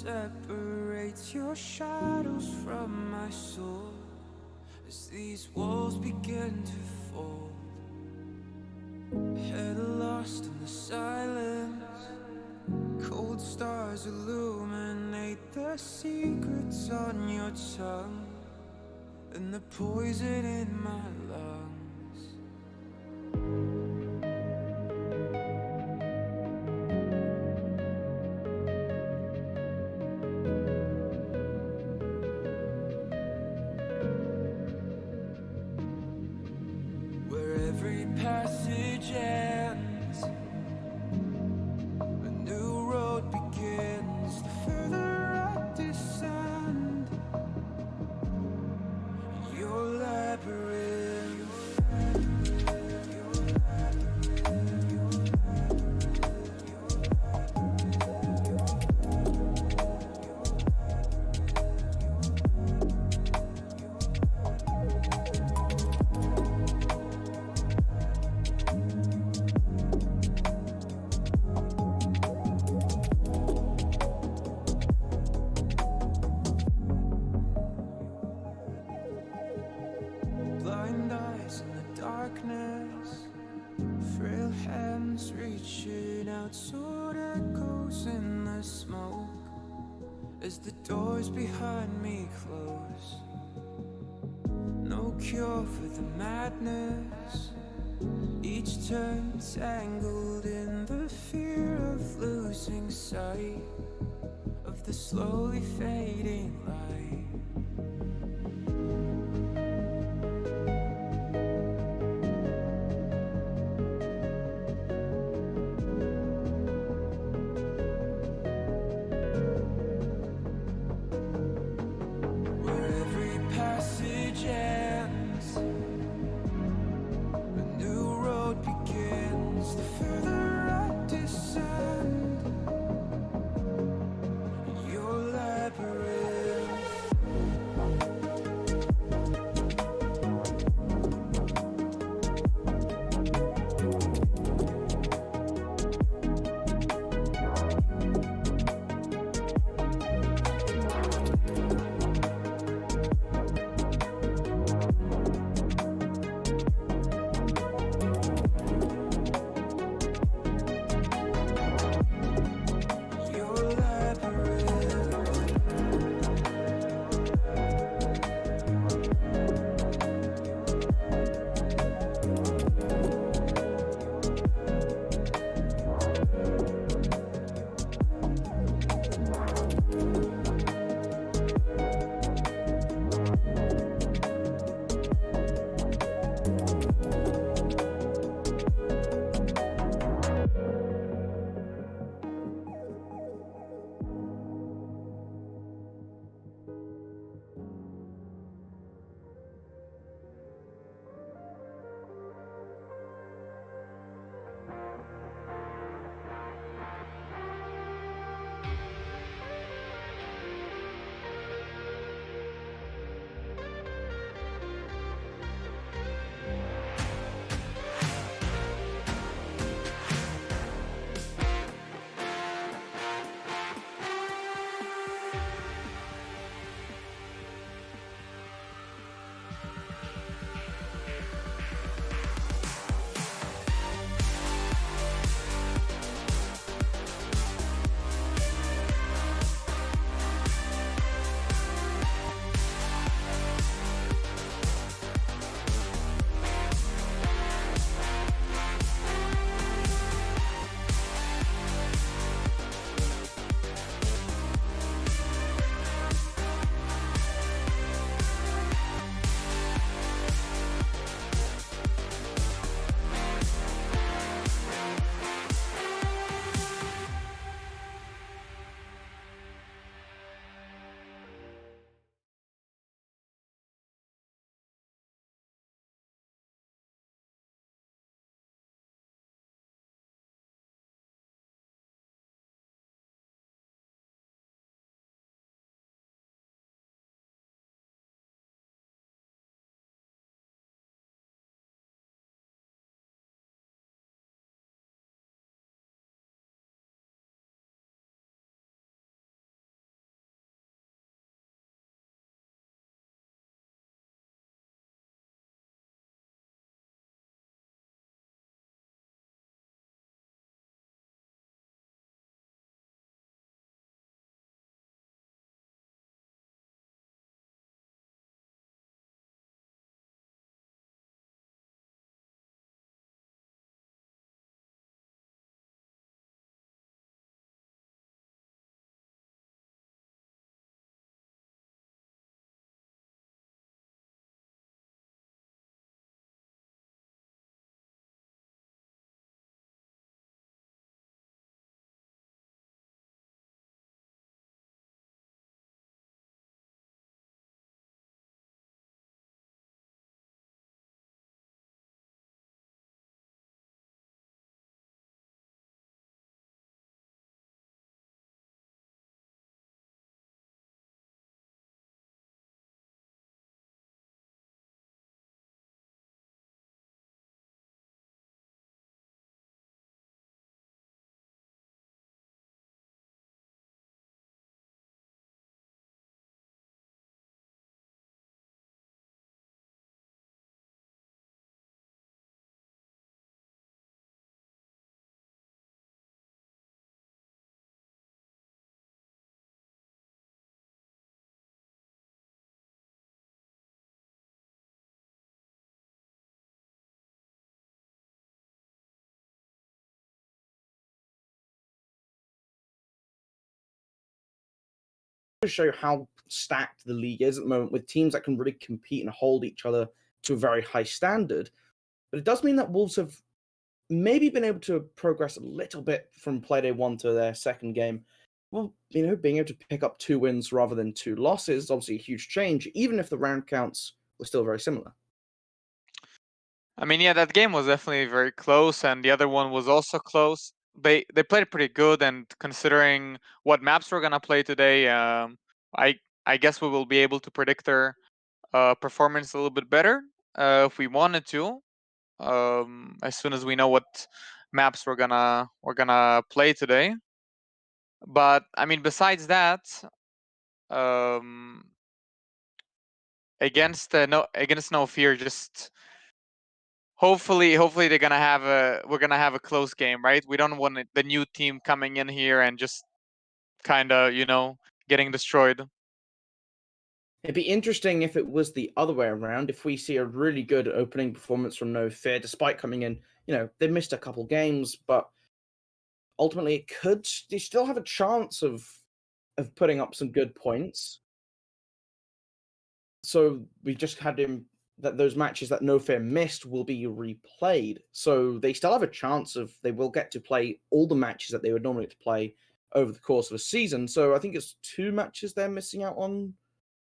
Separates your shadows from my soul as these walls begin to fall. Head lost in the silence, cold stars illuminate the secrets on your tongue and the poison in my lungs. Every passage ends, a new road begins. The further I descend, your labyrinth. Blind eyes in the darkness, frail hands reaching out, sword echoes in the smoke as the doors behind me close. No cure for the madness, each turn tangled in the fear of losing sight of the slowly fading light. Your labyrinth. show how stacked the league is at the moment, with teams that can really compete and hold each other to a very high standard. But it does mean that Wolves have maybe been able to progress a little bit from Playday 1 to their second game. Well, being able to pick up 2 wins rather than 2 losses is obviously a huge change, even if the round counts were still very similar. I mean, yeah, that game was definitely very close, and the other one was also close. They played pretty good, and considering what maps we're gonna play today, I I guess we will be able to predict their performance a little bit better if we wanted to. As soon as we know what maps we're gonna play today. But I mean, besides that, um, against no fear, just hopefully we're gonna have a close game, right? We don't want the new team coming in here and just kind of getting destroyed. It'd be interesting if it was the other way around, if we see a really good opening performance from No Fear, despite coming in, they missed a couple games, but ultimately they still have a chance of putting up some good points. So we just had him that those matches that No Fear missed will be replayed. So they still have a chance of they will get to play all the matches that they would normally get to play over the course of a season. So I think it's 2 matches they're missing out on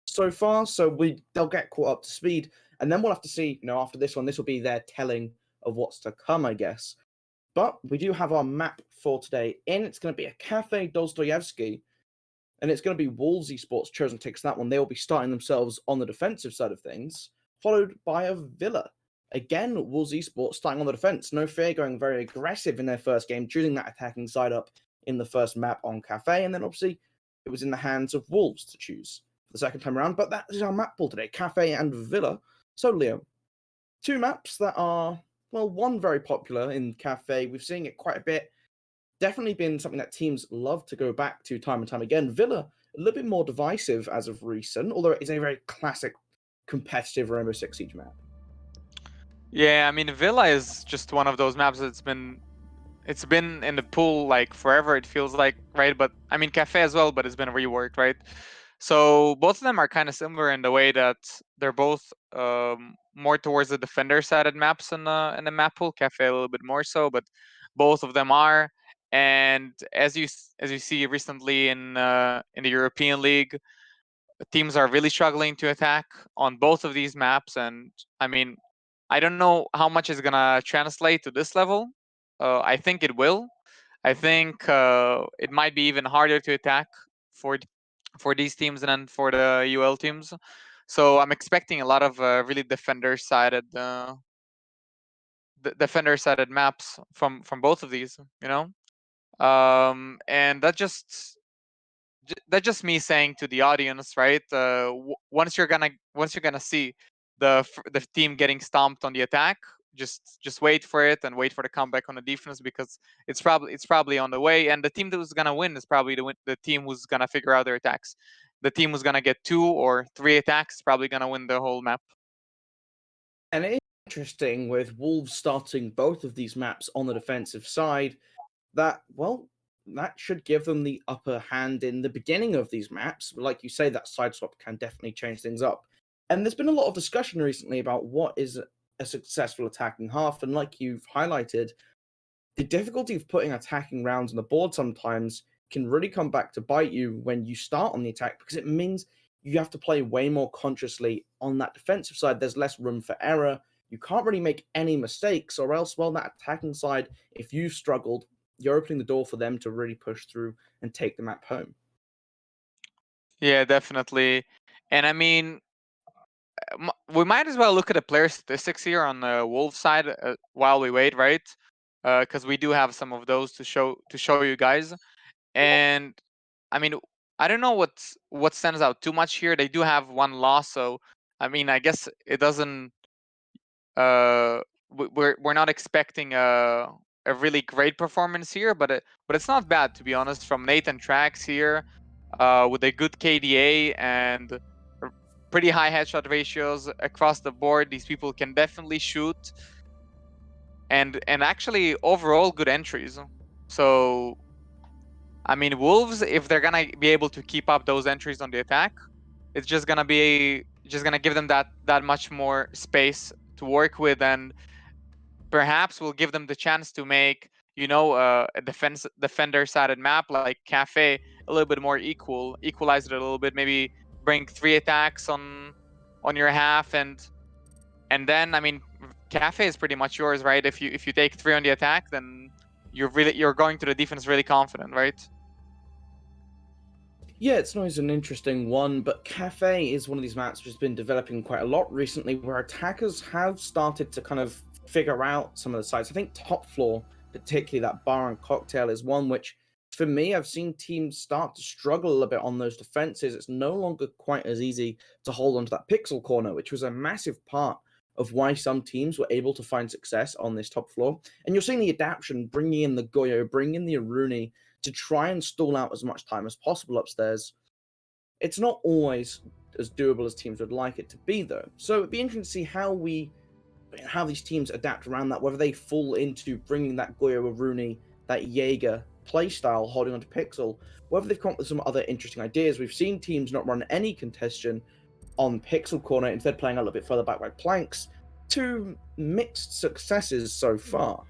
so far. So they'll get caught up to speed. And then we'll have to see, after this one, this will be their telling of what's to come, I guess. But we do have our map for today in. It's going to be a Cafe Dostoyevsky, and it's going to be Wolves Esports chosen takes that one. They will be starting themselves on the defensive side of things, followed by a Villa. Again, Wolves Esports starting on the defense. No Fear going very aggressive in their first game, choosing that attacking side up in the first map on Cafe, and then obviously it was in the hands of Wolves to choose for the second time around. But that is our map pool today, Cafe and Villa. So, Leo, 2 maps that are, well, one very popular in Cafe. We've seen it quite a bit. Definitely been something that teams love to go back to time and time again. Villa, a little bit more divisive as of recent, although it is a very classic competitive Rainbow Six Siege map. Yeah, I mean, Villa is just one of those maps that's been in the pool like forever, it feels like, right? But I mean, Cafe as well, but it's been reworked, right? So both of them are kind of similar in the way that they're both more towards the defender-sided maps in the map pool. Cafe a little bit more so, but both of them are. And as you see recently in the European League, teams are really struggling to attack on both of these maps. And I mean, I don't know how much is gonna translate to this level. I think it will. I think it might be even harder to attack for for these teams than for the UL teams. So I'm expecting a lot of really defender-sided maps from both of these. And that's just me saying to the audience, right? Once you're gonna see the team getting stomped on the attack, just wait for it and wait for the comeback on the defense, because it's probably on the way. And the team that was gonna win is probably the team who's gonna figure out their attacks. The team who's gonna get 2 or 3 attacks is probably gonna win the whole map. And it is interesting with Wolves starting both of these maps on the defensive side that, well, that should give them the upper hand in the beginning of these maps. Like you say, that side swap can definitely change things up. And there's been a lot of discussion recently about what is a successful attacking half. And like you've highlighted, the difficulty of putting attacking rounds on the board sometimes can really come back to bite you when you start on the attack, because it means you have to play way more consciously on that defensive side. There's less room for error. You can't really make any mistakes, or else, well, that attacking side, if you've struggled, you're opening the door for them to really push through and take the map home. Yeah, definitely. And I mean, we might as well look at the player statistics here on the Wolves side while we wait, right? Because we do have some of those to show you guys. And I mean, I don't know what stands out too much here. They do have 1 loss, so I mean, I guess it doesn't. We're not expecting a really great performance here, but it's not bad, to be honest, from Nathan Trax here, with a good KDA and pretty high headshot ratios across the board. These people can definitely shoot, and actually overall good entries. So I mean, Wolves, if they're gonna be able to keep up those entries on the attack, it's just gonna give them that much more space to work with, and perhaps will give them the chance to make a defender sided map like Cafe a little bit more equalize it a little bit, maybe bring 3 attacks on your half, and then I mean Cafe is pretty much yours, right? If you take 3 on the attack, then you're going to the defense really confident, right? Yeah, it's always an interesting one, but Cafe is one of these maps which has been developing quite a lot recently, where attackers have started to kind of figure out some of the sites. I think Top Floor, particularly that bar and cocktail, is one which, for me, I've seen teams start to struggle a little bit on those defenses. It's no longer quite as easy to hold onto that pixel corner, which was a massive part of why some teams were able to find success on this top floor. And you're seeing the adaptation, bringing in the Goyo, bringing in the Aruni, to try and stall out as much time as possible upstairs. It's not always as doable as teams would like it to be, though. So it'd be interesting to see how these teams adapt around that, whether they fall into bringing that Goyo Aruni, that Jaeger playstyle, holding onto Pixel, whether they've come up with some other interesting ideas. We've seen teams not run any contention on Pixel Corner, instead playing a little bit further back by Planks. Two mixed successes so far.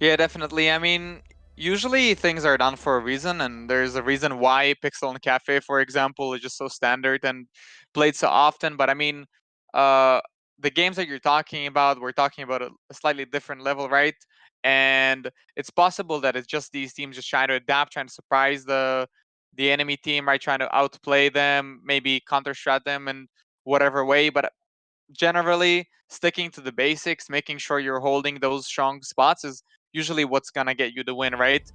Yeah, definitely. I mean, usually things are done for a reason, and there's a reason why Pixel and Cafe, for example, is just so standard and played so often. But I mean, uh, the games that you're talking about, we're talking about a slightly different level, right? And it's possible that it's just these teams just trying to adapt, trying to surprise the enemy team, right? Trying to outplay them, maybe counter strat them in whatever way. But generally sticking to the basics, making sure you're holding those strong spots is usually what's gonna get you the win, right?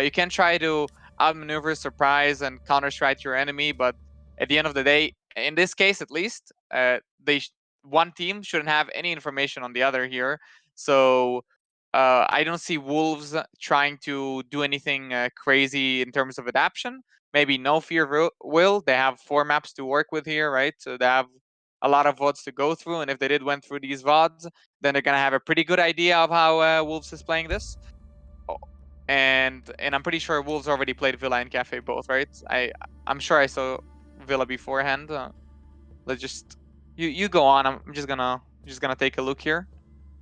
You can try to outmaneuver, surprise, and counter strike your enemy, but at the end of the day, in this case at least, one team shouldn't have any information on the other here. So I don't see Wolves trying to do anything crazy in terms of adaptation. Maybe NoFear will. They have 4 maps to work with here, right? So they have a lot of VODs to go through, and if they did went through these VODs, then they're gonna have a pretty good idea of how Wolves is playing this. Oh, and I'm pretty sure Wolves already played Villa and Cafe both, right? I'm sure I saw Villa beforehand. Let's just you go on. I'm just gonna take a look here.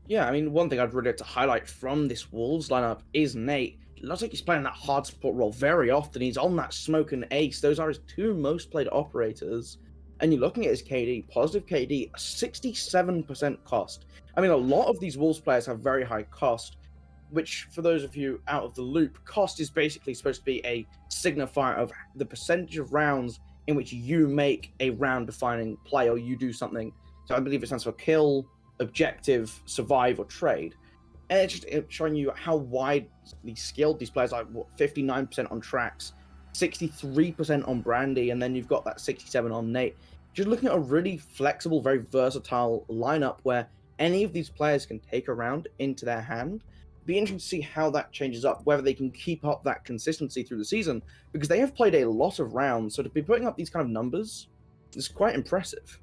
Yeah, I mean, one thing I'd really like to highlight from this Wolves lineup is Nate. It looks like he's playing that hard support role very often. He's on that smoke and ace. Those are his 2 most played operators. And you're looking at his KD, positive KD, 67% cost. I mean, a lot of these Wolves players have very high cost, which, for those of you out of the loop, cost is basically supposed to be a signifier of the percentage of rounds in which you make a round defining play, or you do something. So I believe it stands for kill, objective, survive, or trade. And it's showing you how widely skilled these players are. 59% on Trax, 63% on Brandy, and then you've got that 67 on Nate. Just looking at a really flexible, very versatile lineup where any of these players can take a round into their hand. Be interesting to see how that changes up, whether they can keep up that consistency through the season, because they have played a lot of rounds. So to be putting up these kind of numbers is quite impressive.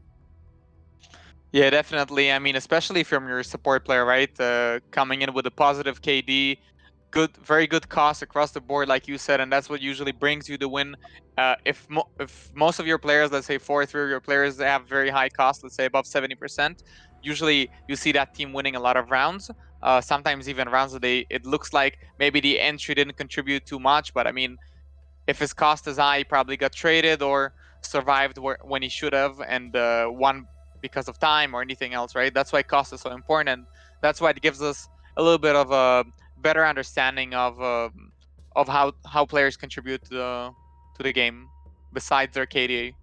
Yeah, definitely. I mean, especially from your support player, right? Coming in with a positive KD, very good cost across the board, like you said, and that's what usually brings you the win. If most of your players, let's say 4 or 3 of your players, they have very high cost, let's say above 70%, usually you see that team winning a lot of rounds. Sometimes even rounds that it looks like maybe the entry didn't contribute too much, but I mean, if his cost is high, he probably got traded or survived when he should have, and won because of time or anything else, right? That's why cost is so important, and that's why it gives us a little bit of a better understanding of how players contribute to the game besides their KDA.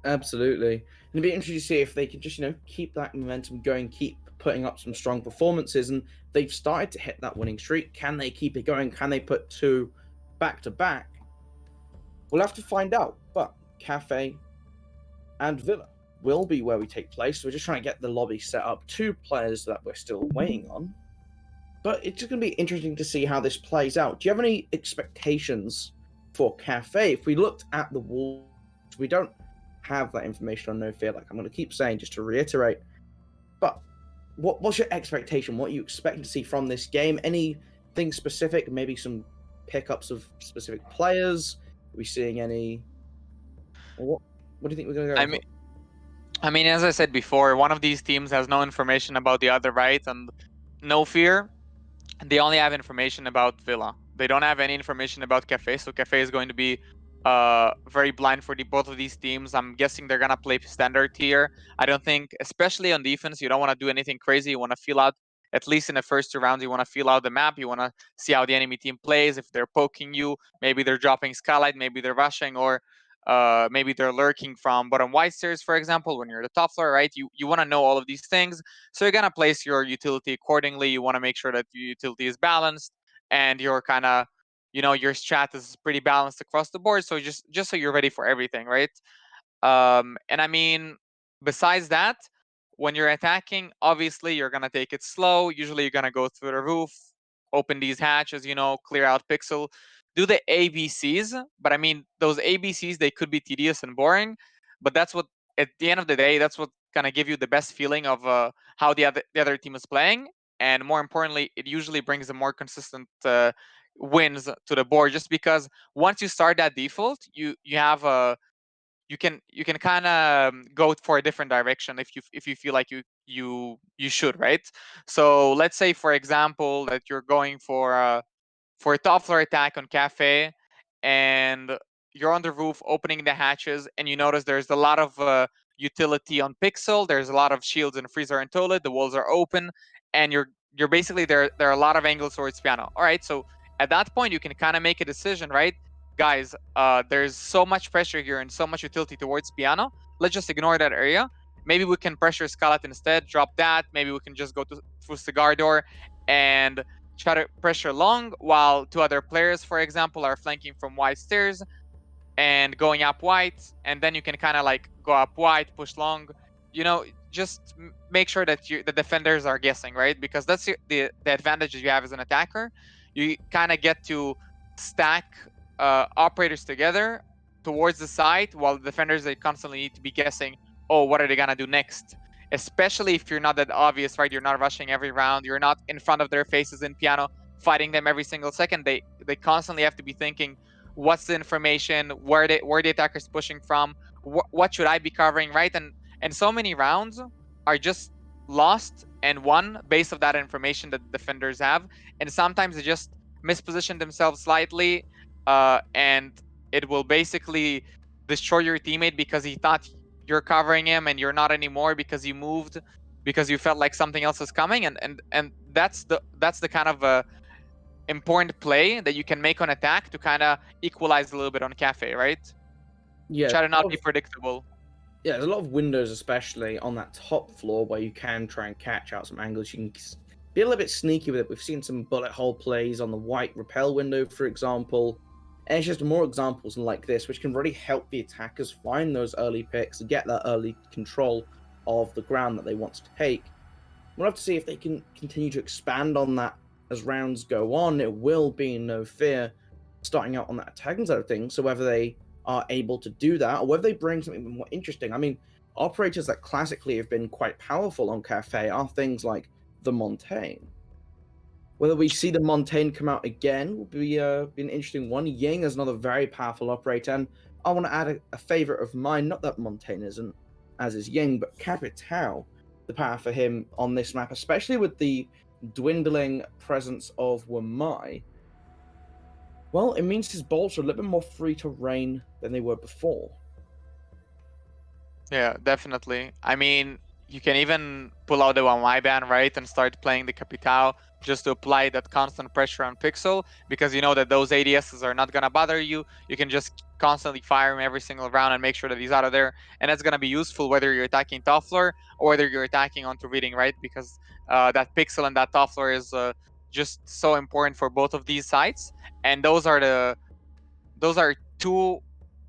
Absolutely. And it'd be interesting to see if they can just, keep that momentum going, keep putting up some strong performances. And they've started to hit that winning streak. Can they keep it going? Can they put 2 back to back? We'll have to find out. But Cafe and Villa will be where we take place. So we're just trying to get the lobby set up. 2 players that we're still waiting on. But it's just going to be interesting to see how this plays out. Do you have any expectations for Cafe? If we looked at the Wolves, we don't have that information on NoFear, like I'm going to keep saying, just to reiterate. But what's your expectation? What are you expecting to see from this game? Anything specific? Maybe some pickups of specific players? Are we seeing any? What do you think we're going to go? I mean, as I said before, one of these teams has no information about the other, right? And NoFear, they only have information about Villa. They don't have any information about Cafe, so Cafe is going to be very blind for both of these teams. I'm guessing they're gonna play standard tier. I don't think, especially on defense, you don't want to do anything crazy. You want to feel out, at least in the first 2 rounds, you want to feel out the map. You want to see how the enemy team plays. If they're poking you, maybe they're dropping Skylight, maybe they're rushing, or maybe they're lurking from bottom white stairs, for example, when you're the top floor, right? You want to know all of these things. So you're gonna place your utility accordingly. You want to make sure that your utility is balanced and you're kind of, your strat is pretty balanced across the board. So just so you're ready for everything, right? And I mean, besides that, when you're attacking, obviously you're gonna take it slow. Usually you're gonna go through the roof, open these hatches, clear out pixel, do the ABCs. But I mean, those ABCs, they could be tedious and boring, but that's what, at the end of the day, that's what gonna give you the best feeling of how the other team is playing. And more importantly, it usually brings a more consistent wins to the board, just because once you start that default, you have a you can kind of go for a different direction if you feel like you should, right? So let's say, for example, that you're going for a top floor attack on Cafe, and you're on the roof opening the hatches, and you notice there's a lot of utility on Pixel. There's a lot of shields and freezer and toilet. The walls are open, and you're basically there are a lot of angles towards piano. All right, so at that point you can kind of make a decision, right? Guys, there's so much pressure here and so much utility towards piano. Let's just ignore that area. Maybe we can pressure Scarlet instead, drop that. Maybe we can just go through Cigar Door and try to pressure long, while two other players, for example, are flanking from wide stairs and going up wide, and then you can kind of like go up wide, push long. Just make sure that the defenders are guessing, right? Because that's the advantage that you have as an attacker. You kind of get to stack operators together towards the side, while the defenders, they constantly need to be guessing, oh, what are they gonna do next? Especially if you're not that obvious, right? You're not rushing every round. You're not in front of their faces in piano, fighting them every single second. They constantly have to be thinking, what's the information, where the attacker's pushing from, what should I be covering, right? And so many rounds are just lost and won based of that information that the defenders have, and sometimes they just misposition themselves slightly, and it will basically destroy your teammate because he thought you're covering him and you're not anymore because you moved, because you felt like something else is coming, and that's the kind of important play that you can make on attack to kind of equalize a little bit on Cafe, right? Yeah, Try to not be predictable. yeah, there's a lot of windows, especially on that top floor, where you can try and catch out some angles. You can be a little bit sneaky with it. We've seen some bullet hole plays on the white repel window, for example. And it's just more examples like this, which can really help the attackers find those early picks and get that early control of the ground that they want to take. We'll have to see if they can continue to expand on that as rounds go on. It will be NoFear starting out on that attacking side of things. So whether they are able to do that, or whether they bring something more interesting. I mean, operators that classically have been quite powerful on Cafe are things like the Montaigne. Whether we see the Montaigne come out again will be an interesting one. Ying is another very powerful operator, and I want to add a favorite of mine, not that Montaigne isn't, as is Ying, but Capitao, the power for him on this map, especially with the dwindling presence of Wamai. Well, it means his bolts are a little bit more free to reign than they were before. Yeah, definitely. I mean, you can even pull out the 1Y ban, right, and start playing the Capital just to apply that constant pressure on Pixel, because you know that those ADSs are not going to bother you. You can just constantly fire him every single round and make sure that he's out of there. And that's going to be useful whether you're attacking top floor or whether you're attacking onto reading, right? Because that Pixel and that top floor is just so important for both of these sites. And those are two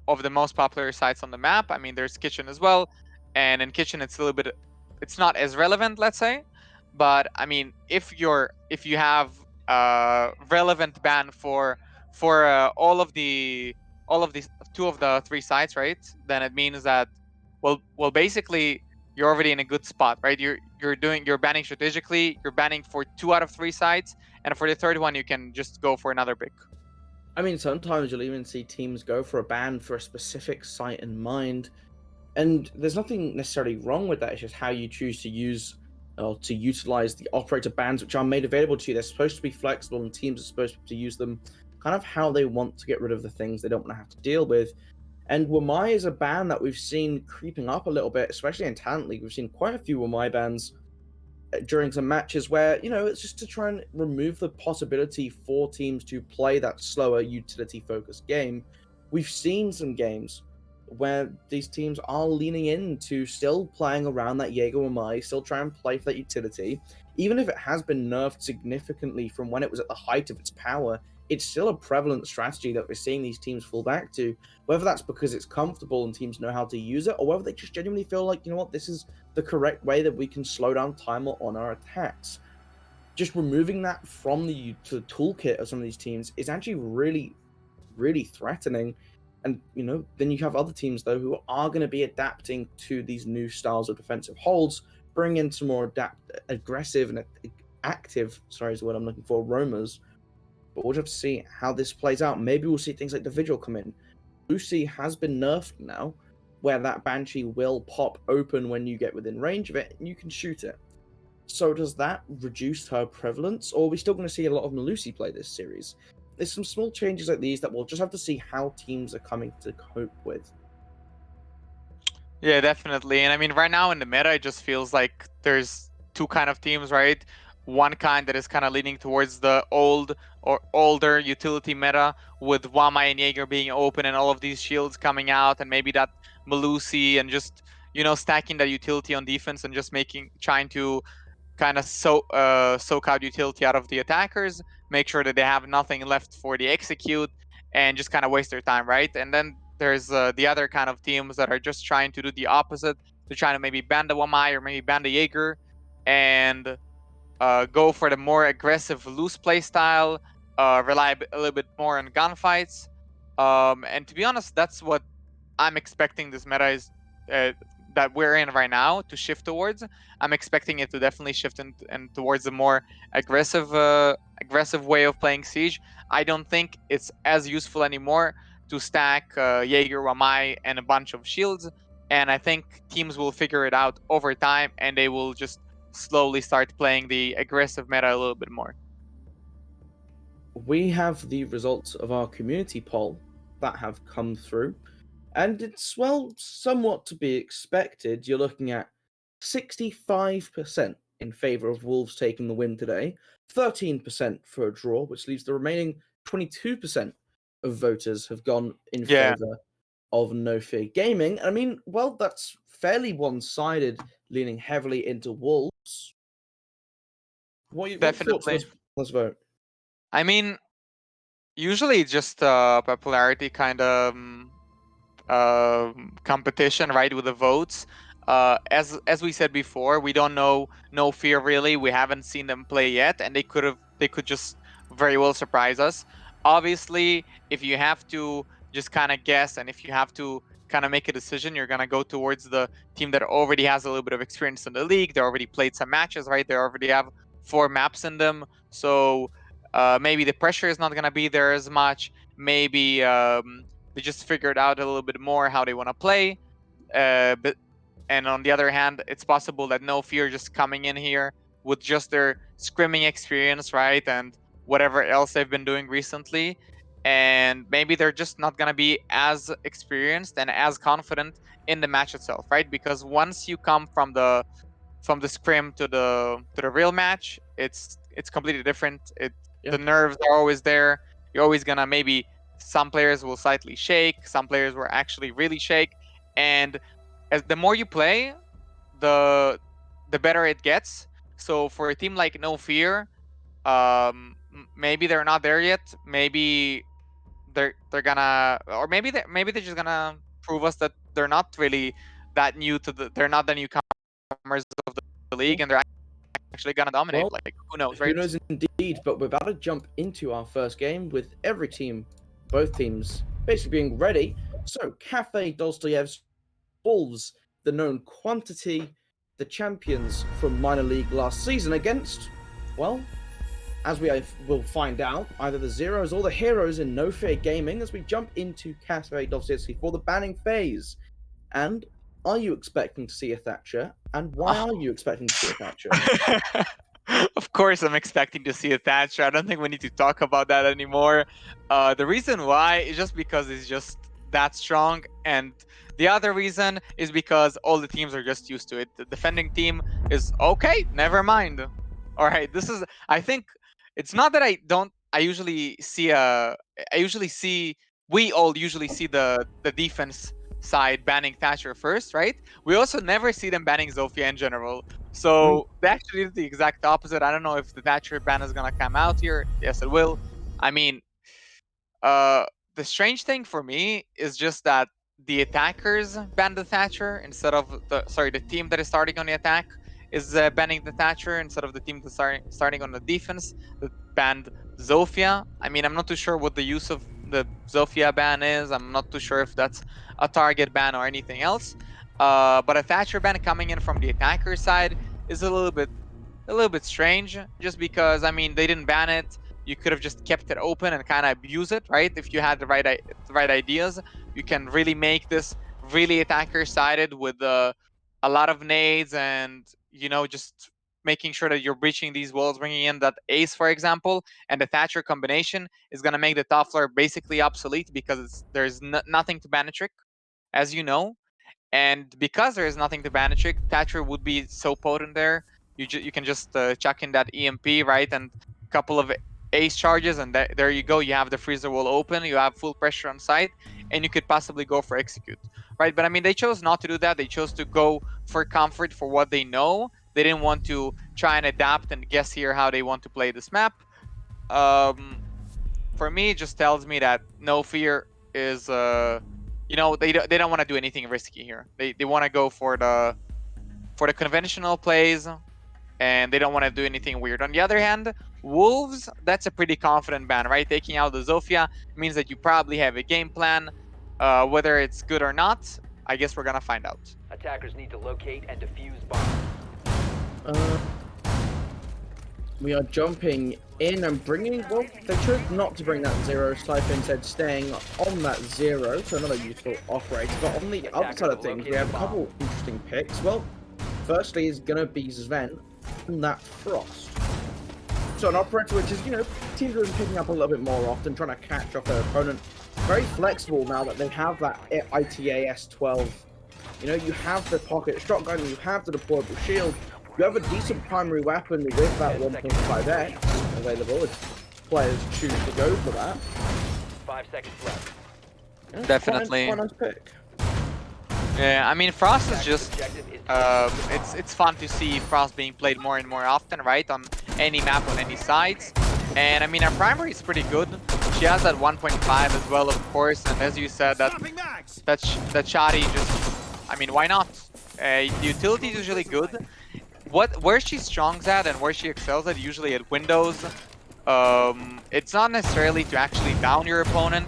of the most popular sites on the map. I mean, there's Kitchen as well, and in Kitchen it's a little bit, it's not as relevant, let's say. But I mean, if you have relevant ban for all of these two of the three sites, right? Then it means that well basically you're already in a good spot, right? You're banning strategically. You're banning for 2 out of 3 sites, and for the third one you can just go for another pick. I mean, sometimes you'll even see teams go for a ban for a specific site in mind, and there's nothing necessarily wrong with that. It's just how you choose to use or to utilize the operator bans, which are made available to you. They're supposed to be flexible, and teams are supposed to use them kind of how they want to get rid of the things they don't want to have to deal with. And Wamai is a ban that we've seen creeping up a little bit, especially in Talent League. We've seen quite a few Wamai bans during some matches where, it's just to try and remove the possibility for teams to play that slower utility focused game. We've seen some games where these teams are leaning into still playing around that Jaeger Wamai, still trying to play for that utility. Even if it has been nerfed significantly from when it was at the height of its power, it's still a prevalent strategy that we're seeing these teams fall back to, whether that's because it's comfortable and teams know how to use it, or whether they just genuinely feel like, this is the correct way that we can slow down time on our attacks. Just removing that from the toolkit of some of these teams is actually really, really threatening. And then you have other teams though who are going to be adapting to these new styles of defensive holds, bring in some more aggressive and active, sorry is the word I'm looking for, roamers. But we'll have to see how this plays out. Maybe we'll see things like the Vigil come in. Lucy has been nerfed now, where that Banshee will pop open when you get within range of it, and you can shoot it. So does that reduce her prevalence, or are we still going to see a lot of Melusi play this series? There's some small changes like these that we'll just have to see how teams are coming to cope with. Yeah, definitely. And I mean, right now in the meta, it just feels like there's two kind of teams, right? One kind that is kind of leaning towards the old or older utility meta, with Wamai and Jaeger being open and all of these shields coming out, and maybe that Melusi and just stacking that utility on defense and just trying to kind of soak out utility out of the attackers, make sure that they have nothing left for the execute, and just kind of waste their time, right? And then there's the other kind of teams that are just trying to do the opposite. They're trying to maybe ban the Wamai or maybe ban the Jaeger and go for the more aggressive loose play style, rely a little bit more on gunfights. And to be honest, that's what I'm expecting this meta is that we're in right now to shift towards. I'm expecting it to definitely shift and towards a more aggressive way of playing Siege. I don't think it's as useful anymore to stack Jaeger, Wamai, and a bunch of shields. And I think teams will figure it out over time, and they will just slowly start playing the aggressive meta a little bit more. We have the results of our community poll that have come through, and it's, well, somewhat to be expected. You're looking at 65% in favor of Wolves taking the win today, 13% for a draw, which leaves the remaining 22% of voters have gone in favor of NoFear Gaming. I mean, well, that's fairly one-sided, leaning heavily into Wolves. What thoughts? Definitely. Let's vote. I mean, usually it's just popularity kind of competition, right, with the votes. As we said before, we don't know NoFear really. We haven't seen them play yet, and they could just very well surprise us. Obviously, if you have to just kind of guess, and if you have to kind of make a decision, you're gonna go towards the team that already has a little bit of experience in the league. They already played some matches, right? They already have 4 maps in them, so maybe the pressure is not gonna be there as much. Maybe they just figured out a little bit more how they want to play. But and on the other hand, it's possible that NoFear just coming in here with just their scrimming experience, right, and whatever else they've been doing recently, and maybe they're just not gonna be as experienced and as confident in the match itself, right? Because once you come from the scrim to the real match, it's completely different. The nerves are always there. You're always gonna maybe some players will slightly shake, some players will actually really shake, and as the more you play, the better it gets. So for a team like NoFear, maybe they're not there yet. Maybe they're gonna, or maybe they're just gonna prove us that they're not really that new to they're not the newcomers of the league, and they're actually gonna dominate. Well, like, who knows, who right? knows indeed, but we're about to jump into our first game with every team, both teams, basically being ready. So, Cafe Dostoyev's Wolves, the known quantity, the champions from minor league last season against, well, as we will find out, either the Zeros or the Heroes in NoFear Gaming as we jump into Cafe Dovzitsky for the banning phase. And are you expecting to see a Thatcher? And why are you expecting to see a Thatcher? Of course, I'm expecting to see a Thatcher. I don't think we need to talk about that anymore. The reason why is just because it's just that strong, and the other reason is because all the teams are just used to it. The defending team is okay, never mind. All right, this is. I think it's not that I don't. I usually see a. I usually see. We all usually see the defense side banning Thatcher first, right? We also never see them banning Zofia in general. So they actually did the exact opposite. I don't know if the Thatcher ban is gonna come out here. Yes, it will. I mean, uh, the strange thing for me is just that the attackers ban the Thatcher instead of the team that is starting on the attack is banning the Thatcher instead of the team that's starting on the defense that banned Zofia. I mean, I'm not too sure what the use of the Zofia ban is. I'm not too sure if that's a target ban or anything else. But a Thatcher ban coming in from the attacker side is a little bit strange, just because I mean they didn't ban it. You could have just kept it open and kind of abuse it, right? If you had the right ideas, you can really make this really attacker sided with a lot of nades, and just making sure that you're breaching these walls, bringing in that ace, for example, and the Thatcher combination is gonna make the top floor basically obsolete because there's nothing to ban a trick, as you know. And because there is nothing to ban a trick, Thatcher would be so potent there. You can just chuck in that EMP, right, and a couple of ace charges, and there you go. You have the freezer wall open. You have full pressure on site, and you could possibly go for execute, right? But I mean, they chose not to do that. They chose to go for comfort for what they know. They didn't want to try and adapt and guess here how they want to play this map. For me, it just tells me that NoFear is they don't want to do anything risky here. They want to go for the conventional plays, and they don't want to do anything weird. On the other hand, Wolves, that's a pretty confident ban, right? Taking out the Zofia means that you probably have a game plan. Whether it's good or not, I guess we're gonna find out. Attackers need to locate and defuse bombs. We are jumping in and bringing, well, they chose not to bring that Zero Sniper, instead staying on that Zero, so another useful operator. But on the other side of things, we have a couple interesting picks. Well, firstly is going to be Sven and that Frost. So an operator which is, teams are picking up a little bit more often, trying to catch off their opponent. Very flexible now that they have that ITAS-12. You have the pocket shotgun, you have the deployable shield. You have a decent primary weapon with that 1.5x available if players choose to go for that. 5 seconds left. Yeah, Definitely. Quite nice pick. Yeah, I mean, Frost is just it's fun to see Frost being played more and more often, right, on any map, on any sides. And I mean, our primary is pretty good. She has that 1.5 as well, of course, and as you said, that shoddy just, I mean, why not? The utility is usually good. Where she strongs at and where she excels at, usually at windows, it's not necessarily to actually down your opponent.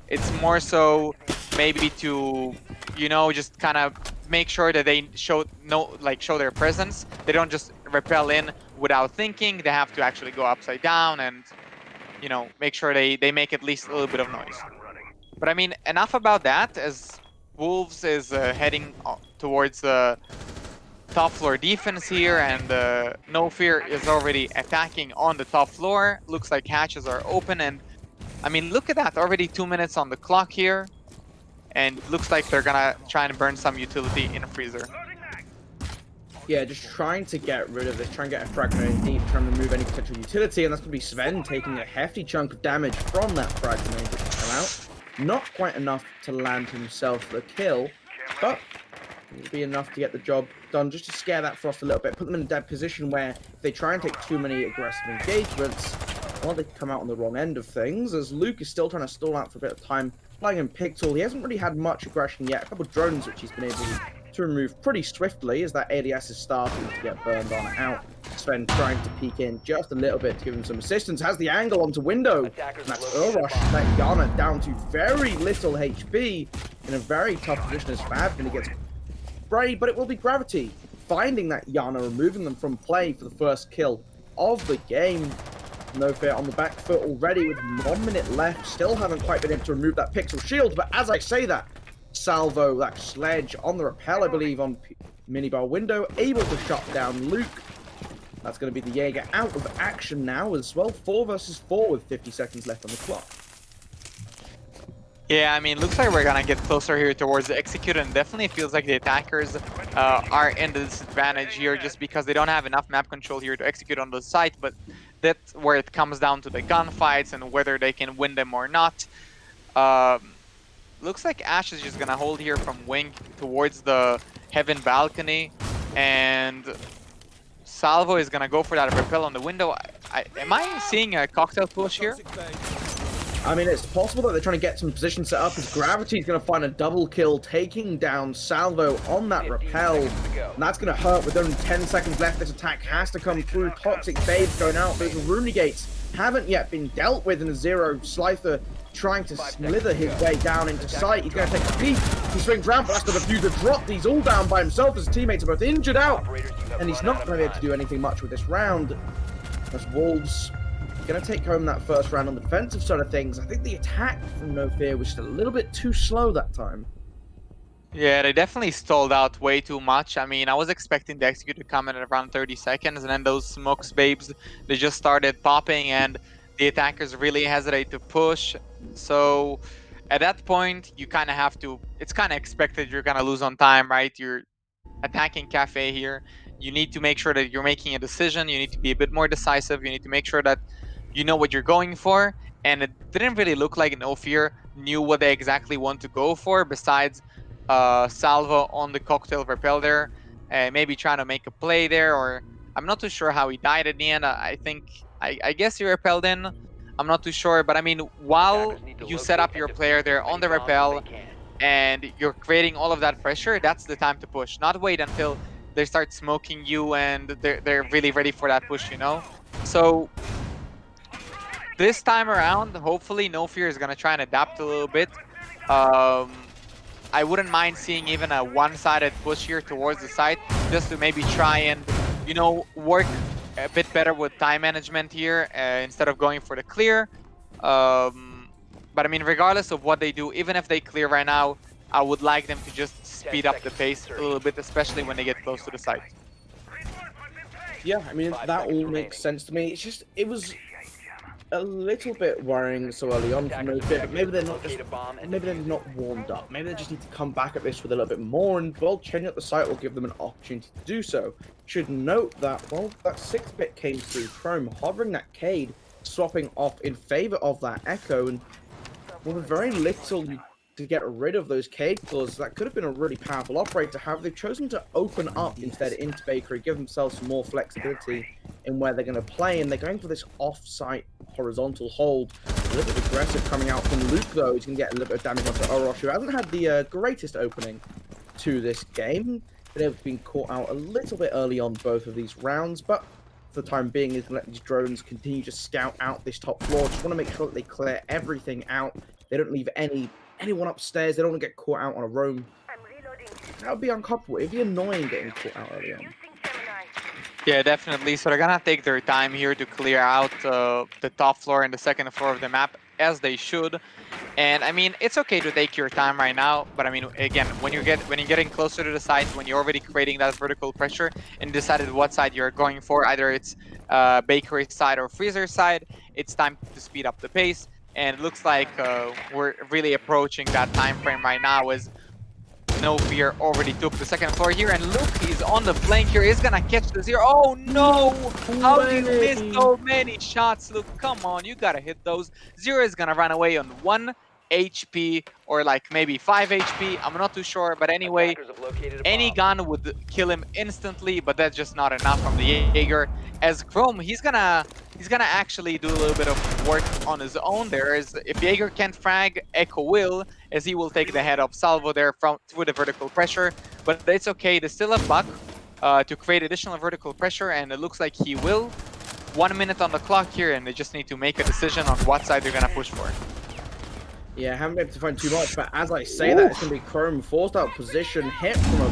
It's more so maybe to, just kind of make sure that they show their presence. They don't just repel in without thinking. They have to actually go upside down and, make sure they make at least a little bit of noise. But I mean, enough about that, as Wolves is heading towards the top floor defense here, and NoFear is already attacking on the top floor. Looks like hatches are open, and I mean, look at that, already 2 minutes on the clock here, and looks like they're gonna try and burn some utility in a freezer. Yeah, just trying to get rid of this, trying to get a fragment deep, trying to remove any potential utility, and that's going to be Sven taking a hefty chunk of damage from that fragment that can come out. Not quite enough to land himself the kill, but will be enough to get the job done, just to scare that Frost a little bit, put them in a dead position where if they try and take too many aggressive engagements, well, they come out on the wrong end of things, as Luke is still trying to stall out for a bit of time, flying in Pictool. He hasn't really had much aggression yet, a couple of drones which he's been able to remove pretty swiftly as that ADS is starting to get burned on out. Sven trying to peek in just a little bit to give him some assistance, has the angle onto window, and that's Urush, that Yana down to very little HP, in a very tough position as Fab, and he gets sprayed, but it will be Gravity finding that Yana, removing them from play for the first kill of the game. NoFear on the back foot already with 1 minute left. Still haven't quite been able to remove that pixel shield, but as I say that, Salvo, that sledge on the rappel, I believe, on minibar window, able to shut down Luke. That's going to be the Jaeger out of action now as well. 4 versus 4 with 50 seconds left on the clock. Yeah, I mean, looks like we're gonna get closer here towards the execute, and definitely feels like the attackers are in the disadvantage here just because they don't have enough map control here to execute on the site, but that's where it comes down to the gunfights and whether they can win them or not. Looks like Ash is just gonna hold here from wing towards the heaven balcony, and Salvo is gonna go for that rappel on the window. Am I seeing a cocktail push here? I mean, it's possible that they're trying to get some position set up as Gravity's going to find a double kill, taking down Salvo on that rappel. And that's going to hurt with only 10 seconds left. This attack has to come through. Toxic Babes going out. Those Rooney gates haven't yet been dealt with, and a Zero Slifer trying to slither his way down into sight. He's going to take a peek. He swings round, but that's the defuser dropped. He's all down by himself as his teammates are both injured out. And he's not going to be able to do anything much with this round. As Wolves going to take home that first round on the defensive side of things. I think the attack from NoFear was just a little bit too slow that time. Yeah, they definitely stalled out way too much. I mean, I was expecting the execute to come in at around 30 seconds, and then those smokes babes, they just started popping, and the attackers really hesitate to push. So at that point, you kind of have to, it's kind of expected you're going to lose on time, right? You're attacking Cafe here. You need to make sure that you're making a decision. You need to be a bit more decisive. You need to make sure that you know what you're going for, and it didn't really look like NoFear knew what they exactly want to go for, besides Salvo on the cocktail rappel there, maybe trying to make a play there, or I'm not too sure how he died at the end. I guess he rappelled in. I'm not too sure, but I mean, while you set up your player there on the rappel and you're creating all of that pressure, that's the time to push. Not wait until they start smoking you and they're really ready for that push, you know? So this time around, hopefully NoFear is going to try and adapt a little bit. I wouldn't mind seeing even a one-sided push here towards the site, just to maybe try and, you know, work a bit better with time management here instead of going for the clear. But I mean, regardless of what they do, even if they clear right now, I would like them to just speed up the pace a little bit, especially when they get close to the site. Yeah, I mean, that all makes sense to me. It's just, it was a little bit worrying so early on from NoFear, but maybe they're not warmed up. Maybe they just need to come back at this with a little bit more, and well, changing up the site will give them an opportunity to do so. Should note that, well, that 6-bit came through Chrome, hovering that Cade, swapping off in favor of that Echo, and well, very little to get rid of those Cade claws. That could have been a really powerful operator. However, they've chosen to open up instead into Bakery, give themselves some more flexibility in where they're going to play, and they're going for this off-site horizontal hold. A little bit aggressive coming out from Luke, though. He's going to get a little bit of damage onto Orochi, who hasn't had the greatest opening to this game. Been able to be caught out a little bit early on both of these rounds, but for the time being, is going to let these drones continue to scout out this top floor. Just want to make sure that they clear everything out. They don't leave anyone upstairs. They don't want to get caught out on a roam. That would be uncomfortable. It'd be annoying getting caught out early on. Yeah, definitely. So they're gonna take their time here to clear out the top floor and the second floor of the map, as they should. And I mean, it's okay to take your time right now, but I mean, again, when you're getting closer to the site, when you're already creating that vertical pressure and decided what side you're going for, either it's Bakery side or Freezer side, it's time to speed up the pace. And it looks like we're really approaching that time frame right now, as NoFear already took the second floor here, and Luke is on the flank here. He's gonna catch the Zero. Oh no! How do you miss so many shots, Luke? Come on, you gotta hit those. Zero is gonna run away on 1 HP or like maybe 5 HP. I'm not too sure, but anyway, any gun would kill him instantly, but that's just not enough from the Jaeger. As Chrome, he's gonna actually do a little bit of work on his own there. If Jaeger can't frag, Echo will, as he will take the head of Salvo there through the vertical pressure. But it's okay, there's still a buck to create additional vertical pressure, and it looks like he will. 1 minute on the clock here, and they just need to make a decision on what side they're gonna push for. Yeah, I haven't been able to find too much, but as I say that, it's going to be Chrome forced out position, hit from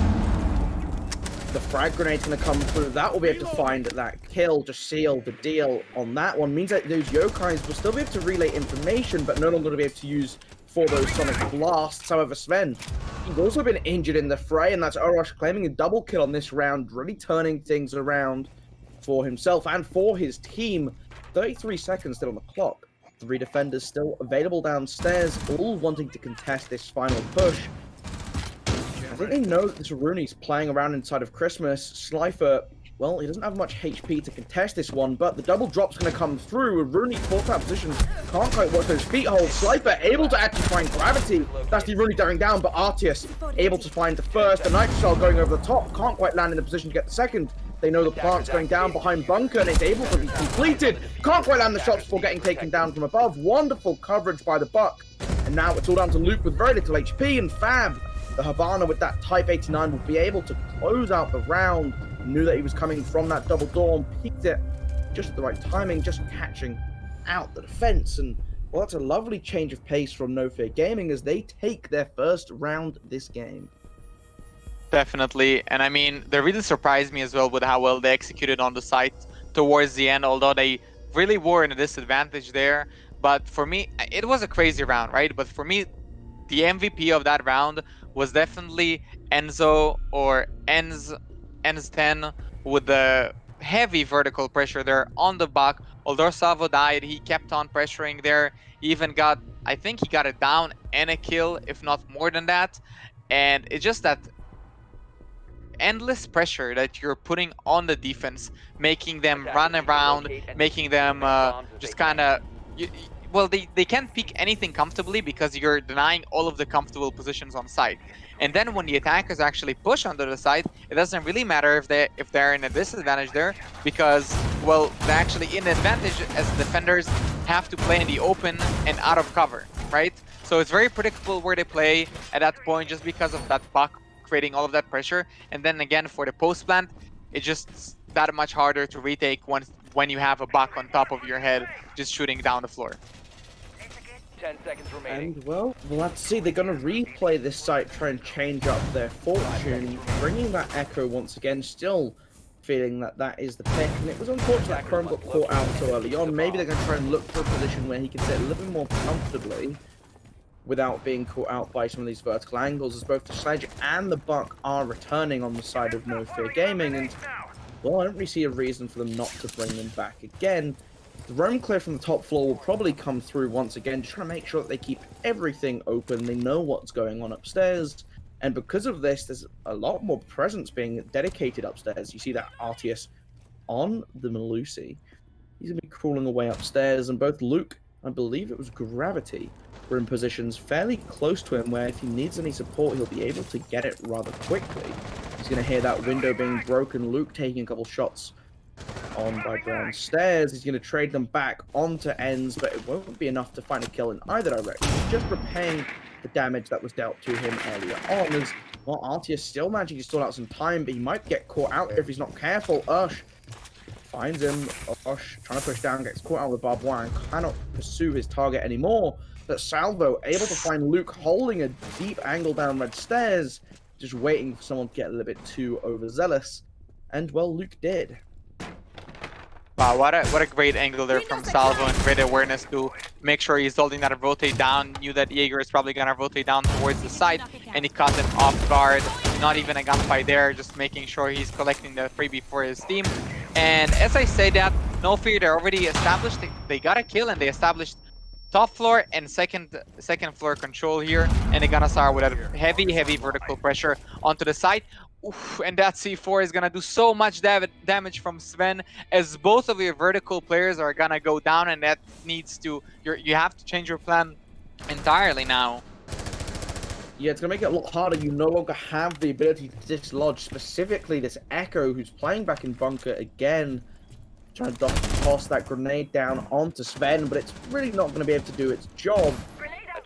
The frag grenade's going to come through. That will be able to find that kill, just seal the deal on that one. Means that those yokais will still be able to relay information, but no longer to be able to use for those sonic blasts. However, Sven, he's also been injured in the fray, and that's Orosh claiming a double kill on this round, really turning things around for himself and for his team. 33 seconds still on the clock. 3 defenders still available downstairs, all wanting to contest this final push. I think they know that this Rooney's playing around inside of Christmas. Slifer, well, he doesn't have much HP to contest this one, but the double drop's going to come through. Rooney caught that position, can't quite watch those feet hold. Slifer able to actually find gravity. That's the Rooney daring down, but Artius able to find the first. The Nitro Shell going over the top, can't quite land in a position to get the second. They know the plant's going down behind bunker, and it's able to be completed. Can't quite land the shots before getting taken down from above. Wonderful coverage by the Buck. And now it's all down to Luke with very little HP, and Fab, the Havana with that Type 89, will be able to close out the round. Knew that he was coming from that double door and peeked it just at the right timing, just catching out the defense. And well, that's a lovely change of pace from NoFear Gaming as they take their first round this game. Definitely, and I mean, they really surprised me as well with how well they executed on the site towards the end, although they really were in a disadvantage there. But for me, it was a crazy round, right? But for me, the MVP of that round was definitely Enzo or Enz10 with the heavy vertical pressure there on the Buck. Although Salvo died, he kept on pressuring there. He even got, I think he got a down and a kill, if not more than that. And it's just that endless pressure that you're putting on the defense, making them run around, making them just kind of... Well, they can't pick anything comfortably because you're denying all of the comfortable positions on site. And then when the attackers actually push onto the site, it doesn't really matter if they're in a disadvantage there, because, well, they're actually in advantage as defenders have to play in the open and out of cover, right? So it's very predictable where they play at that point just because of that Buck creating all of that pressure. And then again, for the post plant, it's just that much harder to retake when you have a Buck on top of your head just shooting down the floor. 10 seconds remaining. And well, let's see. They're going to replay this site, try and change up their fortune, bringing that Echo once again, still feeling that that is the pick. And it was unfortunate that Chrome got caught out so early on. Maybe they're going to try and look for a position where he can sit a little bit more comfortably without being caught out by some of these vertical angles, as both the Sledge and the Buck are returning on the side of NoFear Gaming. And well, I don't really see a reason for them not to bring them back again. The roam clear from the top floor will probably come through once again, just trying to make sure that they keep everything open. They know what's going on upstairs, and because of this, there's a lot more presence being dedicated upstairs. You see that Artius on the Melusi. He's going to be crawling away upstairs, and both Luke, I believe it was Gravity, were in positions fairly close to him, where if he needs any support, he'll be able to get it rather quickly. He's going to hear that window being broken. Luke taking a couple shots on by downstairs. He's going to trade them back onto Ends, but it won't be enough to find a kill in either direction. He's just repaying the damage that was dealt to him earlier on. As well, Artius still managing to stall out some time, but he might get caught out if he's not careful. Ush finds him. Ush trying to push down, gets caught out with barbed wire and cannot pursue his target anymore. But Salvo able to find Luke holding a deep angle down red stairs, just waiting for someone to get a little bit too overzealous. And well, Luke did. Wow, what a great angle there from Salvo, and great awareness to make sure he's holding that rotate down. Knew that Jaeger is probably gonna rotate down towards the side, and he caught him off guard. Not even a gunfight there, just making sure he's collecting the freebie for his team. And as I say that, NoFear, they're already established. They got a kill, and they established top floor and second floor control here, and they're gonna start with a heavy vertical pressure onto the side. Oof, and that C4 is gonna do so much damage from Sven, as both of your vertical players are gonna go down, and that needs to, you have to change your plan entirely now. Yeah, it's gonna make it a lot harder. You no longer have the ability to dislodge specifically this Echo, who's playing back in bunker again, trying to toss that grenade down onto Sven, but it's really not going to be able to do its job.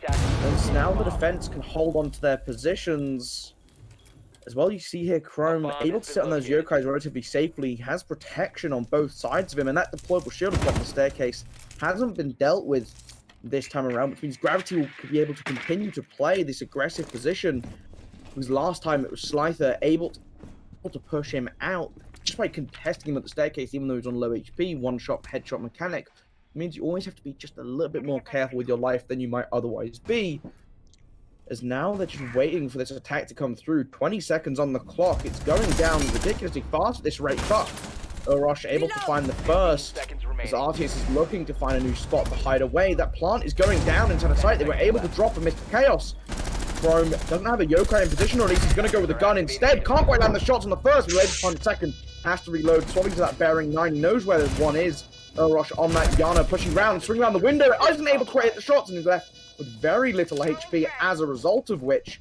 And so now the defense can hold on to their positions. As well, you see here Chrome able to sit on those yokais relatively safely. He has protection on both sides of him, and that deployable shield above the staircase hasn't been dealt with this time around, which means Gravity will be able to continue to play this aggressive position. Because last time it was Slither able to to push him out just by contesting him at the staircase, even though he's on low HP. One-shot, headshot mechanic means you always have to be just a little bit more careful with your life than you might otherwise be. As now they're just waiting for this attack to come through. 20 seconds on the clock. It's going down ridiculously fast at this rate, but Orosh able to find the first. As RTS is looking to find a new spot to hide away. That plant is going down inside the site. They were able to drop a Mr. Chaos. Chrome doesn't have a yokai in position, or at least he's going to go with a gun instead. Can't quite land the shots on the first, but able to find the second. Has to reload, swapping to that bearing 9. He knows where one is. Orosh on that Yana, pushing round, swinging around the window. Isn't able to quite hit the shots, and is left with very little HP, as a result of which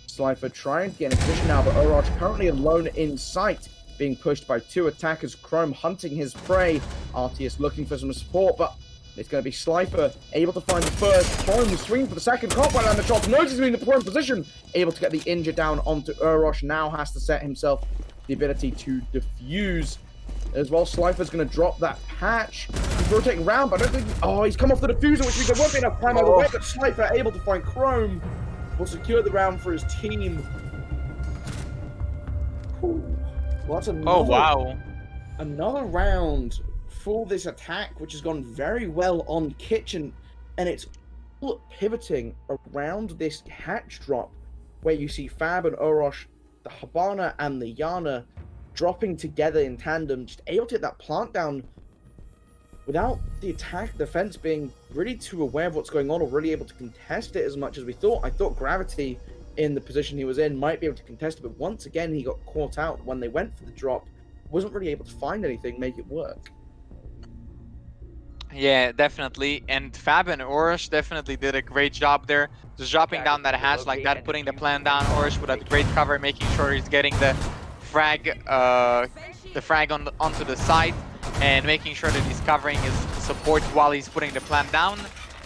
Slifer trying to get in a position now, but Oroch currently alone in sight, being pushed by 2 attackers. Chrome hunting his prey. RTS looking for some support, but it's going to be Slifer able to find the first. Chrome swinging for the second, can't quite land the shot. Knows he's in the prone position, able to get the injure down onto Oroch. Now has to set himself the ability to defuse. As well, Slifer's going to drop that patch. He's rotating around, but I don't think... Oh, he's come off the diffuser, which means there won't be enough time over there, but Slifer able to find Chrome. Will secure the round for his team. Ooh. Well, that's another, Oh, wow. Another round for this attack, which has gone very well on Kitchen. And it's all pivoting around this hatch drop, where you see Fab and Orosh, the Habana and the Yana, dropping together in tandem, just able to get that plant down without the attack defense being really too aware of what's going on or really able to contest it as much as we thought. I thought Gravity, in the position he was in, might be able to contest it, but once again he got caught out when they went for the drop. Wasn't really able to find anything, make it work. Yeah, definitely. And Fab and Orish definitely did a great job there. Just dropping down that hatch like that, putting the plan down. Orish with a great cover, making sure he's getting the frag onto the side, and making sure that he's covering his support while he's putting the plan down.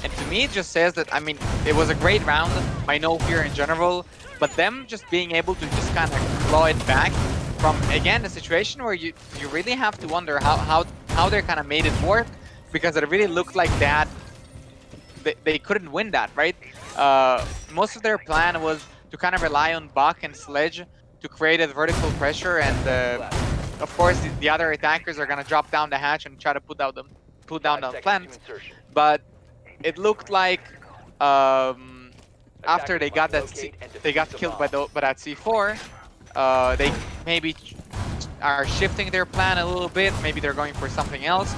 And to me, it just says that, I mean, it was a great round by NoFear in general, but them just being able to just kind of claw it back from, again, a situation where you really have to wonder how they kind of made it work, because it really looked like that they couldn't win that, right? Most of their plan was to kind of rely on Buck and Sledge to create a vertical pressure, and of course the other attackers are gonna drop down the hatch and try to put down the plant. But it looked like after they got killed by that C4, they maybe are shifting their plan a little bit. Maybe they're going for something else.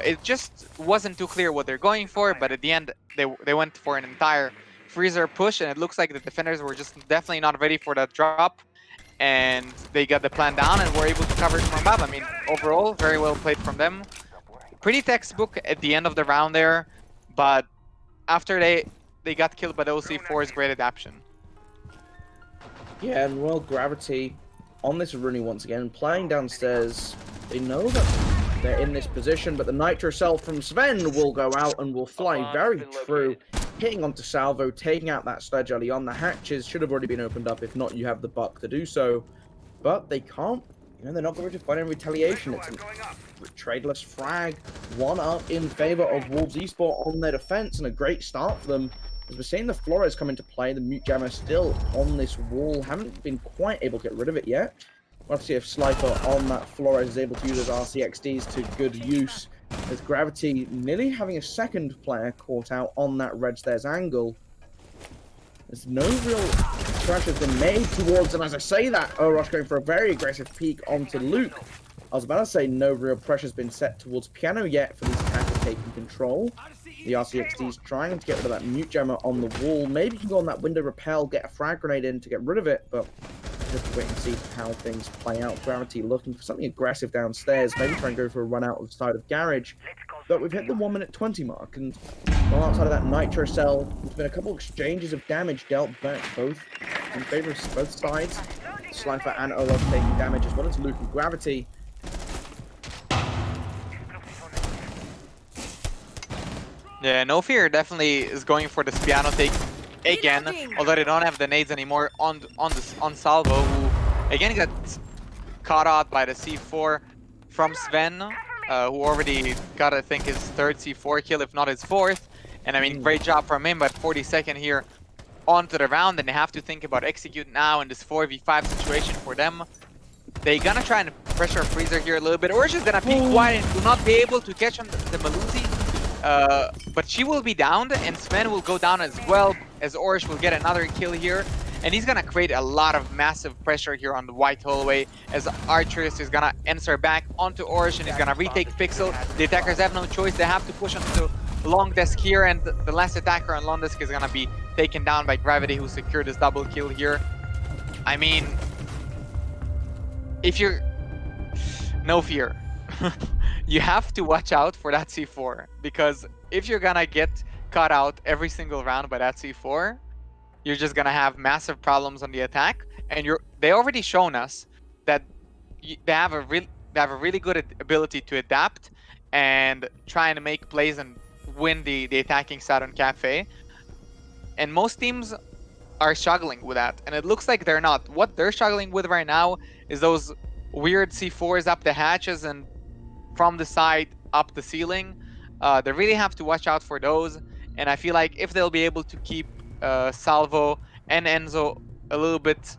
It just wasn't too clear what they're going for, but at the end they went for an entire freezer push, and it looks like the defenders were just definitely not ready for that drop, and they got the plan down and were able to cover it from above. I mean, overall, very well played from them. Pretty textbook at the end of the round there, but after they got killed by those C4s, great adaptation. Yeah, and well, Gravity on this Rooney once again, playing downstairs. They know that they're in this position, but the Nitro Cell from Sven will go out and will fly very true, hitting onto Salvo, taking out that Sledge early on. The hatches should have already been opened up, if not, you have the Buck to do so. But they can't, they're not going to fight in retaliation. It's a tradeless frag, 1 up in favor of Wolves Esports on their defense, and a great start for them. As we're seeing the Flores come into play, the Mute Jammer still on this wall, haven't been quite able to get rid of it yet. We'll have to see if Slifer on that Flores is able to use his RCXDs to good use. As Gravity nearly having a second player caught out on that red stairs angle. There's no real pressure has been made towards them. As I say that, Oroch going for a very aggressive peek onto Luke. I was about to say no real pressure's been set towards Piano yet for these attackers taking control. The RCXD's trying to get rid of that Mute Jammer on the wall. Maybe you can go on that window repel, get a frag grenade in to get rid of it, but just wait and see how things play out. Gravity looking for something aggressive downstairs, maybe try and go for a run out of the side of Garage. But we've hit the 1 minute 20 mark, and well, outside of that Nitro Cell, there's been a couple of exchanges of damage dealt back, both in favor of both sides. Slifer and Oroch taking damage, as well as Luke and Gravity. Yeah, NoFear definitely is going for this piano take again, although they don't have the nades anymore on Salvo, who again got caught out by the C4 from Sven, who already got, I think, his 3rd C4 kill, if not his 4th. And I mean, great job from him, but 42nd here onto the round, and they have to think about execute now in this 4v5 situation for them. They're gonna try and pressure Freezer here a little bit. Orish is gonna be quiet and will not be able to catch on the Maluzi. But she will be downed, and Sven will go down as well, as Orish will get another kill here. And he's gonna create a lot of massive pressure here on the white hallway, as Archerist is gonna answer back onto Orish, and he's gonna retake Pixel. The attackers have no choice, they have to push onto long desk here, and the last attacker on long desk is gonna be taken down by Gravity, who secured his double kill here. I mean, if you're NoFear, you have to watch out for that C4, because if you're gonna get caught out every single round by that C4, you're just gonna have massive problems on the attack. And they already shown us that they have a really good ability to adapt and try and make plays and win the attacking side on Cafe. And most teams are struggling with that, and it looks like they're not. What they're struggling with right now is those weird C4s up the hatches and from the side up the ceiling. They really have to watch out for those, and I feel like if they'll be able to keep Salvo and Enzo a little bit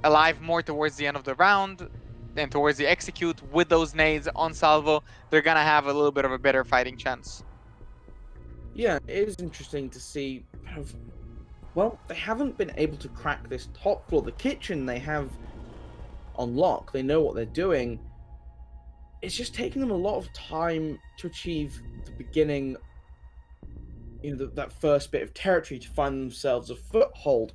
alive more towards the end of the round and towards the execute with those nades on Salvo, they're gonna have a little bit of a better fighting chance. Yeah, it is interesting to see. Well, they haven't been able to crack this top floor. The kitchen they have on lock. They know what they're doing. It's just taking them a lot of time to achieve the beginning, that first bit of territory, to find themselves a foothold.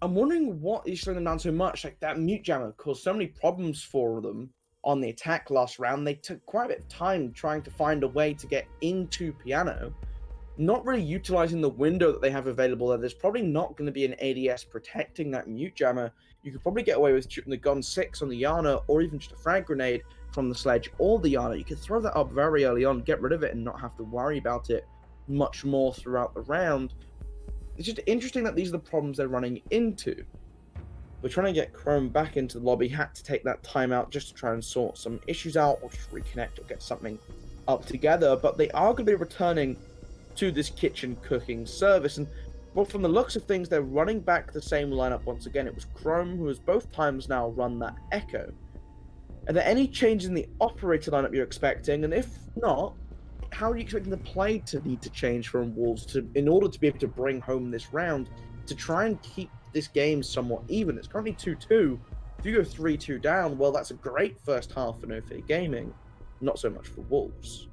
I'm wondering what is slowing them down so much. Like, that mute jammer caused so many problems for them on the attack last round. They took quite a bit of time trying to find a way to get into Piano, not really utilizing the window that they have available there. There's probably not going to be an ADS protecting that mute jammer. You could probably get away with shooting the gun 6 on the Yana, or even just a frag grenade from the sledge or the Yana. You could throw that up very early on, get rid of it, and not have to worry about it much more throughout the round. It's just interesting that these are the problems they're running into. We're trying to get Chrome back into the lobby, had to take that time out just to try and sort some issues out, or just reconnect or get something up together, but they are going to be returning to this kitchen cooking service. And well, from the looks of things, they're running back the same lineup once again. It was Chrome who has both times now run that Echo. Are there any changes in the operator lineup you're expecting? And if not, how are you expecting the play to need to change from Wolves in order to be able to bring home this round, to try and keep this game somewhat even? It's currently 2-2. If you go 3-2 down, well, that's a great first half for NoFear Gaming. Not so much for Wolves.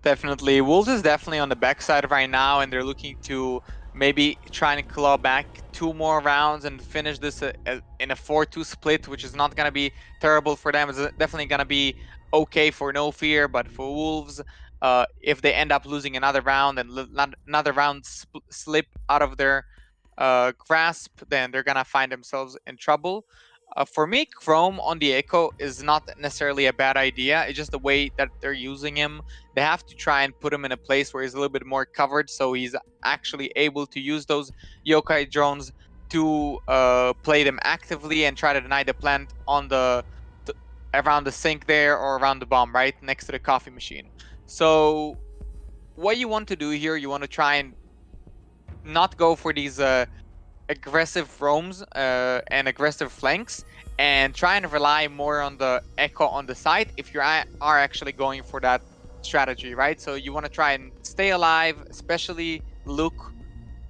Definitely. Wolves is definitely on the backside right now, and they're looking to maybe try and claw back 2 more rounds and finish this in a 4-2 split, which is not going to be terrible for them. It's definitely going to be okay for NoFear, but for Wolves, if they end up losing another round and another round slip out of their grasp, then they're going to find themselves in trouble. For me, Chrome on the Echo is not necessarily a bad idea. It's just the way that they're using him. They have to try and put him in a place where he's a little bit more covered, so he's actually able to use those yokai drones to play them actively and try to deny the plant on around the sink there, or around the bomb, right next to the coffee machine. So what you want to do here, you want to try and not go for these aggressive roams and aggressive flanks, and try and rely more on the Echo on the side if you are actually going for that strategy, right? So you want to try and stay alive, especially Luke.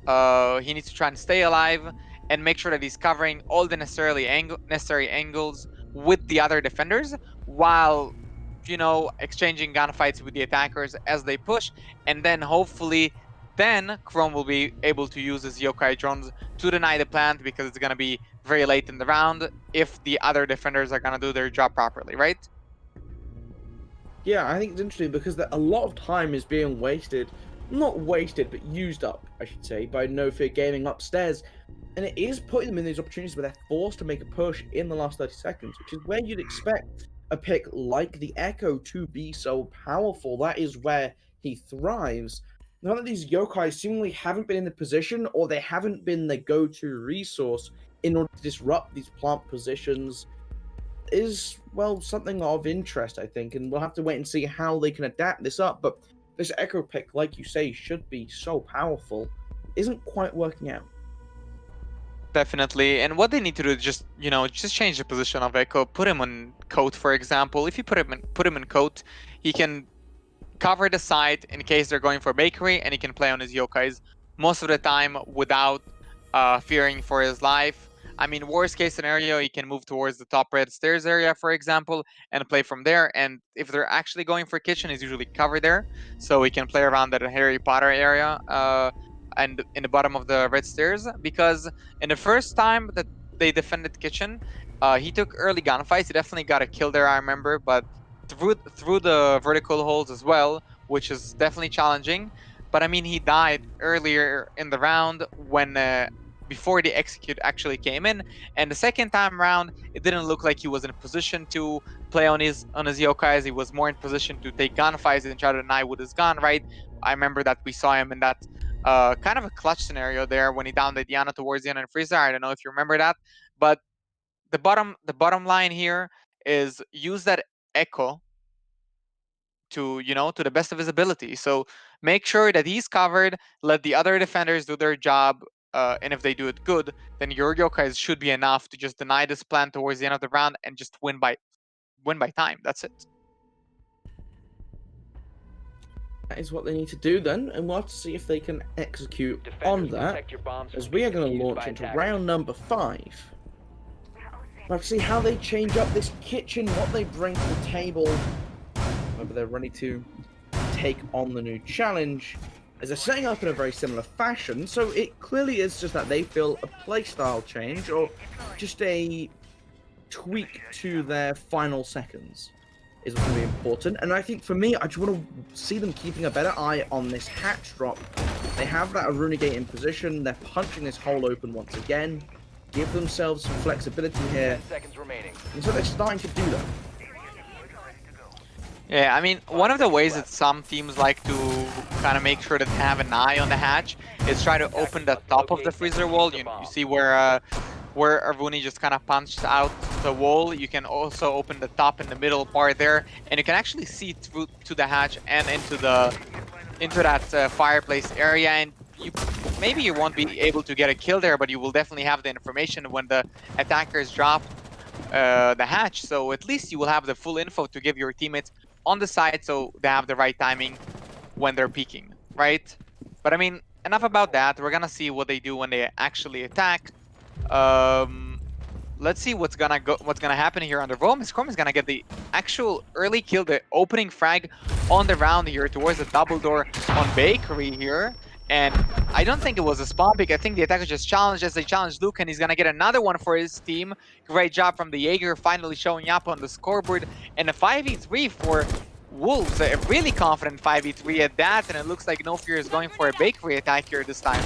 He needs to try and stay alive and make sure that he's covering all the necessary angles with the other defenders, while exchanging gunfights with the attackers as they push. And then hopefully then Chrome will be able to use his yokai drones to deny the plant, because it's going to be very late in the round if the other defenders are going to do their job properly, right? Yeah, I think it's interesting because a lot of time is being wasted, not wasted, but used up, I should say, by NoFear Gaming upstairs. And it is putting them in these opportunities where they're forced to make a push in the last 30 seconds, which is where you'd expect a pick like the Echo to be so powerful. That is where he thrives. None of these yokai seemingly haven't been in the position, or they haven't been the go-to resource in order to disrupt these plant positions, is, well, something of interest, I think, and we'll have to wait and see how they can adapt this up. But this Echo pick, like you say, should be so powerful. isn't quite working out. Definitely. And what they need to do is just, just change the position of Echo. Put him on coat, for example. If you put him in coat, he can cover the side in case they're going for bakery, and he can play on his yokais most of the time without fearing for his life. I mean, worst case scenario, he can move towards the top red stairs area, for example, and play from there. And if they're actually going for kitchen, he's usually covered there, so he can play around that Harry Potter area and in the bottom of the red stairs. Because in the first time that they defended kitchen, he took early gunfights. He definitely got a kill there, I remember, but through the vertical holes as well, which is definitely challenging. But I mean, he died earlier in the round when before the execute actually came in, and the second time around, it didn't look like he was in a position to play on his yokais. He was more in position to take gunfights and try to deny with his gun. Right? I remember that we saw him in that kind of a clutch scenario there when he downed the Diana towards the end and Freezer. I don't know if you remember that, but the bottom line here is use that echo to the best of his ability. So make sure that he's covered, let the other defenders do their job, and if they do it good, then your yokais should be enough to just deny this plan towards the end of the round and just win by time. That's it. That is what they need to do then, and we'll have to see if they can execute on Defenders, that, protect your bombs as from we are being going to defused launch by into attackers. round number 5. We'll have to see how they change up this kitchen, what they bring to the table, whether they're ready to take on the new challenge, as they're setting up in a very similar fashion, so it clearly is just that they feel a playstyle change, or just a tweak to their final seconds is what's going to be important. And I think for me, I just want to see them keeping a better eye on this hatch drop. They have that Aruna gate in position, they're punching this hole open once again, give themselves some flexibility here, 10 seconds remaining. and so they're starting to do that. Yeah, I mean, one of the ways that some teams like to kind of make sure that they have an eye on the hatch is try to open the top of the freezer wall. You see where Arvuni just kind of punched out the wall. You can also open the top and the middle part there, and you can actually see through to the hatch and into that fireplace area. And maybe you won't be able to get a kill there, but you will definitely have the information when the attackers drop the hatch. So at least you will have the full info to give your teammates on the side, so they have the right timing when they're peeking, right? But I mean, enough about that. We're gonna see what they do when they actually attack. Let's see what's gonna happen here under Vom. Chrome is gonna get the actual early kill, the opening frag on the round here towards the double door on Bakery here. And I don't think it was a spawn pick. I think the attacker just challenged as they challenged Luke, and he's gonna get another one for his team. Great job from the Jaeger, finally showing up on the scoreboard. And a 5v3 for Wolves, a really confident 5v3 at that, and it looks like NoFear is going for a Bakery attack here this time.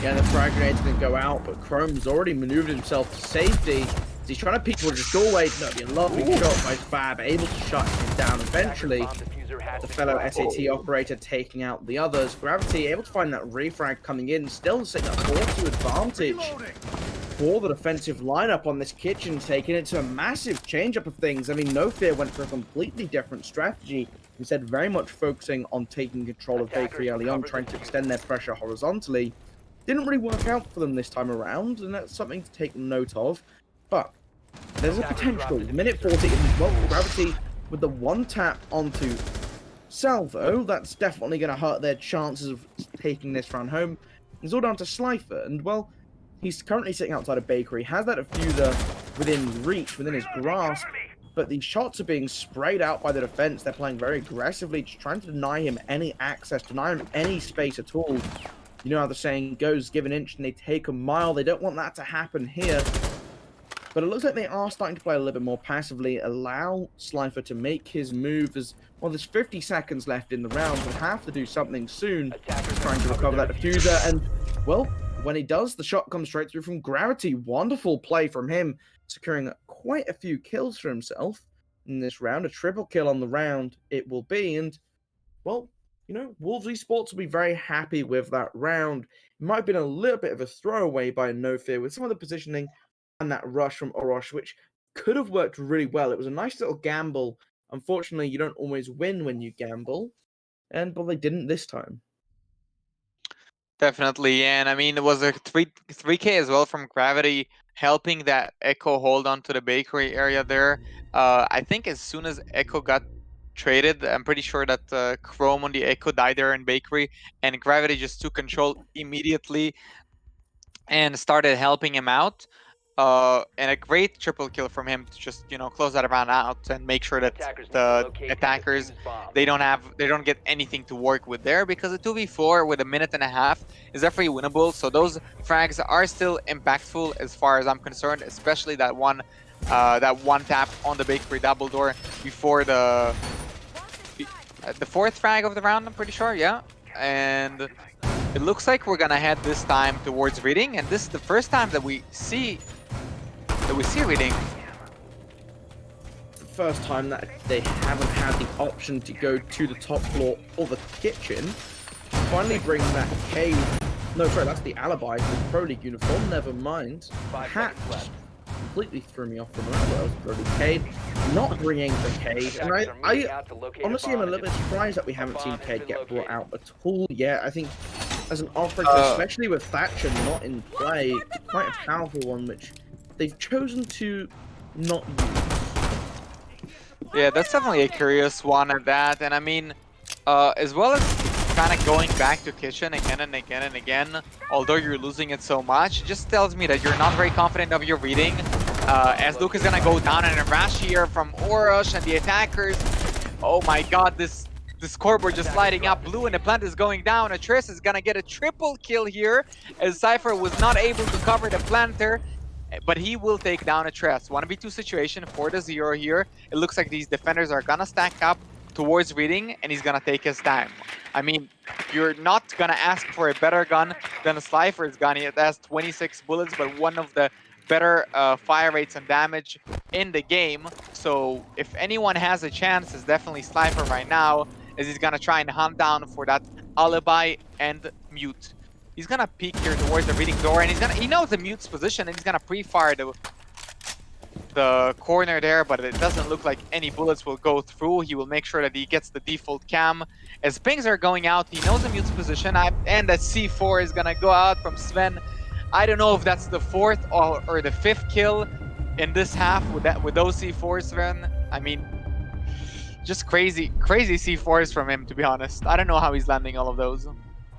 Yeah, the frag grenade's going to go out, but Chrome's already maneuvered himself to safety. He's trying to peek towards his doorway. That'd be a lovely shot by Fab, able to shut him down eventually. Bomb diffuser has The been fellow planted. SAT operator taking out the others. Gravity able to find that refrag coming in, still setting up 4-2 advantage for the defensive lineup on this kitchen, taking it to a massive change up of things. I mean, NoFear went for a completely different strategy, instead very much focusing on taking control of Bakery early on, trying to extend their pressure horizontally. Didn't really work out for them this time around, and that's something to take note of. But there's a potential. Minute 40, well, Gravity with the one tap onto Salvo, that's definitely going to hurt their chances of taking this round home. It's all down to Slifer, and well, he's currently sitting outside a Bakery, has that diffuser within reach, within his grasp, but the shots are being sprayed out by the defense. They're playing very aggressively, just trying to deny him any access, deny him any space at all. You know how the saying goes, give an inch and they take a mile. They don't want that to happen here. But it looks like they are starting to play a little bit more passively, allow Slifer to make his move as, well, there's 50 seconds left in the round. We'll have to do something soon, trying to recover that diffuser. And, well, when he does, the shot comes straight through from Gravity. Wonderful play from him, securing quite a few kills for himself in this round. A triple kill on the round it will be. And, well, you know, Wolves Esports will be very happy with that round. It might have been a little bit of a throwaway by NoFear with some of the positioning and that rush from Oroch, which could have worked really well. It was a nice little gamble. Unfortunately, you don't always win when you gamble, and well, they didn't this time. Definitely, and I mean it was a 3K as well from Gravity, helping that Echo hold on to the bakery area there. I think as soon as Echo got traded, I'm pretty sure that Chrome on the Echo died there in bakery, and Gravity just took control immediately and started helping him out. And a great triple kill from him to just close that round out and make sure that Attackers need to the locate and attackers defuse bombs. they don't get anything to work with there, because a 2v4 with a minute and a half is definitely winnable. So those frags are still impactful as far as I'm concerned, especially that one tap on the bakery double door before the fourth frag of the round, I'm pretty sure, yeah. And it looks like we're gonna head this time towards reading, and this is the first time that we see reading. The first time that they haven't had the option to go to the top floor or the kitchen. Finally bring that cave. No, sorry, that's the alibi. The Pro League uniform. Never mind. 5 Hat seconds left. completely threw me off from that. That was Pro League Cade. Not bringing the Cade, and Attackers are moving out to locate a honestly am a bomb little bit and defuse surprised that we it. A haven't seen bomb has Cade been get brought located. out at all yet. I think as an operator, especially with Thatcher not in play, it's quite a powerful one, which they've chosen to not use. Yeah, that's definitely a curious one at that. And I mean, as well as kind of going back to kitchen again and again and again, although you're losing it so much, it just tells me that you're not very confident of your reading. As Luke is gonna go down in a rash here from Orosh and the attackers. Oh my god, this scoreboard just lighting up blue, and the plant is going down. Atris is gonna get a triple kill here, as Cypher was not able to cover the planter, but he will take down Atris. 1v2 situation, 4-0 here. It looks like these defenders are gonna stack up towards reading, and he's gonna take his time. I mean, you're not gonna ask for a better gun than a Cypher's gun. It has 26 bullets, but one of the better fire rates and damage in the game. So if anyone has a chance, it's definitely Cypher right now, as he's gonna try and hunt down for that alibi and mute. He's gonna peek here towards the reading door, and he knows the mute's position, and he's gonna pre-fire the corner there, but it doesn't look like any bullets will go through. He will make sure that he gets the default cam. As pings are going out, he knows the mute's position, and that C4 is gonna go out from Sven. I don't know if that's the fourth or the fifth kill in this half with those C4s, Sven. I mean, just crazy C4s from him, to be honest. I don't know how he's landing all of those.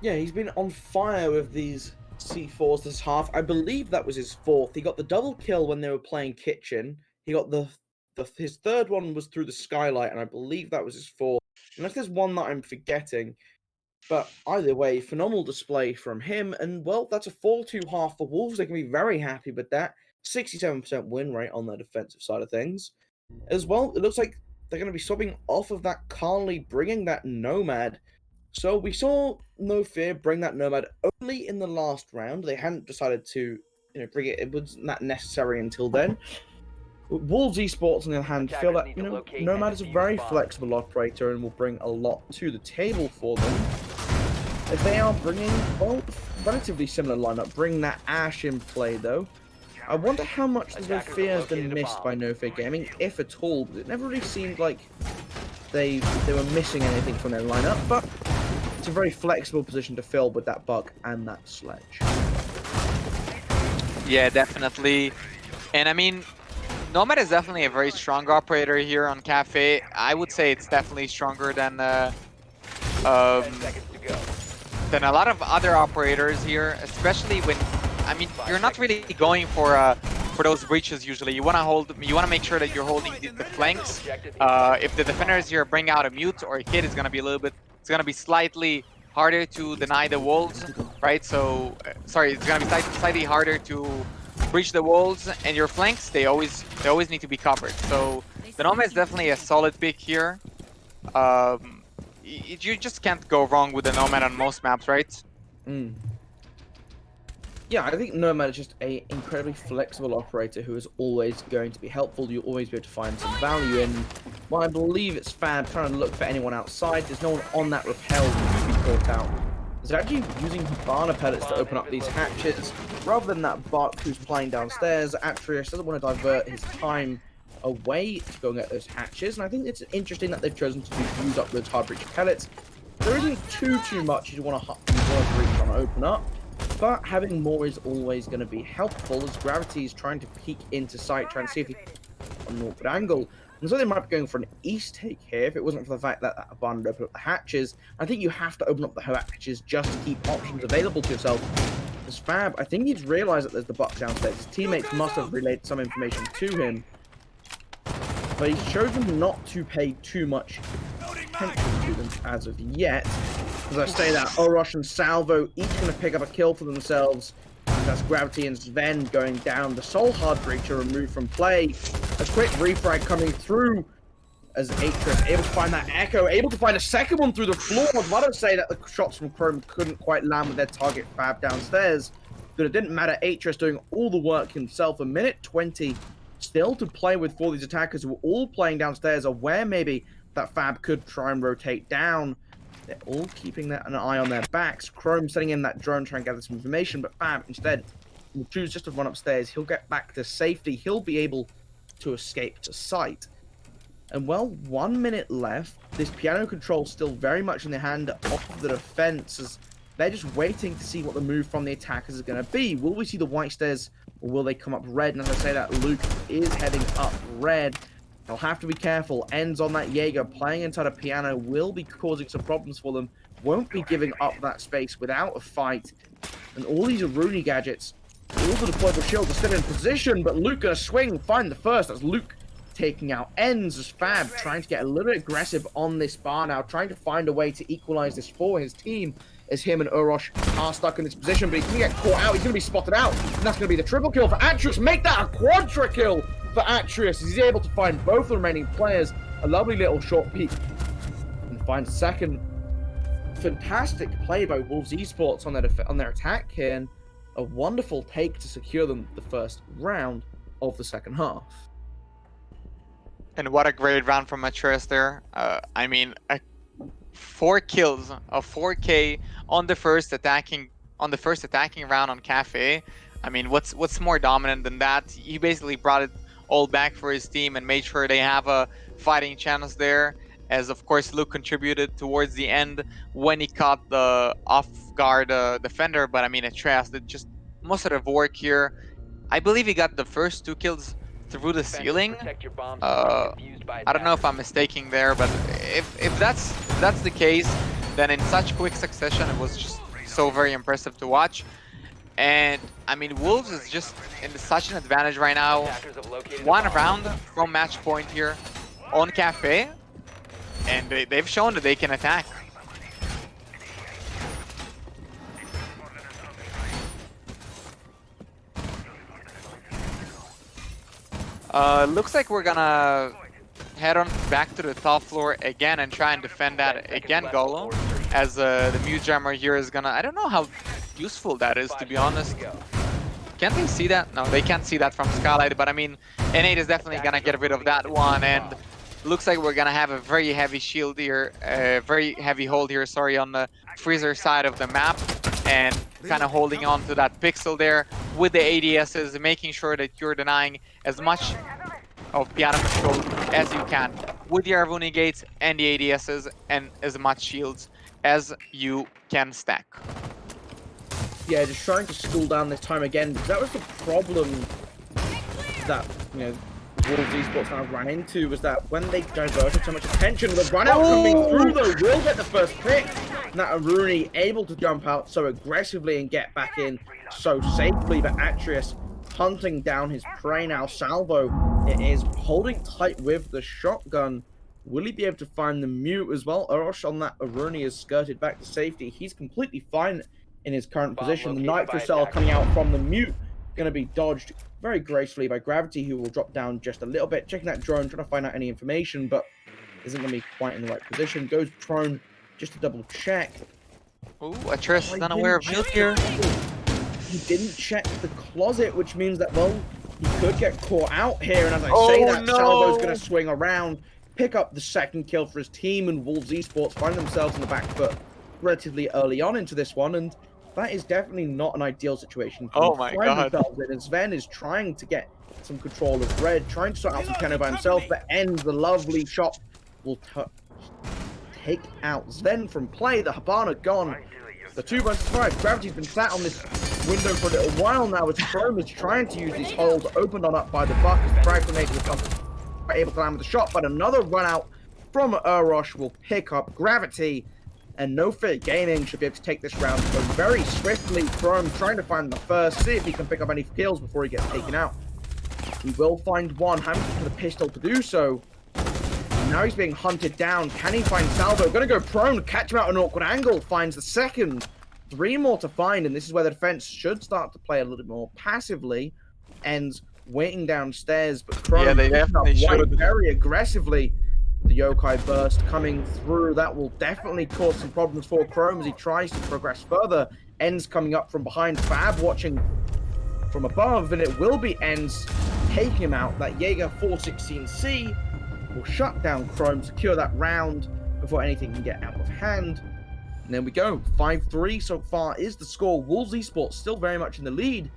Yeah, he's been on fire with these C4s this half. I believe that was his fourth. He got the double kill when they were playing kitchen. He got his third one was through the skylight, and I believe that was his fourth. Unless there's one that I'm forgetting. But either way, phenomenal display from him. And, well, that's a 4-2 half for Wolves. They can be very happy with that. 67% win rate on their defensive side of things. As well, it looks like they're going to be swapping off of that Carly, bringing that Nomad. So we saw NoFear bring that Nomad only in the last round. They hadn't decided to bring it. It wasn't that necessary until then. Wolves Esports, on the other hand, feel that Nomad is a very flexible operator and will bring a lot to the table for them. As they are bringing, well, relatively similar lineup. Bring that Ash in play, though. I wonder how much the NoFear has been missed by NoFear Gaming, if at all, because it never really seemed like they were missing anything from their lineup, but it's a very flexible position to fill with that Buck and that Sledge. Yeah, definitely. And I mean, Nomad is definitely a very strong operator here on Cafe. I would say it's definitely stronger than 10 seconds to go. a lot of other operators here, especially when, I mean, you're not really going for those breaches usually. You want to make sure that you're holding the flanks. If the defenders here bring out a mute or a kid, it's gonna be slightly harder to deny the walls, right? So, sorry, it's gonna be slightly harder to breach the walls, and your flanks, they always need to be covered. So the Nomad is definitely a solid pick here. You just can't go wrong with the Nomad on most maps, right? Yeah, I think Nomad is just an incredibly flexible operator who is always going to be helpful. You'll always be able to find some value in. Well, I believe it's Fab trying to look for anyone outside. There's no one on that rappel who can be caught out. He's actually using Hibana pellets to open up these hatches, rather than that Buck who's flying downstairs. Atrius doesn't want to divert his time away to go and get those hatches, and I think it's interesting that they've chosen to use up those hard breach pellets. There isn't too much you want to was really trying to open up. But having more is always going to be helpful, as Gravity is trying to peek into sight, trying to see if he can get an awkward angle. And so they might be going for an east take here if it wasn't for the fact that Abandoned opened up the hatches. I think you have to open up the hatches just to keep options available to yourself. As Fab, I think he's realized that there's the buck downstairs. His teammates must have relayed some information to him. But he's chosen not to pay too much attention to them as of yet. As I say that, Orosh and Salvo each going to pick up a kill for themselves. And that's Gravity and Sven going down. The Soul Hard Breacher removed from play. A quick refrag coming through as Atreus able to find that Echo, able to find a second one through the floor. Why don't say that the shots from Chrome couldn't quite land with their target Fab downstairs. But it didn't matter. Atreus doing all the work himself. A minute 20 still to play with for these attackers who were all playing downstairs, aware maybe that Fab could try and rotate down. They're all keeping an eye on their backs. Chrome sending in that drone trying to gather some information, but Fab instead will choose just to run upstairs. He'll get back to safety. He'll be able to escape to sight. And well, 1 minute left. This piano control still very much in the hand of the defense, as they're just waiting to see what the move from the attackers is going to be. Will we see the white stairs, or will they come up red? And as I say that, Luke is heading up red. They'll have to be careful. Ends on that Jaeger playing inside a piano will be causing some problems for them. Won't be giving up that space without a fight. And all these Aruni gadgets, all the deployable shields are still in position, but Luke gonna swing, find the first. That's Luke taking out Ends as Fab trying to get a little bit aggressive on this bar now, trying to find a way to equalize this for his team, as him and Orosh are stuck in this position, but he's gonna get caught out, he's gonna be spotted out, and that's gonna be the triple kill for Atreus. Make that a quadra kill for Atreus, as he's able to find both the remaining players. A lovely little short peek and find second. Fantastic play by Wolves Esports on their attack here, and a wonderful take to secure them the first round of the second half. And what a great round from Atreus there. I mean, 4 kills of 4K on the first attacking round on Cafe. I mean, what's more dominant than that? He basically brought it all back for his team and made sure they have a fighting chance there. As of course Luke contributed towards the end when he caught the off-guard defender. But I mean, Atreus did just most of the work here. I believe he got the first 2 kills through the ceiling. I don't know if I'm mistaken there, but if that's the case, then in such quick succession, it was just so very impressive to watch. And I mean, Wolves is just in such an advantage right now. 1 round from match point here on Cafe, and they've shown that they can attack. Looks like we're gonna head on back to the top floor again and try and defend that again, Golo. As the mute jammer here is gonna... I don't know how useful that is, to be honest. Can't they see that? No, they can't see that from Skylight, but I mean, N8 is definitely gonna get rid of that one, and looks like we're gonna have a very heavy shield here, very heavy hold here, sorry, on the freezer side of the map, and kind of holding on to that pixel there with the ADSs, making sure that you're denying as much of piano control as you can with the Arvuni gates and the ADSs, and as much shields as you can stack. Yeah, just trying to school down this time again, because that was the problem that, you know, Wolves Esports kind of ran into, was that when they diverted so much attention, the run out coming through though will get the first pick. And that Aruni able to jump out so aggressively and get back in so safely, but Atreus hunting down his prey now. Salvo is holding tight with the shotgun. Will he be able to find the mute as well? Orosh on that Aruni is skirted back to safety. He's completely fine in his current position. The Nitro Cell coming out from the mute, going to be dodged very gracefully by Gravity, who will drop down just a little bit, checking that drone, trying to find out any information, but isn't going to be quite in the right position. Goes prone just to double check. Ooh, Atreus is unaware of mute here. He didn't check the closet, which means that, well, he could get caught out here, and as I say that, no. Salvo's going to swing around, pick up the second kill for his team, and Wolves Esports find themselves in the back foot relatively early on into this one, and that is definitely not an ideal situation for oh my god. And Sven is trying to get some control of red, trying to sort out some piano by himself, but ends the lovely shot will take out Sven from play. The Habana gone. The 2 versus 5. Gravity's been sat on this window for a little while now as Chrome is trying to use these holes opened on up by the Buck as the frag grenade will come able to land with the shot, but another run out from Urosh will pick up Gravity, and NoFear Gaming should be able to take this round very swiftly. Chrome trying to find the first, see if he can pick up any kills before he gets taken out. He will find one, having to the pistol to do so. And now he's being hunted down. Can he find Salvo? Gonna go prone, catch him out at an awkward angle, finds the second. 3 more to find, and this is where the defense should start to play a little bit more passively. Ends waiting downstairs, but Chrome they definitely should. very aggressively. The Yokai burst coming through, that will definitely cause some problems for Chrome as he tries to progress further. Ends coming up from behind, Fab watching from above, and it will be Ends taking him out. That Jaeger 416C will shut down Chrome, secure that round before anything can get out of hand. And there we go, 5-3 so far is the score. Wolves Esports still very much in the lead,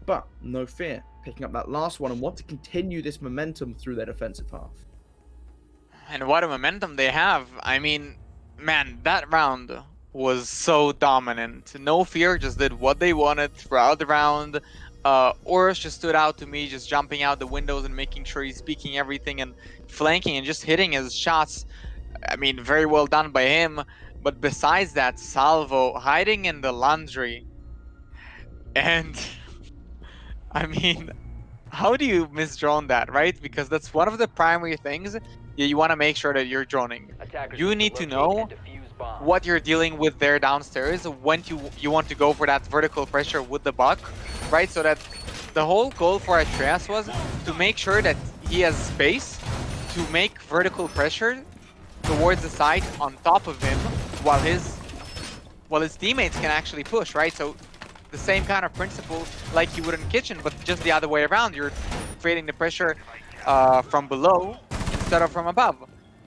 but NoFear picking up that last one and want to continue this momentum through their defensive half. And what a momentum they have. I mean, man, that round was so dominant. NoFear just did what they wanted throughout the round. Oros just stood out to me, just jumping out the windows and making sure he's peeking everything and flanking and just hitting his shots. I mean, very well done by him. But besides that, Salvo hiding in the laundry. And I mean, how do you misdrone that, right? Because that's one of the primary things you want to make sure that you're droning. You need to know what you're dealing with there downstairs when you want to go for that vertical pressure with the Buck, right? So that the whole goal for Atreus was to make sure that he has space to make vertical pressure towards the side on top of him while his teammates can actually push, right? So the same kind of principle like you would in kitchen, but just the other way around. You're creating the pressure from below instead of from above.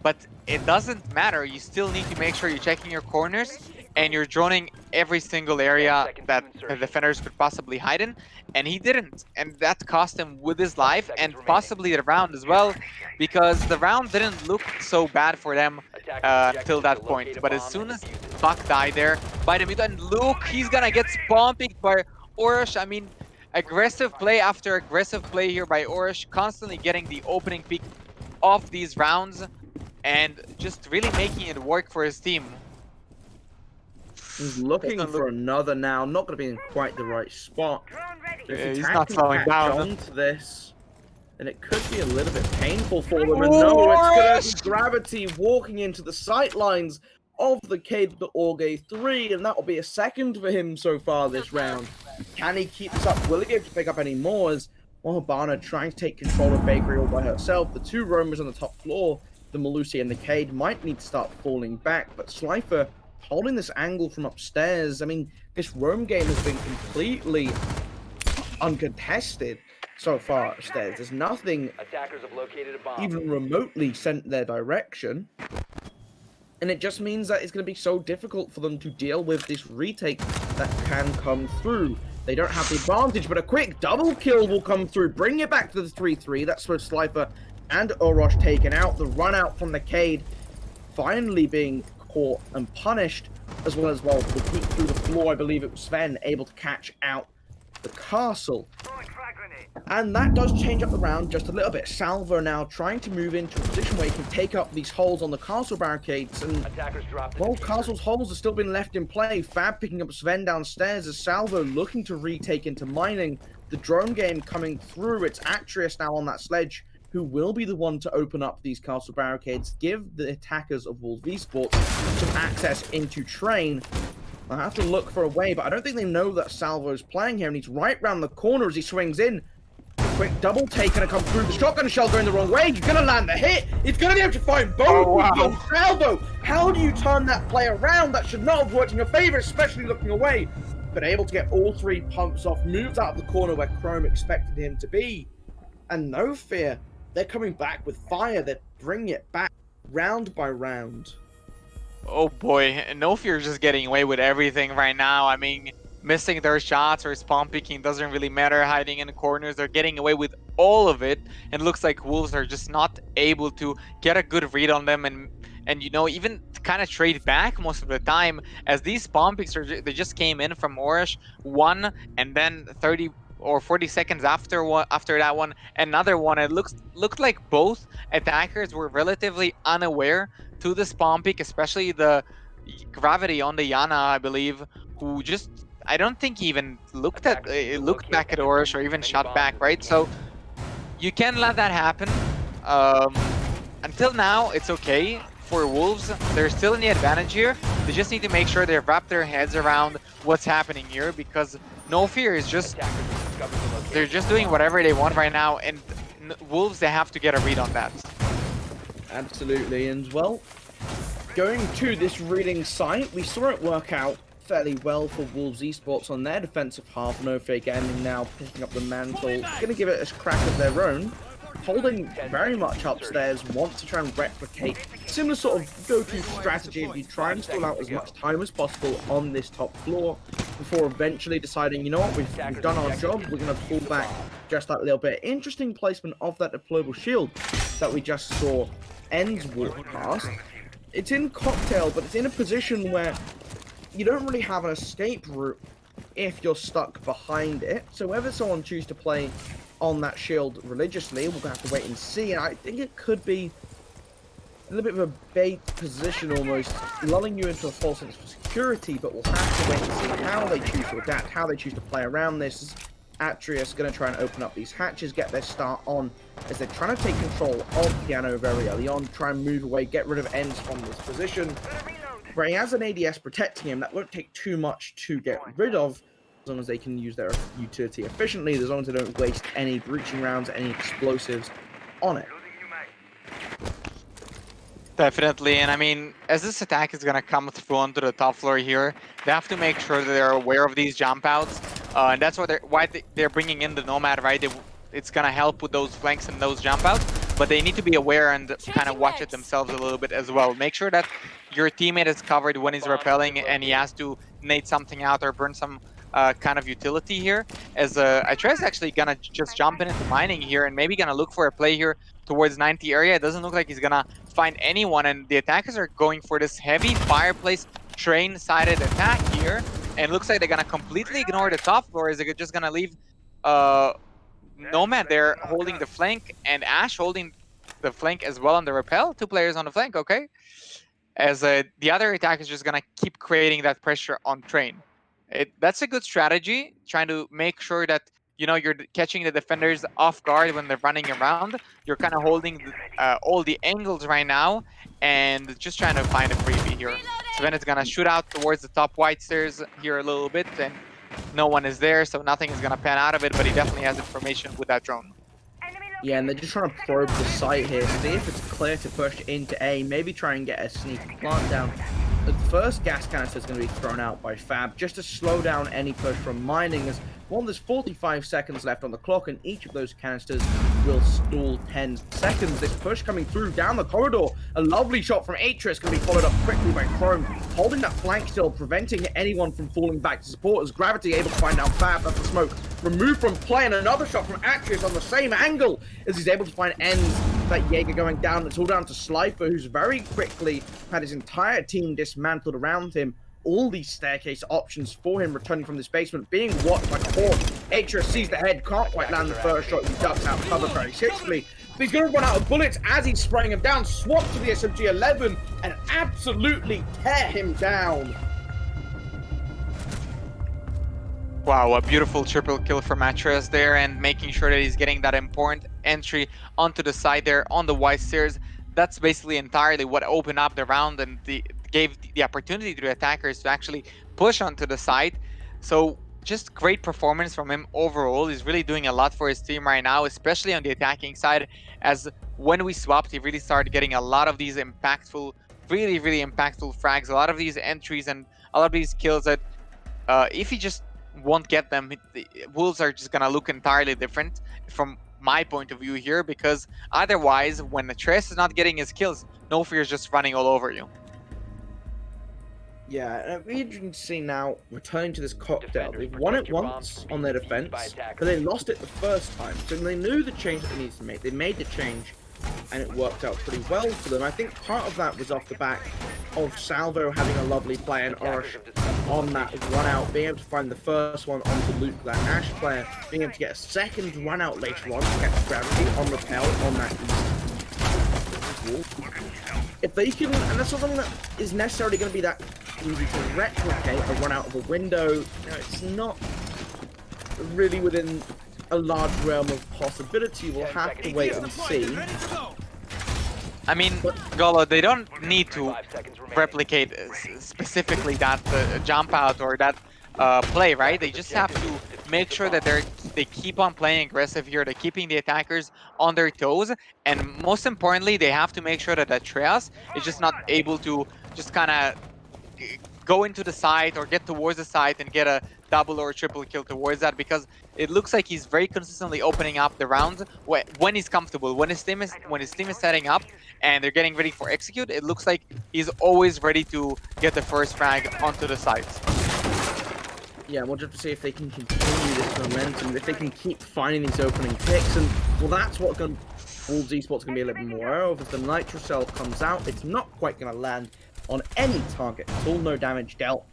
But it doesn't matter. You still need to make sure you're checking your corners and you're droning every single area that the defenders could possibly hide in. And he didn't. And that cost him with his life and possibly the round as well, because the round didn't look so bad for them until that point. But as soon as Buck died there by the mid, and look, he's gonna get spawn picked by Orush. I mean, aggressive play after aggressive play here by Orush, constantly getting the opening pick of these rounds and just really making it work for his team. He's looking for another now, not going to be in quite the right spot. Yeah, he's not slowing down. Onto this, and it could be a little bit painful for them. And no, it's going to be Gravity walking into the sight lines of the Cade of the Orge 3, and that will be a second for him so far this round. Can he keep this up? Will he be able to pick up any more? As Mohabana trying to take control of Bakery all by herself. The 2 roamers on the top floor, the Malusi and the Cade, might need to start falling back, but Slifer holding this angle from upstairs. I mean, this roam game has been completely uncontested so far upstairs. There's nothing even remotely sent their direction. And it just means that it's going to be so difficult for them to deal with this retake that can come through. They don't have the advantage, but a quick double kill will come through, bring it back to the 3-3. That's where Slifer and Orosh taken out. The run out from the Cade finally being caught and punished, as well the peek through the floor. I believe it was Sven able to catch out the castle. And that does change up the round just a little bit. Salvo now trying to move into a position where he can take up these holes on the castle barricades. And, well, castle's holes are still being left in play. Fab picking up Sven downstairs as Salvo looking to retake into mining. The drone game coming through. It's Atreus now on that sledge, who will be the one to open up these castle barricades, give the attackers of Wolves Esports some access into train. I have to look for a way, but I don't think they know that Salvo's playing here, and he's right round the corner as he swings in. Quick double take gonna come through. The shotgun shell going the wrong way. He's gonna land the hit. He's gonna be able to find both. Oh, wow. Salvo, how do you turn that play around? That should not have worked in your favor, especially looking away. But able to get all 3 pumps off, moves out of the corner where Chrome expected him to be. And NoFear, they're coming back with fire. They're bringing it back round by round. Oh boy, NoFear is just getting away with everything right now. I mean, missing their shots or spawn picking doesn't really matter. Hiding in the corners, they're getting away with all of it. And it looks like Wolves are just not able to get a good read on them and and even kind of trade back most of the time, as these spawn picks they just came in from Orish one, and then 30 or 40 seconds after that one, another one. It looked like both attackers were relatively unaware to the spawn pick, especially the gravity on the Yana, I believe, who just, I don't think he even looked back at Orish or even shot back, right? So you can let that happen. Until now, it's okay for Wolves. They're still in the advantage here. They just need to make sure they wrap their heads around what's happening here, because NoFear is just, they're just doing whatever they want right now, and Wolves, they have to get a read on that. Absolutely, and well, going to this reading site, we saw it work out fairly well for Wolves Esports on their defensive half. NoFear Gaming now picking up the mantle, going to give it a crack of their own. Holding very much upstairs, want to try and replicate similar sort of go-to strategy if you try and stall out as much time as possible on this top floor before eventually deciding, you know what, we've done our job, we're going to pull back just that little bit. Interesting placement of that deployable shield that we just saw Ends walk past. It's in Cocktail, but it's in a position where you don't really have an escape route if you're stuck behind it. So whether someone chooses to play on that shield religiously, we're going to have to wait and see. And I think it could be a little bit of a bait position almost, lulling you into a false sense of security, but we'll have to wait and see how they choose to adapt, how they choose to play around this. Atreus going to try and open up these hatches, get their start on, as they're trying to take control of Piano very early on, try and move away, get rid of Ends from this position, where he has an ADS protecting him. That won't take too much to get rid of, as long as they can use their utility efficiently, as long as they don't waste any breaching rounds, any explosives on it. Definitely, and I mean, as this attack is going to come through onto the top floor here, they have to make sure that they're aware of these jump outs, and that's why they're bringing in the Nomad, right? It's going to help with those flanks and those jump outs, but they need to be aware and kind of watch it themselves a little bit as well. Make sure that your teammate is covered when he's rappelling and he has to nade something out or burn some kind of utility here, as Atreus is actually gonna just jump into mining here and maybe gonna look for a play here towards 90 area. It doesn't look like he's gonna find anyone, and the attackers are going for this heavy fireplace train-sided attack here, and looks like they're gonna completely ignore the top floor, as they're just gonna leave Nomad there holding the flank, and Ash holding the flank as well on the rappel. 2 players on the flank, okay, as the other attack is just gonna keep creating that pressure on train. That's a good strategy, trying to make sure that you're catching the defenders off guard when they're running around. You're kind of holding all the angles right now, and just trying to find a freebie here. Sven is gonna shoot out towards the top white stairs here a little bit, and no one is there, so nothing is gonna pan out of it. But he definitely has information with that drone. Yeah, and they're just trying to probe the site here, see if it's clear to push into A, maybe try and get a sneaky plant down. The first gas canister is going to be thrown out by Fab, just to slow down any push from mining, as there's 45 seconds left on the clock, and each of those canisters will stall 10 seconds. This push coming through down the corridor, a lovely shot from Atreus, going to be followed up quickly by Chrome, holding that flank still, preventing anyone from falling back to support, as Gravity able to find down Fab. That's the smoke removed from play, and another shot from Atreus on the same angle, as he's able to find Ends. That Jaeger going down. It's all down to Slifer, who's very quickly had his entire team dismantled around him. All these staircase options for him returning from this basement, being watched by Core. Atreus sees the head, can't quite land the first shot. He ducks out cover very swiftly. But he's going to run out of bullets as he's spraying him down. Swap to the SMG-11 and absolutely tear him down. Wow, a beautiful triple kill from Atreus there, and making sure that he's getting that important entry onto the side there on the white stairs. That's basically entirely what opened up the round and gave the opportunity to the attackers to actually push onto the side. So just great performance from him overall. He's really doing a lot for his team right now, especially on the attacking side, as when we swapped, he really started getting a lot of these impactful, really impactful frags, a lot of these entries and a lot of these kills that if he just won't get them, the Wolves are just gonna look entirely different from my point of view here, because otherwise when the Atreus is not getting his kills, NoFear is just running all over you. Yeah, and it'd be interesting to see now, returning to this cocktail. They've won it once on their defense, but they lost it the first time. So they knew the change that they needed to make. They made the change. and it worked out pretty well for them. I think part of that was off the back of Salvo having a lovely play and Orosh on that run out, being able to find the first one onto Luke, that Ash player, being able to get a second run out later on to catch Gravity on the tail on that east. If they can, and that's not something that is necessarily going to be that easy to replicate, a run out of a window, you know, it's not really within a large realm of possibility. We'll have to wait and see. I mean, Golo, they don't need to replicate specifically that jump out or that play, right? They just have to make sure that they keep on playing aggressive here. They're keeping the attackers on their toes, and most importantly, they have to make sure that Atreus is just not able to just kind of go into the site or get towards the site and get a double or triple kill towards that, because it looks like he's very consistently opening up the rounds when he's comfortable, when his team is setting up and they're getting ready for execute. It looks like he's always ready to get the first frag onto the site. Yeah, we'll just have to see if they can continue this momentum, if they can keep finding these opening picks, and well, that's what Wolves Esports going to be a little bit more aware of. If the Nitro Cell comes out, it's not quite going to land on any target at all, no damage dealt,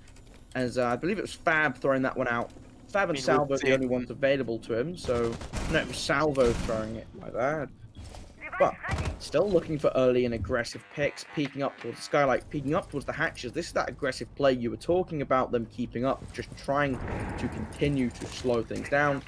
as I believe it was Fab throwing that one out. Fab and Salvo are the only ones available to him, so no, it was Salvo throwing it, my bad. But still looking for early and aggressive picks, peeking up towards the Skylight, peeking up towards the hatches. This is that aggressive play you were talking about, them keeping up, just trying to continue to slow things down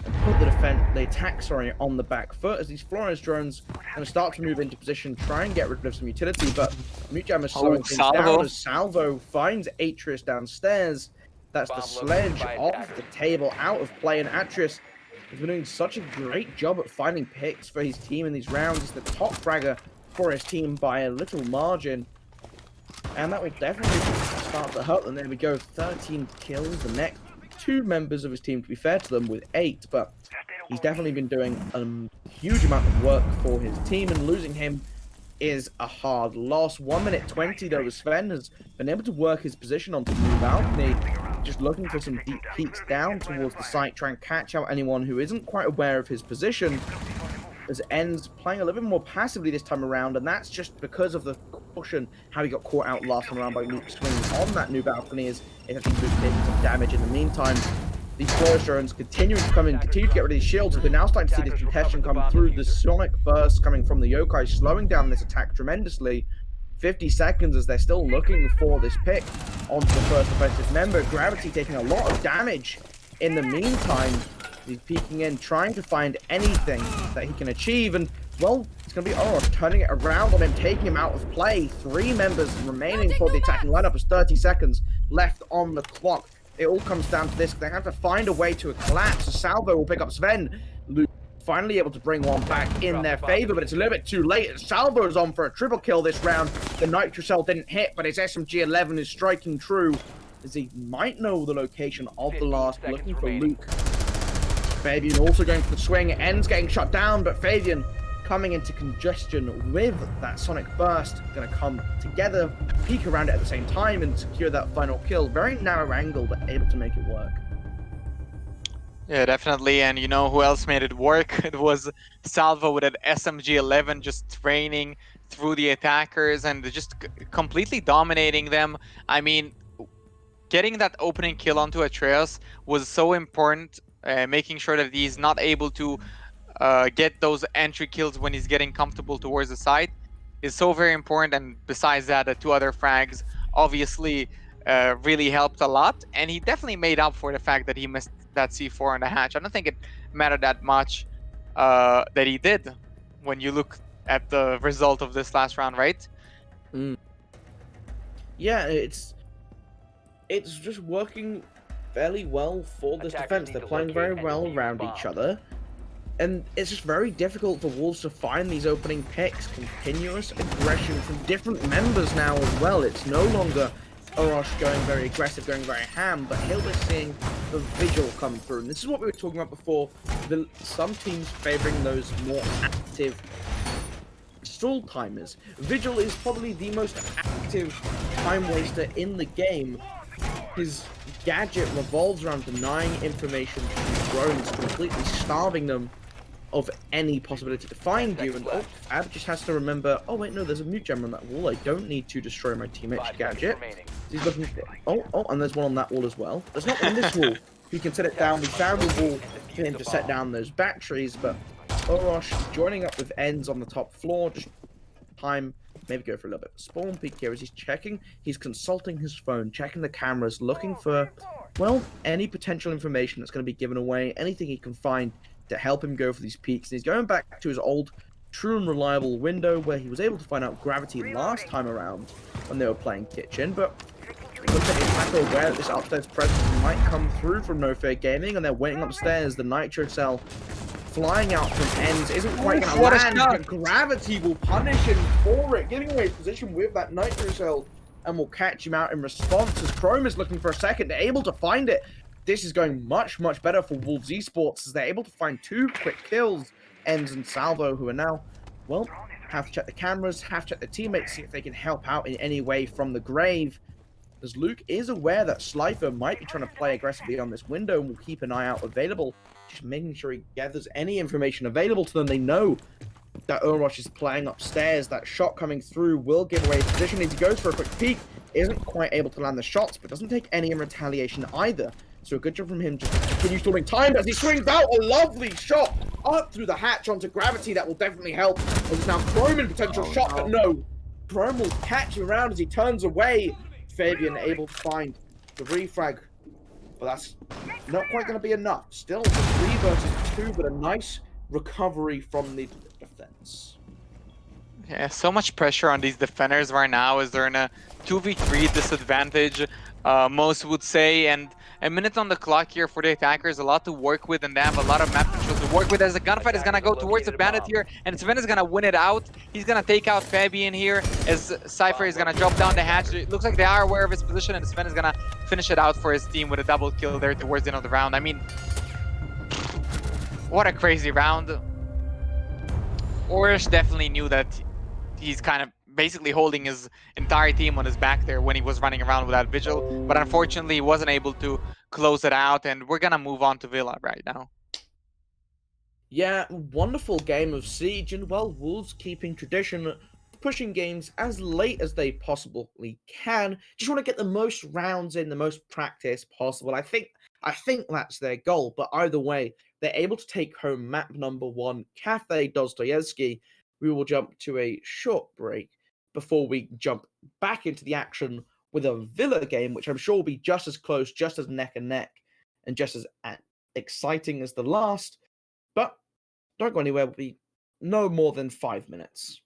and put the attack on the back foot, as these Flores drones going to start to move into position, try and get rid of some utility, but Mutjam is slowing things down as Salvo finds Atreus downstairs. That's the sledge off the table, out of play, and Atreus has been doing such a great job at finding picks for his team in these rounds. He's the top fragger for his team by a little margin, and that will definitely start to hurt them. There we go, 13 kills. The next two members of his team, to be fair to them, with 8, but he's definitely been doing a huge amount of work for his team, and losing him is a hard loss. 1 minute 20 though, as Sven has been able to work his position onto New Balcony, just looking for some deep peeks down towards the site, try and catch out anyone who isn't quite aware of his position, as Ends playing a little bit more passively this time around, and that's just because of the caution, how he got caught out last time around by Luke swinging on that New Balcony, as it has been taking some damage in the meantime. These Flores drones continuing to come in, continue to get rid of these shields, as we're now starting to see this congestion come through, the sonic burst coming from the Yokai, slowing down this attack tremendously. 50 seconds as they're still looking for this pick onto the first offensive member. Gravity taking a lot of damage in the meantime. He's peeking in, trying to find anything that he can achieve, and well, it's going to be Orosh turning it around on him, taking him out of play. 3 members remaining for the attacking lineup, as 30 seconds left on the clock. It all comes down to this. They have to find a way to collapse. So Salvo will pick up Sven. Luke finally able to bring one back in their favor, but it's a little bit too late. Salvo's on for a triple kill this round. The Nitro Cell didn't hit, but his SMG-11 is striking true, as he might know the location of the last, looking for Luke. Fabian also going for the swing. Ends getting shut down, but Fabian coming into congestion with that sonic burst, going to come together, peek around it at the same time, and secure that final kill. Very narrow angle, but able to make it work. Yeah, definitely. And you know who else made it work? It was Salvo with an SMG-11 just training through the attackers and just completely dominating them. I mean, getting that opening kill onto Atreus was so important, making sure that he's not able to get those entry kills when he's getting comfortable towards the site is so very important. And besides that, the 2 other frags obviously really helped a lot, and he definitely made up for the fact that he missed that C4 on the hatch. I don't think it mattered that much that he did when you look at the result of this last round, right? Yeah, it's just working fairly well for this defense. They're playing very well around each other, and it's just very difficult for Wolves to find these opening picks. Continuous aggression from different members now as well. It's no longer Orosh going very aggressive, going very ham, but Hill is seeing the Vigil come through. And this is what we were talking about before, some teams favoring those more active stall timers. Vigil is probably the most active time waster in the game. His gadget revolves around denying information to drones, completely starving them of any possibility to find you. And Fab just has to remember, oh wait, no, there's a mute jammer on that wall. I don't need to destroy my teammate's 5 seconds gadget. remaining. He's looking for, oh, and there's one on that wall as well. There's not one on this wall. He can set it down. We found the wall for him to set down those batteries, but Orosh joining up with Ends on the top floor. Just time, maybe go for a little bit of spawn peek here as he's checking. He's consulting his phone, checking the cameras, looking for, well, any potential information that's going to be given away, anything he can find to help him go for these peaks. And he's going back to his old, true and reliable window where he was able to find out gravity last time around when they were playing Kitchen, but it looks like Attacker aware that this upstairs presence might come through from NoFear Gaming, and they're waiting upstairs. The Nitro Cell flying out from Ends isn't quite going to land, but gravity will punish him for it, giving away his position with that Nitro Cell, and will catch him out in response as Chrome is looking for a second. They're able to find it. This is going much, much better for Wolves Esports as they're able to find 2 quick kills. Ends and Salvo, who are now, well, have to check the cameras, have to check the teammates, see if they can help out in any way from the grave. As Luke is aware that Slifer might be trying to play aggressively on this window and will keep an eye out available, just making sure he gathers any information available to them. They know that Orosh is playing upstairs. That shot coming through will give away his position as he goes for a quick peek. Isn't quite able to land the shots, but doesn't take any in retaliation either. So a good job from him just to continue stalling time as he swings out a lovely shot up through the hatch onto Gravity. That will definitely help. There's now Chrome in potential shot, but no. Chrome will catch him around as he turns away. Fabian able to find the refrag, but that's not quite going to be enough. Still 3 versus 2, but a nice recovery from the defense. Yeah, so much pressure on these defenders right now as they're in a 2v3 disadvantage, most would say, and a minute on the clock here for the attackers, a lot to work with, and they have a lot of map control to work with as the gunfight is going to go towards the bandit here, and Sven is going to win it out. He's going to take out Fabian here as Cypher is going to drop down the hatch. It looks like they are aware of his position, and Sven is going to finish it out for his team with a double kill there towards the end of the round. I mean, what a crazy round. Orish definitely knew that he's kind of basically holding his entire team on his back there when he was running around without Vigil, but unfortunately he wasn't able to close it out, and we're gonna move on to Villa right now. Yeah, wonderful game of Siege, and well, Wolves keeping tradition, pushing games as late as they possibly can. Just want to get the most rounds in, the most practice possible. I think that's their goal, but either way, they're able to take home map number 1, Cafe Dostoevsky. We will jump to a short break before we jump back into the action with a Villa game, which I'm sure will be just as close, just as neck and neck, and just as exciting as the last. But don't go anywhere, will be no more than 5 minutes.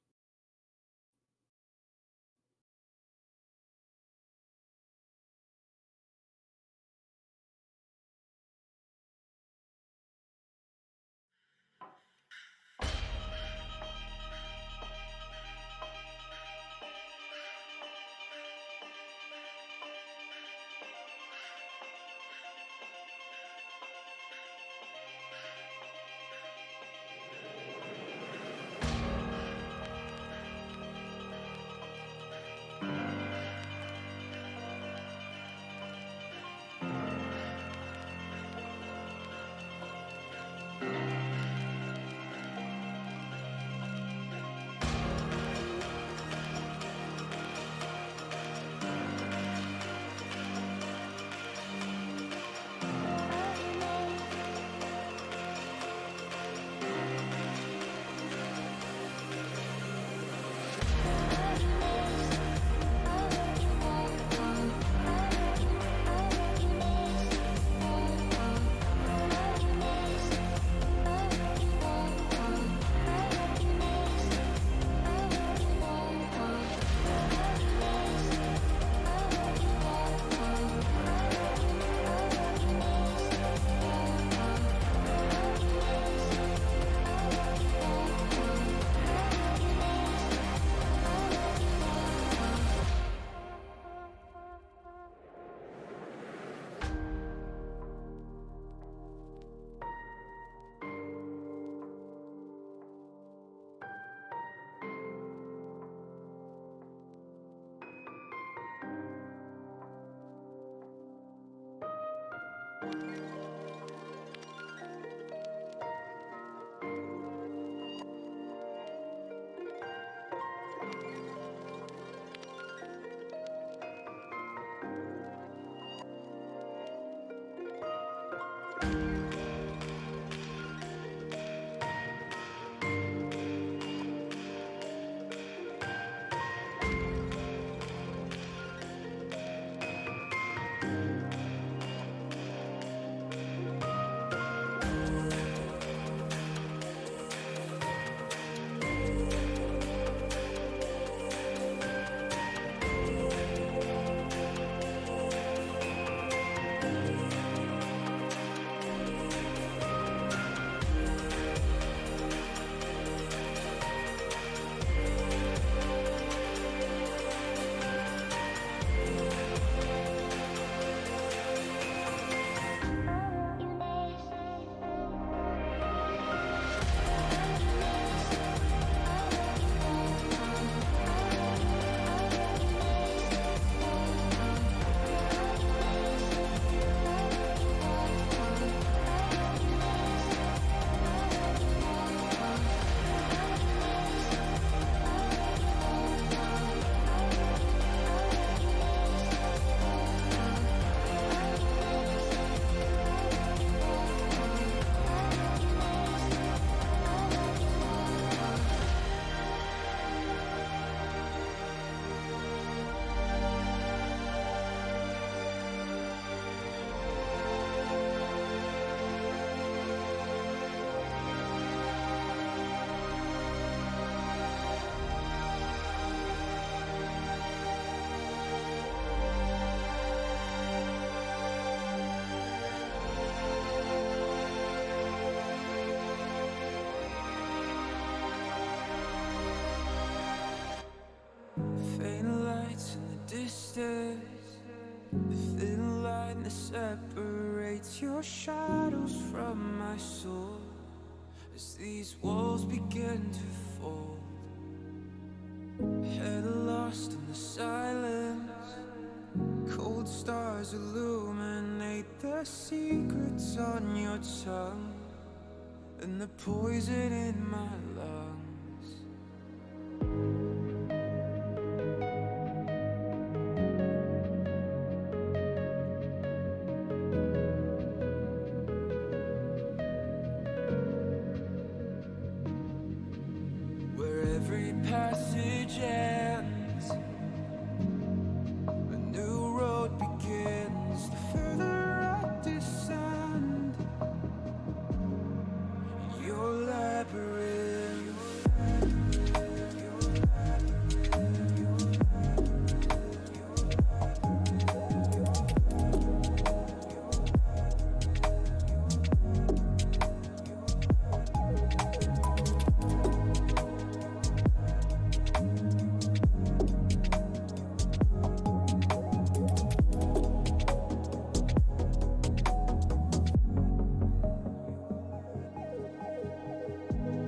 your shadows from my soul as these walls begin to fold. Head lost in the silence, cold stars illuminate the secrets on your tongue and the poison in my lungs. Where every passage ends, a new road begins. The further I descend, your labyrinth.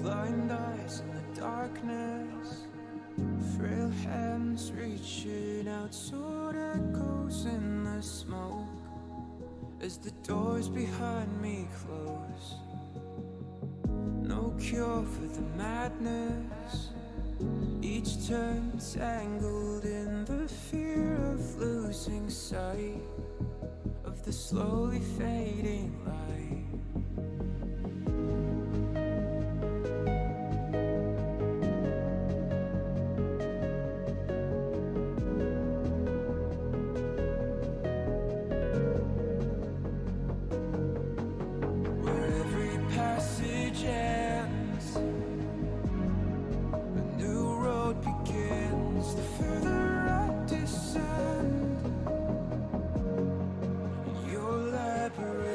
Blind eyes in the darkness, frail hands reaching out, sword echoes in the smoke as the doors behind me close. No cure for the madness, each turn tangled in the fear of losing sight of the slowly fading light. Where every passage ends, a new road begins. The further I descend, your labyrinth.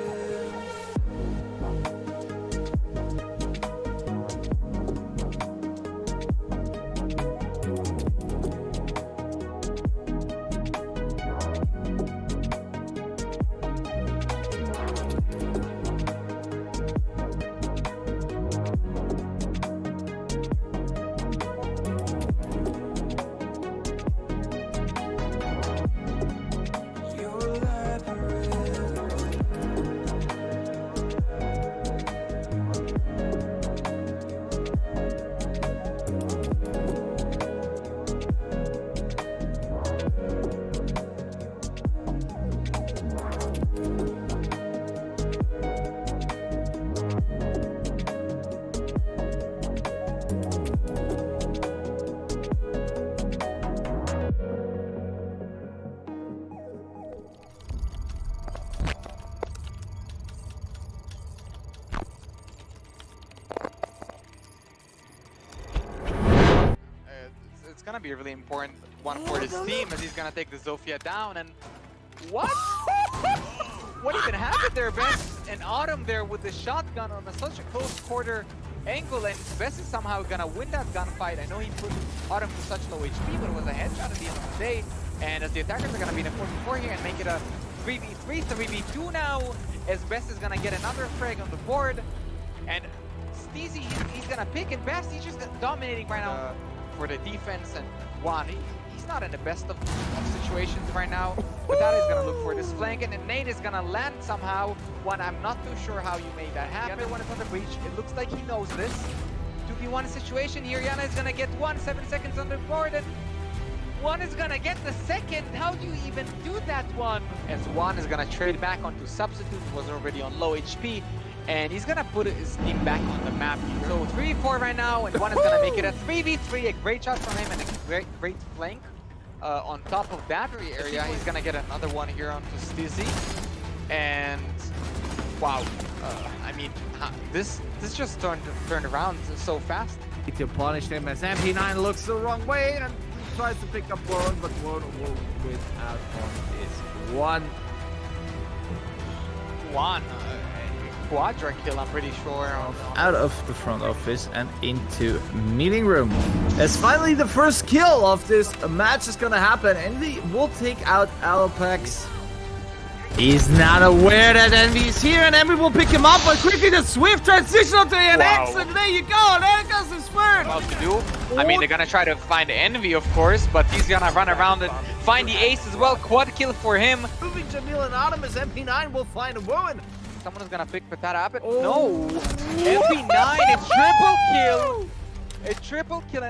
Your labyrinth. It's gonna be a really important one for this team as he's gonna take the Zofia down. And what? What even happened there, Bess? And Autumn there with the shotgun on such a close quarter angle, and Bess is somehow gonna win that gunfight. I know he put Autumn to such low HP, but it was a headshot at the end of the day. And as the attackers are gonna be in a 4v4 here and make it a 3v3, 3v2 now, as Bess is gonna get another frag on the board. And Steezy, he's gonna pick it. Best, he's just dominating right now for the defense. And Juan, he's not in the best of situations right now. But that is gonna look for this flank, and then Nate is gonna land somehow. Juan, I'm not too sure how you made that happen. The other one is on the breach. It looks like he knows this. 2v1 situation here. Yana is gonna get 7 seconds on the board, and Juan is gonna get the second. How do you even do that one? As Juan is gonna trade back onto Substitute, was already on low HP. And he's gonna put his team back on the map here. So 3v4 right now, and Juan is gonna make it a 3v3. A great shot from him and a great flank. On top of battery area, he's gonna get another one here onto Stizzy. And wow, I mean, this just turned around so fast. To punish him as MP9 looks the wrong way and tries to pick up Warren, but Warren will win out on this one. Juan, quadra kill, I'm pretty sure. Out of the front office and into meeting room. As finally the first kill of this match is gonna happen, and we will take out Alopex. He's not aware that Envy's here, and Envy will pick him up, but quickly the swift transition onto an Wow. X, and there you go, there goes his third. About to do. I mean, they're gonna try to find Envy, of course, but he's gonna run around and find the ace as well. Quad kill for him. Moving Jamil and Artemis, MP9 will find a woman. Someone is gonna pick Patata up. Oh. No. MP9, a triple kill. A triple kill.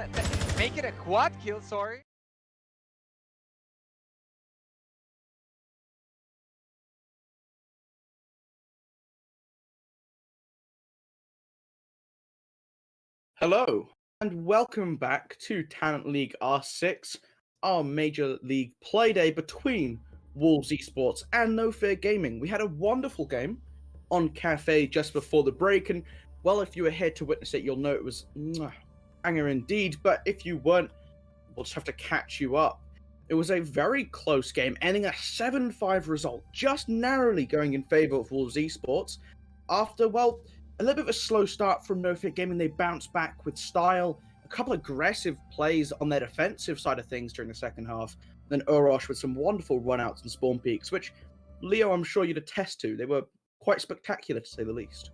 Make it a quad kill, sorry. Hello, and welcome back to Talent League R6, our Major League Playday between Wolves Esports and NoFear Gaming. We had a wonderful game on Cafe just before the break, and well, if you were here to witness it, you'll know it was banger indeed, but if you weren't, we'll just have to catch you up. It was a very close game, ending a 7-5 result, just narrowly going in favor of Wolves Esports after, well, a little bit of a slow start from NoFear Gaming. They bounced back with style, a couple of aggressive plays on their defensive side of things during the second half. Then Orosh with some wonderful runouts and spawn peaks, which, Leo, I'm sure you'd attest to. They were quite spectacular, to say the least.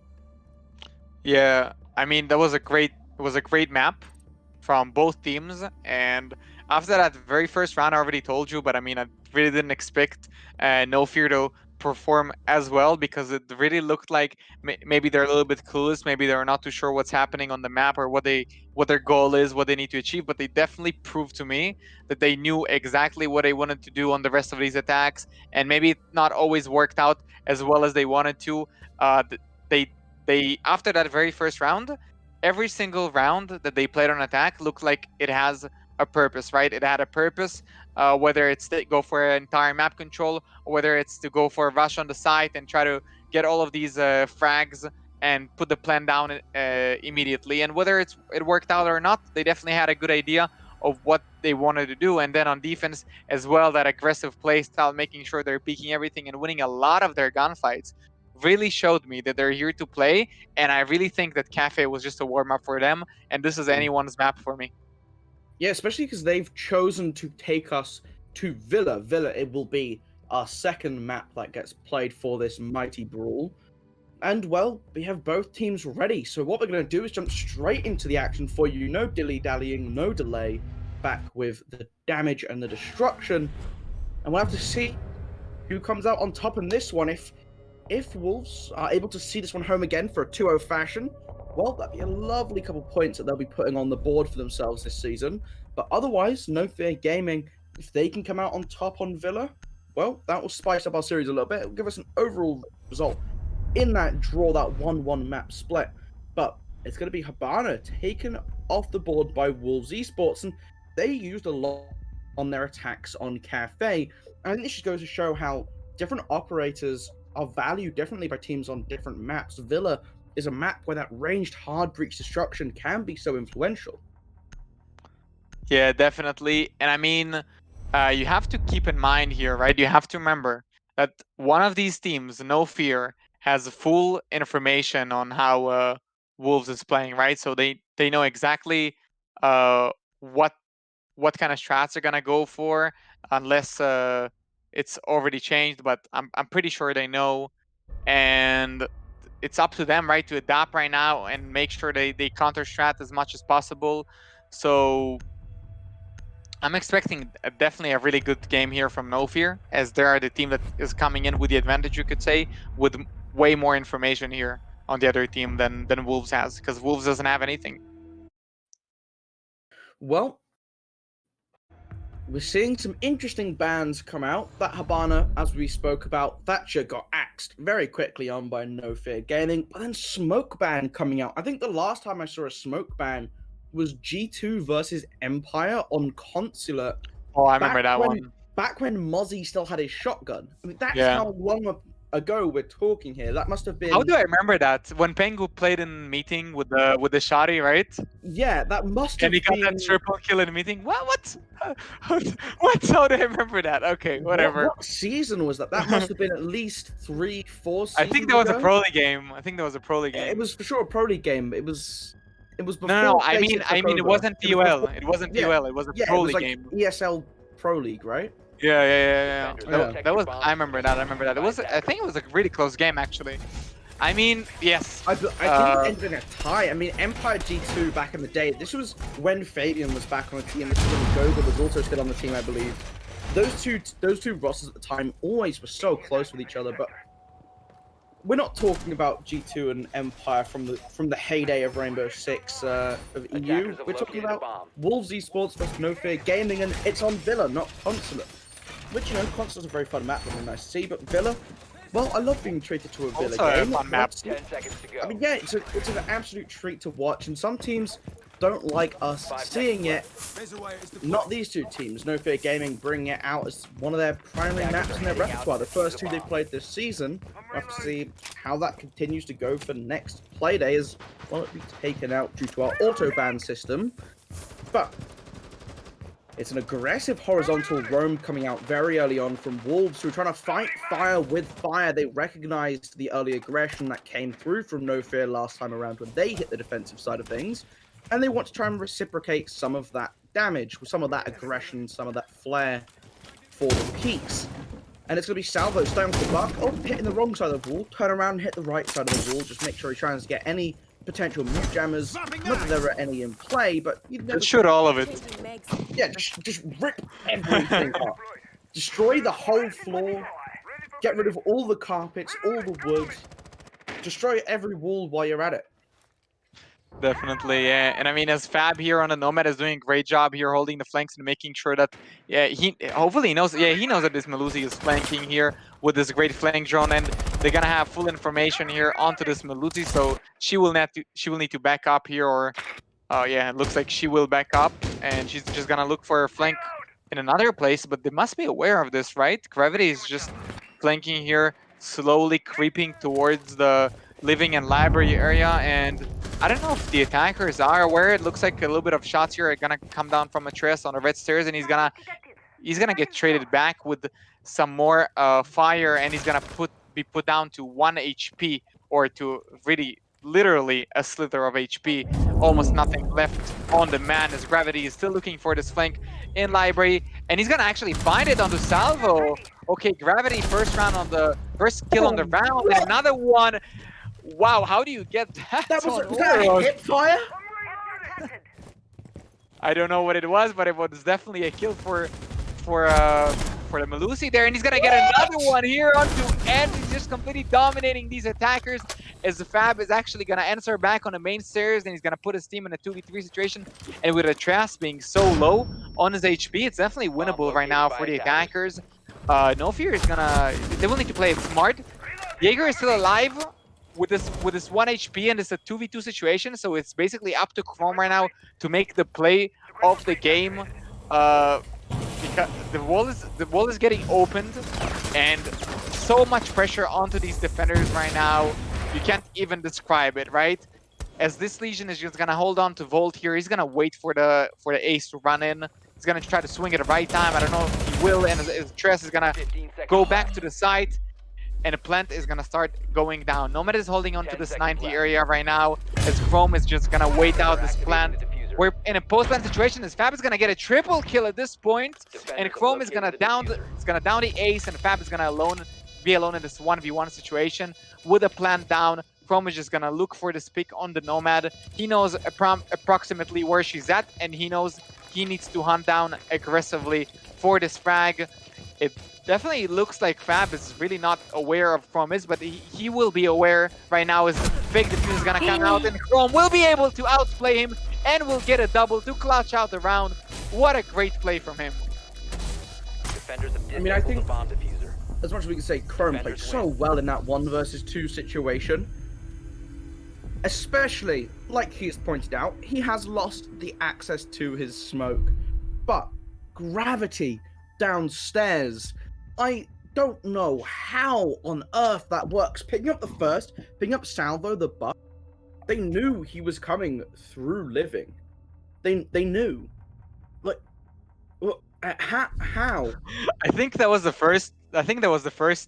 Yeah, I mean, it was a great map from both teams, and after that very first round, I already told you, but I mean, I really didn't expect NoFear to perform as well, because it really looked like maybe they're a little bit clueless, maybe they're not too sure what's happening on the map or what their goal is, what they need to achieve, but they definitely proved to me that they knew exactly what they wanted to do on the rest of these attacks, and maybe it not always worked out as well as they wanted to. They after that very first round, every single round that they played on attack looked like it has a purpose, right? It had a purpose, whether it's to go for an entire map control, or whether it's to go for a rush on the site and try to get all of these frags and put the plan down immediately. And whether it worked out or not, they definitely had a good idea of what they wanted to do. And then on defense as well, that aggressive play style, making sure they're peeking everything and winning a lot of their gunfights, really showed me that they're here to play. And I really think that Cafe was just a warm-up for them, and this is anyone's map for me. Yeah, especially because they've chosen to take us to Villa. Villa, it will be our second map that gets played for this mighty brawl. And, well, we have both teams ready. So what we're going to do is jump straight into the action for you. No dilly-dallying, no delay. Back with the damage and the destruction. And we'll have to see who comes out on top in this one. If Wolves are able to see this one home again for a 2-0 fashion, well, that'd be a lovely couple points that they'll be putting on the board for themselves this season. But otherwise, NoFear Gaming, if they can come out on top on Villa, well, that will spice up our series a little bit. It'll give us an overall result in that draw, that 1-1 map split. But it's going to be Habana taken off the board by Wolves Esports, and they used a lot on their attacks on Cafe. And I think this just goes to show how different operators are valued differently by teams on different maps. Villa is a map where that ranged hard breach destruction can be so influential. Yeah, definitely. And I mean, you have to keep in mind here, right? You have to remember that one of these teams, NoFear, has full information on how Wolves is playing, right? So they know exactly what kind of strats they're gonna go for, unless it's already changed. But I'm pretty sure they know, and it's up to them, right, to adapt right now and make sure they counter strat as much as possible. So I'm expecting definitely a really good game here from NoFear, as they are the team that is coming in with the advantage, you could say, with way more information here on the other team than Wolves has, because Wolves doesn't have anything. Well, we're seeing some interesting bans come out. That Habana, as we spoke about, Thatcher got axed very quickly on by NoFear Gaming, but then Smoke Ban coming out. I think the last time I saw a Smoke Ban was G2 versus Empire on Consulate. Oh, I remember that one. Back when Mozzie still had his shotgun. I mean, that's Yeah. how long ago we're talking here. That must have been... How do I remember that? When Pengu played in meeting with the shotty, right? Yeah, that must have And he got been... that triple kill in meeting. What? What? How do I remember that? Okay, whatever. What season was that? That must have been at least 3-4 seasons I think that was a ago. Pro League game. I think that was a Pro League game. It was for sure a Pro League game. It was before... No. I Basic mean, took it over. wasn't It was TUL. before- It wasn't Yeah, TUL. It was a Yeah, Pro it was League like game. ESL Pro League, right? Yeah. Defenders, Yeah. protect That your was. bombs I from remember that. I remember that. It was. I attackers. think it was a really close game actually. I mean, yes. I think it ended in a tie. I mean, Empire G2 back in the day, this was when Fabian was back on the team. This was when Goga was also still on the team, I believe. Those two rosters at the time always were so close with each other, but we're not talking about G2 and Empire from the heyday of Rainbow Six of EU. Attackers have We're talking located a about bomb. Wolves Esports versus NoFear Gaming, and it's on Villa, not Consulate. Which, you know, Consulate's a very fun map and nice to see, but Villa, well, I love being treated to a Villa Also a game. fun map. 10 seconds to go. I mean, yeah, it's an absolute treat to watch, and some teams don't like us 5 seeing it. seconds Not these two teams. NoFear Gaming bringing it out as one of their primary maps in their repertoire. The first two they played this season. We'll have to see how that continues to go for next playday, as well it be taken out due to our auto ban system. But it's an aggressive horizontal roam coming out very early on from Wolves, who are trying to fight fire with fire. They recognized the early aggression that came through from NoFear last time around when they hit the defensive side of things, and they want to try and reciprocate some of that damage, some of that aggression, some of that flair for the peaks. And it's going to be Salvo staying with the buck. Oh, hitting the wrong side of the wall. Turn around and hit the right side of the wall. Just make sure he tries to get any potential mute jammers. Not that there are any in play, but you never... Just shoot all of it. Yeah, just rip everything up. Destroy the whole floor. Get rid of all the carpets, all the wood. Destroy every wall while you're at it. Definitely, yeah. And I mean, as Fab here on the Nomad is doing a great job here, holding the flanks and making sure that, yeah, he hopefully he knows. Yeah, he knows that this Melusi is flanking here with this great flank drone, and they're gonna have full information here onto this Melusi. So she will need to back up here, or, yeah, it looks like she will back up, and she's just gonna look for a flank in another place. But they must be aware of this, right? Gravity is just flanking here, slowly creeping towards the living and library area, and I don't know if the attackers are aware. It looks like a little bit of shots here are gonna come down from Atreus on the red stairs, and he's gonna get traded back with some more fire, and he's gonna be put down to 1 HP, or to really literally a slither of HP. Almost nothing left on the man, as Gravity is still looking for this flank in library, and he's gonna actually find it onto Salvo. Okay, Gravity first kill on the round, and another one. Wow, how do you get that? Was on that a Oros? hip fire? I don't know what it was, but it was definitely a kill for the Melusi there, and he's gonna get another one here onto End. He's just completely dominating these attackers, as the Fab is actually gonna answer back on the main stairs, and he's gonna put his team in a 2v3 situation. And with Atreus being so low on his HP, it's definitely winnable right now for the attackers. NoFear is they will need to play it smart. Jaeger is still alive with this 1 HP, and it's a 2v2 situation, so it's basically up to Chrome right now to make the play of the game. Because the wall is getting opened, and so much pressure onto these defenders right now. You can't even describe it, right? As this Legion is just gonna hold on to Volt here, he's gonna wait for the ace to run in. He's gonna try to swing at the right time. I don't know if he will, and his Tress is gonna go back to the site, and the plant is gonna start going down. Nomad is holding on to this 90 area right now, as Chrome is just gonna wait out this plant. We're in a post-plant situation, as Fab is gonna get a triple kill at this point, and Chrome is gonna down the ace, and Fab is gonna be alone in this 1v1 situation with a plant down. Chrome is just gonna look for this pick on the Nomad. He knows approximately where she's at, and he knows he needs to hunt down aggressively for this frag. It definitely looks like Fab is really not aware of Chrome is, but he will be aware right now, as Big Defuse is gonna come out, and Chrome will be able to outplay him and will get a double to clutch out the round. What a great play from him. I mean, I think, as much as we can say, Chrome played so well in that 1 versus 2 situation. Especially, like he's pointed out, he has lost the access to his smoke. But Gravity downstairs, I don't know how on earth that works. Picking up Salvo the buck, they knew he was coming through living. They knew. Like, how? I think that was the first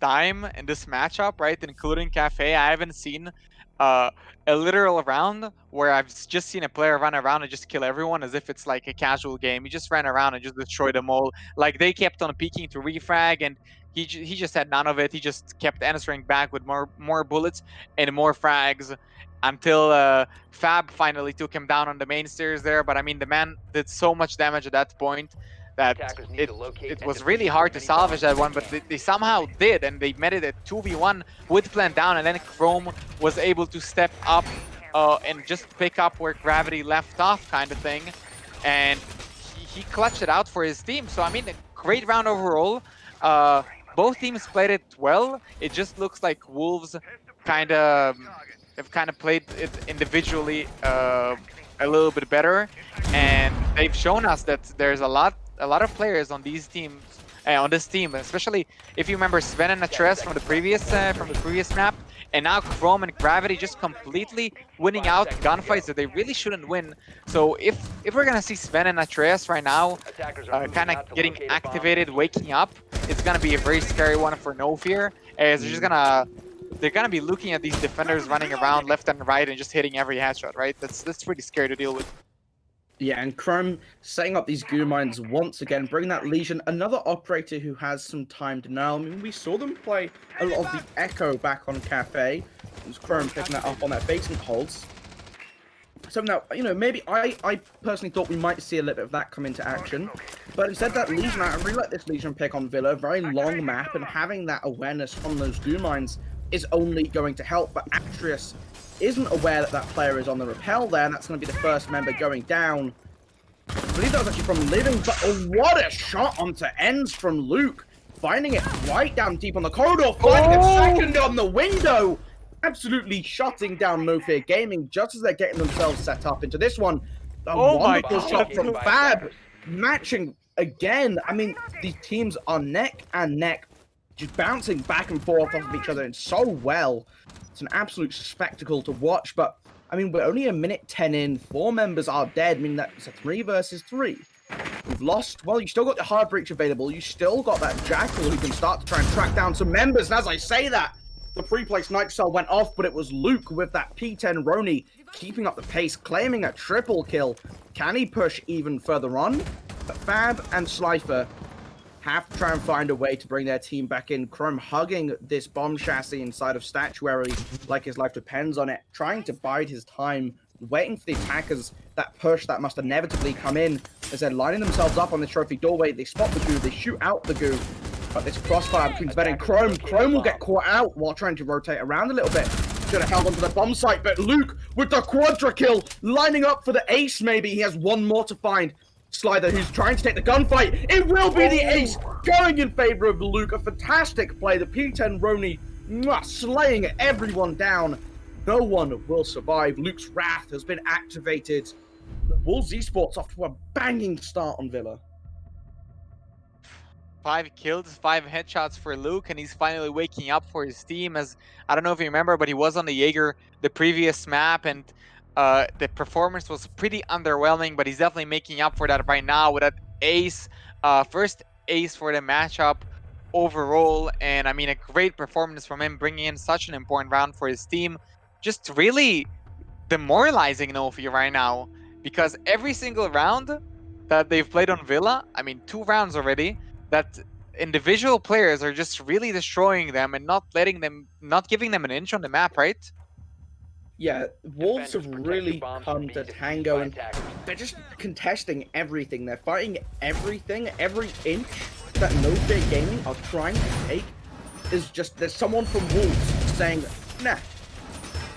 time in this matchup, right, including Cafe, I haven't seen a literal round where I've just seen a player run around and just kill everyone as if it's like a casual game. He just ran around and just destroyed them all. Like they kept on peeking to refrag, and he just had none of it. He just kept answering back with more bullets and more frags until Fab finally took him down on the main stairs there. But I mean, the man did so much damage at that point that Attackers need it to locate it and was defuse really as hard to many salvage bombs that as one, they but can. they somehow did, and they made it a 2v1 with Plant down, and then Chrome was able to step up and just pick up where Gravity left off, kind of thing, and he clutched it out for his team. So I mean, a great round overall. Both teams played it well. It just looks like Wolves kind of have kind of played it individually a little bit better, and they've shown us that there's a lot of players on these teams on this team, especially if you remember Sven and Natres from the previous map, and now Chrome and Gravity just completely winning out gunfights that they really shouldn't win. So if we're gonna see Sven and Natres right now Attackers are moving kind of out to getting locate a bomb activated, and defuse waking up, it's gonna be a very scary one for NoFear, as they're gonna be looking at these defenders running around left and right and just hitting every headshot, right? That's pretty scary to deal with. Yeah, and Chrome setting up these goo mines once again, bringing that Legion, another operator who has some time to nail. I mean, we saw them play a lot of the Echo back on Cafe. It was Chrome picking that up on their basement holds. So now, you know, maybe I personally thought we might see a little bit of that come into action. But instead that Legion, I really like this Legion pick on Villa. Very long map, and having that awareness from those goo mines is only going to help. But Atrius isn't aware that that player is on the rappel there, and that's going to be the first member going down. I believe that was actually from Living, but oh, what a shot onto ends from Luke. Finding it right down deep on the corridor, finding a second on the window. Absolutely shutting down NoFear Gaming just as they're getting themselves set up into this one. A Oh my wonderful God. shot from Fab, matching again. I mean, these teams are neck and neck, just bouncing back and forth off of each other and so well. It's an absolute spectacle to watch, but I mean, we're only a minute 10 in, 4 members are dead. I mean, that's a 3 versus 3. We've lost, well, you still got the hard breach available, you still got that Jackal who can start to try and track down some members, and as I say that, the pre-placed Night Cell went off, but it was Luke with that P10 Roni keeping up the pace, claiming a triple kill. Can he push even further on? But Fab and Slifer have to try and find a way to bring their team back in. Chrome hugging this bomb chassis inside of Statuary like his life depends on it, trying to bide his time, waiting for the attackers, that push that must inevitably come in as they're lining themselves up on the trophy doorway. They spot the goo, they shoot out the goo. But this crossfire between Sven and Chrome will get caught out while trying to rotate around a little bit. Should have held onto the bomb site, but Luke with the quadra kill, lining up for the ace maybe. He has one more to find. Slider, who's trying to take the gunfight. It will be the ace going in favor of Luke. A fantastic play. The P10 Roni slaying everyone down. No one will survive. Luke's wrath has been activated. Wolves Esports off to a banging start on Villa. 5 kills, 5 headshots for Luke, and he's finally waking up for his team. As I don't know if you remember, but he was on the Jaeger the previous map, and the performance was pretty underwhelming. But he's definitely making up for that right now with that ace, first ace for the matchup overall. And I mean, a great performance from him, bringing in such an important round for his team. Just really demoralizing NoFear right now, because every single round that they've played on Villa, I mean, 2 rounds already, that individual players are just really destroying them and not giving them an inch on the map, right? Yeah, Wolves Defenders, have protect really your bombs come from to being defused tango, by and attackers. they're just contesting everything. They're fighting everything. Every inch that NoFear Gaming are trying to take is just, there's someone from Wolves saying, nah,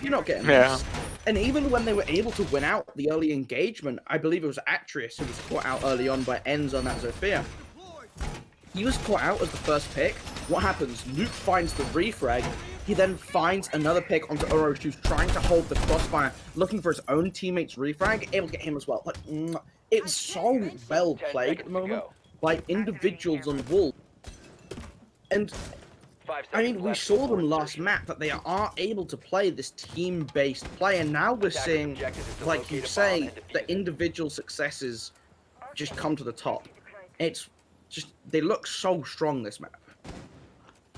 you're not getting this. And even when they were able to win out the early engagement, I believe it was Atrius who was caught out early on by Enz on that Zofia. He was caught out as the first pick. What happens? Luke finds the refrag. He then finds another pick onto Orochi, who's trying to hold the crossfire, looking for his own teammate's refrag, able to get him as well. Like, it's so well played at the moment by individuals on Wolves. And I mean, we saw them last map that they are able to play this team-based play, and now we're seeing, like you say, the individual successes just come to the top. It's just, they look so strong this map.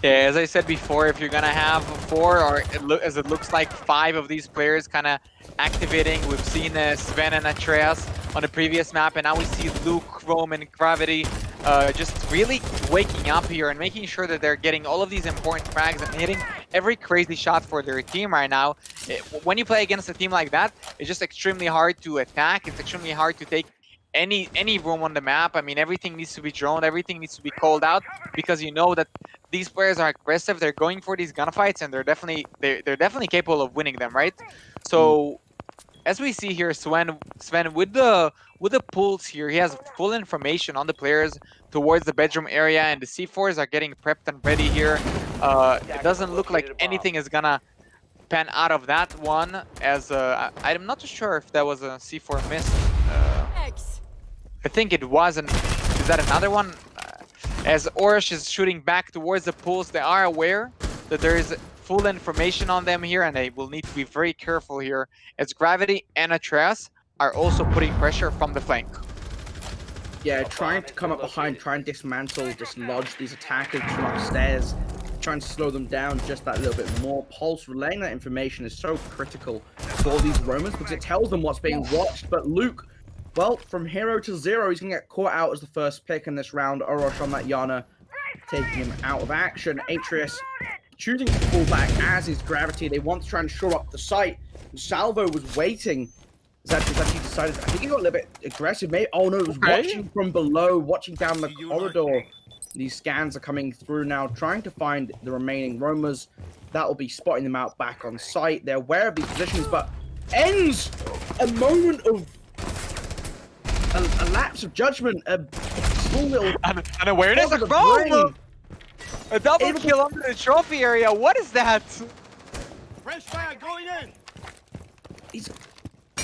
Yeah, as I said before, if you're gonna have 4 or as it looks like 5 of these players kind of activating, we've seen Sven and Atreus on the previous map, and now we see Luke, Rome, and Gravity just really waking up here and making sure that they're getting all of these important frags and hitting every crazy shot for their team right now. When you play against a team like that, it's just extremely hard to attack. It's extremely hard to take any room on the map. I mean, everything needs to be droned, everything needs to be called out, because you know that these players are aggressive. They're going for these gunfights, and they're definitely capable of winning them, right? So as we see here, Sven with the pulls here, he has full information on the players towards the bedroom area, and the C4s are getting prepped and ready here. It doesn't look like anything is gonna pan out of that one, as I'm not too sure if that was a C4 miss. I think it wasn't. Is that another one? As Orish is shooting back towards the pools, they are aware that there is full information on them here, and they will need to be very careful here, as Gravity and Atreus are also putting pressure from the flank. Yeah, trying to come up behind, try and dismantle, dislodge these attackers from upstairs, trying to slow them down just that little bit more. Pulse relaying that information is so critical for these Romans because it tells them what's being watched. But Luke, well, from hero to zero, he's going to get caught out as the first pick in this round. Oroch on that Yana, taking him out of action. Atreus choosing to pull back, as is Gravity. They want to try and shore up the site. Salvo was waiting. Actually decided, I think he got a little bit aggressive. Maybe, oh no, it was watching from below, watching down the corridor. These scans are coming through now, trying to find the remaining roamers. That will be spotting them out back on site. They're aware of these positions, but ends a moment of a lapse of judgment, a small little An awareness of the Rome! brain. A double kill under the trophy area. What is that? Fresh fire going in.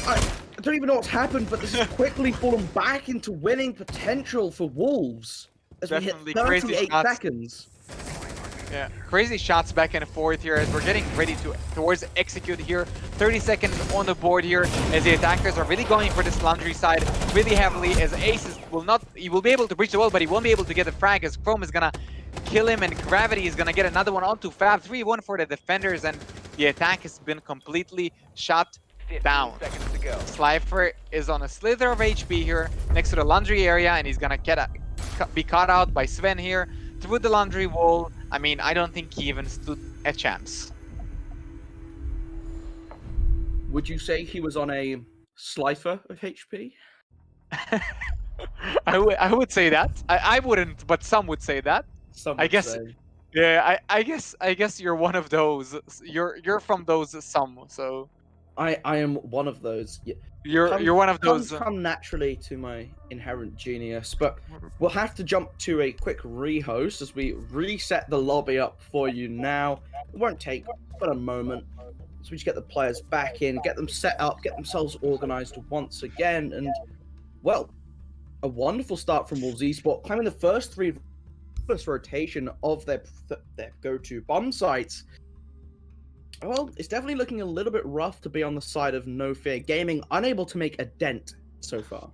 I don't even know what's happened, but this is quickly fallen back into winning potential for Wolves as Definitely we hit crazy 38 shots. seconds. Yeah, crazy shots back and forth here as we're getting ready towards execute here. 30 seconds on the board here as the attackers are really going for this laundry side really heavily, as Ace he will be able to breach the wall, but he won't be able to get the frag as Chrome is gonna kill him, and Gravity is gonna get another one onto Fab. 3-1 for the defenders, and the attack has been completely shut 15 down. seconds to go. Slifer is on a slither of HP here next to the laundry area, and he's gonna be caught out by Sven here through the laundry wall. I mean, I don't think he even stood a chance. Would you say he was on a slifer of HP? I would say that. I wouldn't, but some would say that. Some I would guess. say. Yeah, I guess you're one of those. You're from those some. So I am one of those. Yeah. you're one of those. Come naturally to my inherent genius, but we'll have to jump to a quick rehost as we reset the lobby up for you now. It won't take but a moment. So we just get the players back in, get them set up, get themselves organized once again, and well, a wonderful start from Wolves Esports, climbing the first rotation of their go-to bomb sites. Well, it's definitely looking a little bit rough to be on the side of NoFear Gaming, unable to make a dent so far.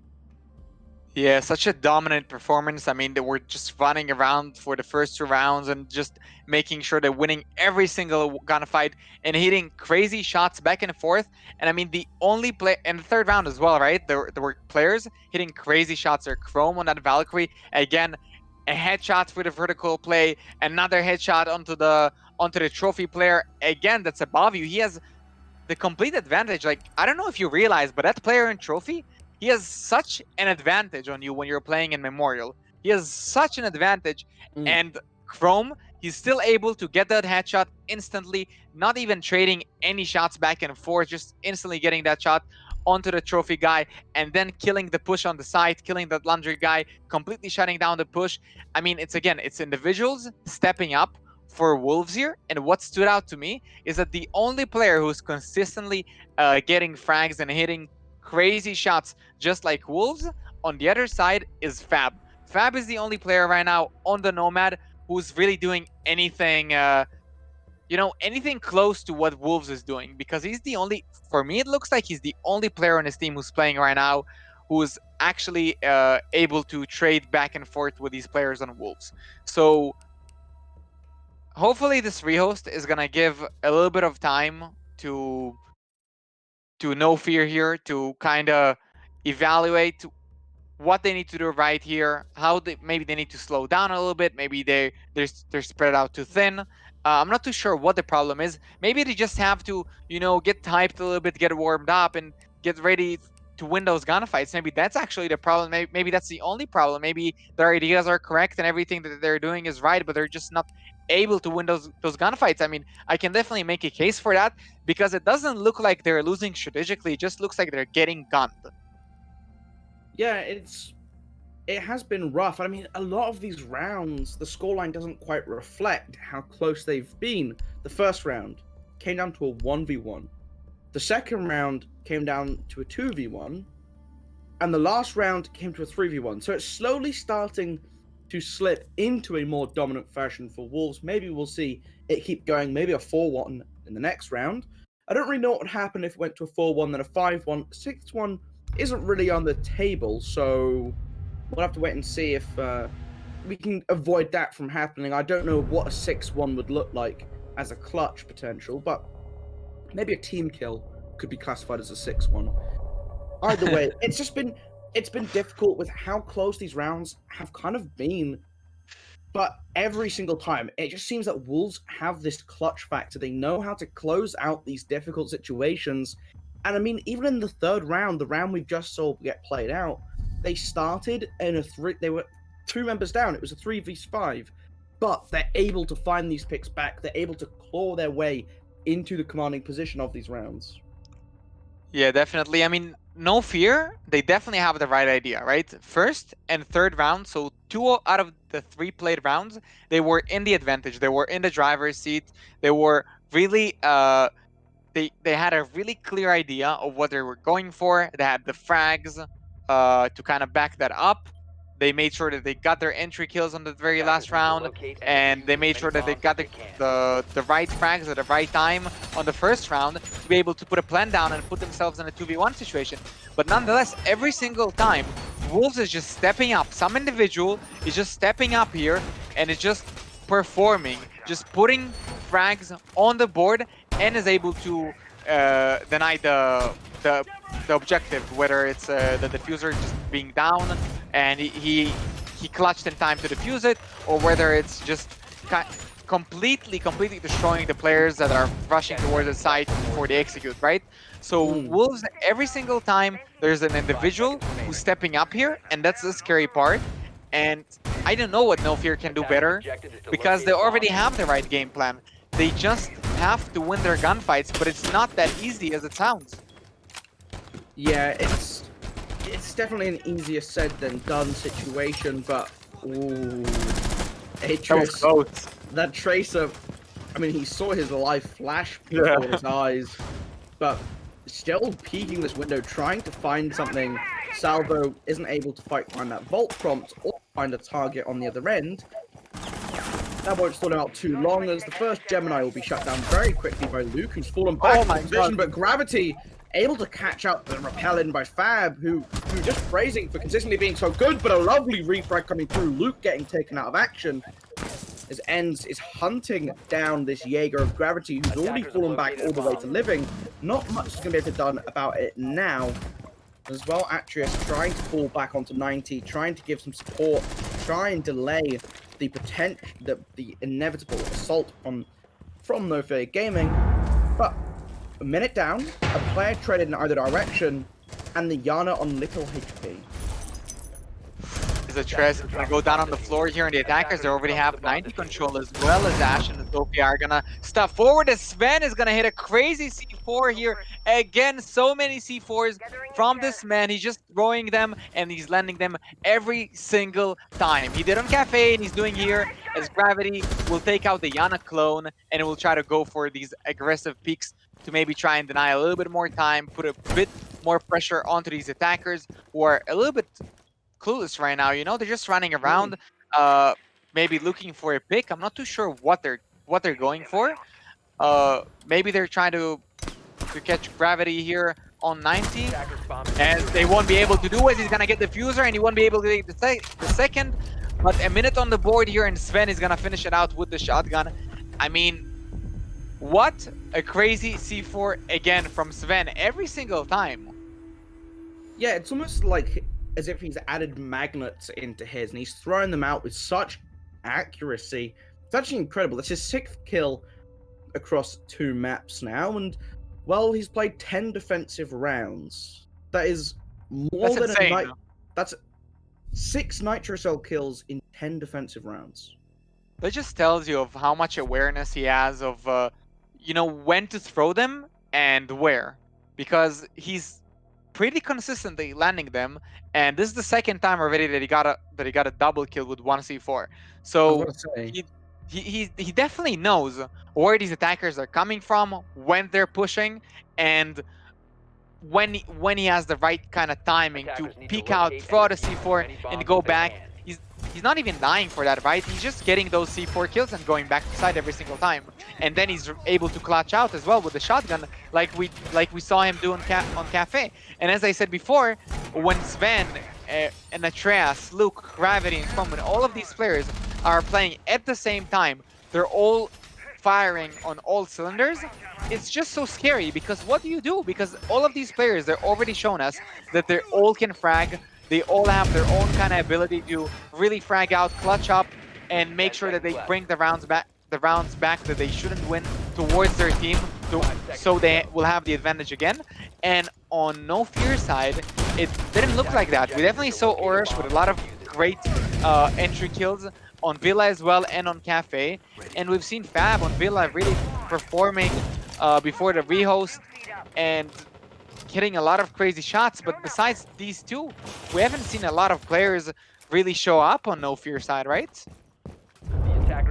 Yeah, such a dominant performance. I mean, they were just running around for the first 2 rounds and just making sure they're winning every single gunfight and hitting crazy shots back and forth. And I mean, the only play in the 3rd round as well, right? There were players hitting crazy shots. There, Chrome on that Valkyrie again, a headshot for the vertical play, another headshot onto the trophy player again that's above you. He has the complete advantage. Like, I don't know if you realize, but that player in trophy, he has such an advantage on you when you're playing in Memorial. He has such an advantage. And Chrome, he's still able to get that headshot instantly, not even trading any shots back and forth, just instantly getting that shot onto the trophy guy, and then killing the push on the side, killing that laundry guy, completely shutting down the push. I mean, it's individuals stepping up for Wolves here. And what stood out to me is that the only player who's consistently getting frags and hitting crazy shots just like Wolves on the other side is Fab. Fab is the only player right now on the Nomad who's really doing anything anything close to what Wolves is doing, because he's the only, for me it looks like he's the only player on his team who's playing right now who's actually able to trade back and forth with these players on Wolves. So hopefully this rehost is gonna give a little bit of time to NoFear here to kind of evaluate what they need to do right here, how they maybe they need to slow down a little bit, maybe they're spread out too thin. I'm not too sure what the problem is. Maybe they just have to, get hyped a little bit, get warmed up, and get ready to win those gunfights. Maybe that's actually the problem. Maybe that's the only problem. Maybe their ideas are correct and everything that they're doing is right, but they're just not able to win those gunfights. I mean, I can definitely make a case for that because it doesn't look like they're losing strategically. It just looks like they're getting gunned. Yeah, it has been rough. I mean, a lot of these rounds, the scoreline doesn't quite reflect how close they've been. The first round came down to a 1v1. The second round came down to a 2v1. And the last round came to a 3v1. So it's slowly starting to slip into a more dominant fashion for Wolves. Maybe we'll see it keep going, maybe a 4-1 in the next round. I don't really know what would happen if it went to a 4-1, then a 5-1. 6-1 isn't really on the table, so we'll have to wait and see if we can avoid that from happening. I don't know what a 6-1 would look like as a clutch potential, but maybe a team kill could be classified as a 6-1. Either way, it's been difficult with how close these rounds have kind of been. But every single time, it just seems that Wolves have this clutch factor. They know how to close out these difficult situations. And I mean, even in the third round, the round we've just saw get played out, they started in they were 2 members down. It was a 3v5. But they're able to find these picks back. They're able to claw their way into the commanding position of these rounds. Yeah, definitely. I mean, NoFear, they definitely have the right idea, right? First and third round, so 2 out of the 3 played rounds, they were in the advantage. They were in the driver's seat. They were really, they had a really clear idea of what they were going for. They had the frags to kind of back that up. They made sure that they got their entry kills on the very last round, and they made sure that they got the right frags at the right time on the first round to be able to put a plan down and put themselves in a 2v1 situation. But nonetheless, every single time, Wolves is just stepping up. Some individual is just stepping up here and is just performing, just putting frags on the board and is able to deny the objective, whether it's the diffuser just being down and he clutched in time to defuse it, or whether it's just completely destroying the players that are rushing towards the site before they execute, right? So Wolves, every single time there's an individual who's stepping up here, and that's the scary part. And I don't know what NoFear can do better, because they already have the right game plan. They just have to win their gunfights, but it's not that easy as it sounds. Yeah, it's definitely an easier said than done situation, but ooh, that Tracer, I mean, he saw his life flash before his eyes, but still peeking this window, trying to find something. Salvo isn't able to find that vault prompt or find a target on the other end. That won't stall him out too long, as the first Gemini will be shut down very quickly by Luke, who's fallen back into position, but Gravity able to catch out the repelling by Fab, who just praising for consistently being so good, but a lovely refrag coming through. Luke getting taken out of action as Enz is hunting down this Jaeger of Gravity, who's already fallen back all the way to living. Not much is going to be able to done about it now. As well, Atrius trying to fall back onto 90, trying to give some support, try and delay the potential, the inevitable assault from NoFear Gaming. But a minute down, a player traded in either direction, and the Yana on little HP. Is a Tres gonna go down on the floor here, and the attackers, they already have 90 control, as well as Ash and Sophia are gonna step forward, as Sven is gonna hit a crazy C4 here. Again, so many C4s from this man. He's just throwing them and he's landing them every single time. He did on Cafe and he's doing here, as Gravity will take out the Yana clone and will try to go for these aggressive peaks to maybe try and deny a little bit more time, put a bit more pressure onto these attackers who are a little bit clueless right now. You know, they're just running around, maybe looking for a pick. I'm not too sure what they're going for. Maybe they're trying to catch Gravity here on 90, and they won't be able to do it. He's gonna get the fuser, and he won't be able to get the second. But a minute on the board here, and Sven is gonna finish it out with the shotgun. I mean, what a crazy C4 again from Sven every single time. Yeah, it's almost like as if he's added magnets into his, and he's throwing them out with such accuracy. It's actually incredible. That's his 6th kill across 2 maps now, and well, he's played 10 defensive rounds. That is more That's than insane. a night. That's 6 Nitro Cell kills in 10 defensive rounds. That just tells you of how much awareness he has of, you know, when to throw them and where, because he's pretty consistently landing them. And this is the 2nd time already that he got a double kill with 1 C4. I was So about to say, he definitely knows where these attackers are coming from, when they're pushing, and when he has the right kind of timing to Attackers need to peek out, locate throw and the defuse as C4, many and bombs go as they back. can. He's not even dying for that, right? He's just getting those C4 kills and going back to side every single time. And then he's able to clutch out as well with the shotgun, like we saw him do on Cafe. And as I said before, when Sven and Atreus, Luke, Gravity, and Chrome, when all of these players are playing at the same time, they're all firing on all cylinders. It's just so scary, because what do you do? Because all of these players, they're already shown us that they all can frag. They all have their own kind of ability to really frag out, clutch up, and make sure that they bring the rounds back that they shouldn't win towards their team, so they will have the advantage again. And on NoFear side, it didn't look like that. We definitely saw Orish with a lot of great entry kills on Villa as well, and on Cafe. And we've seen Fab on Villa really performing before the rehost and hitting a lot of crazy shots. But besides these two, we haven't seen a lot of players really show up on NoFear side, right?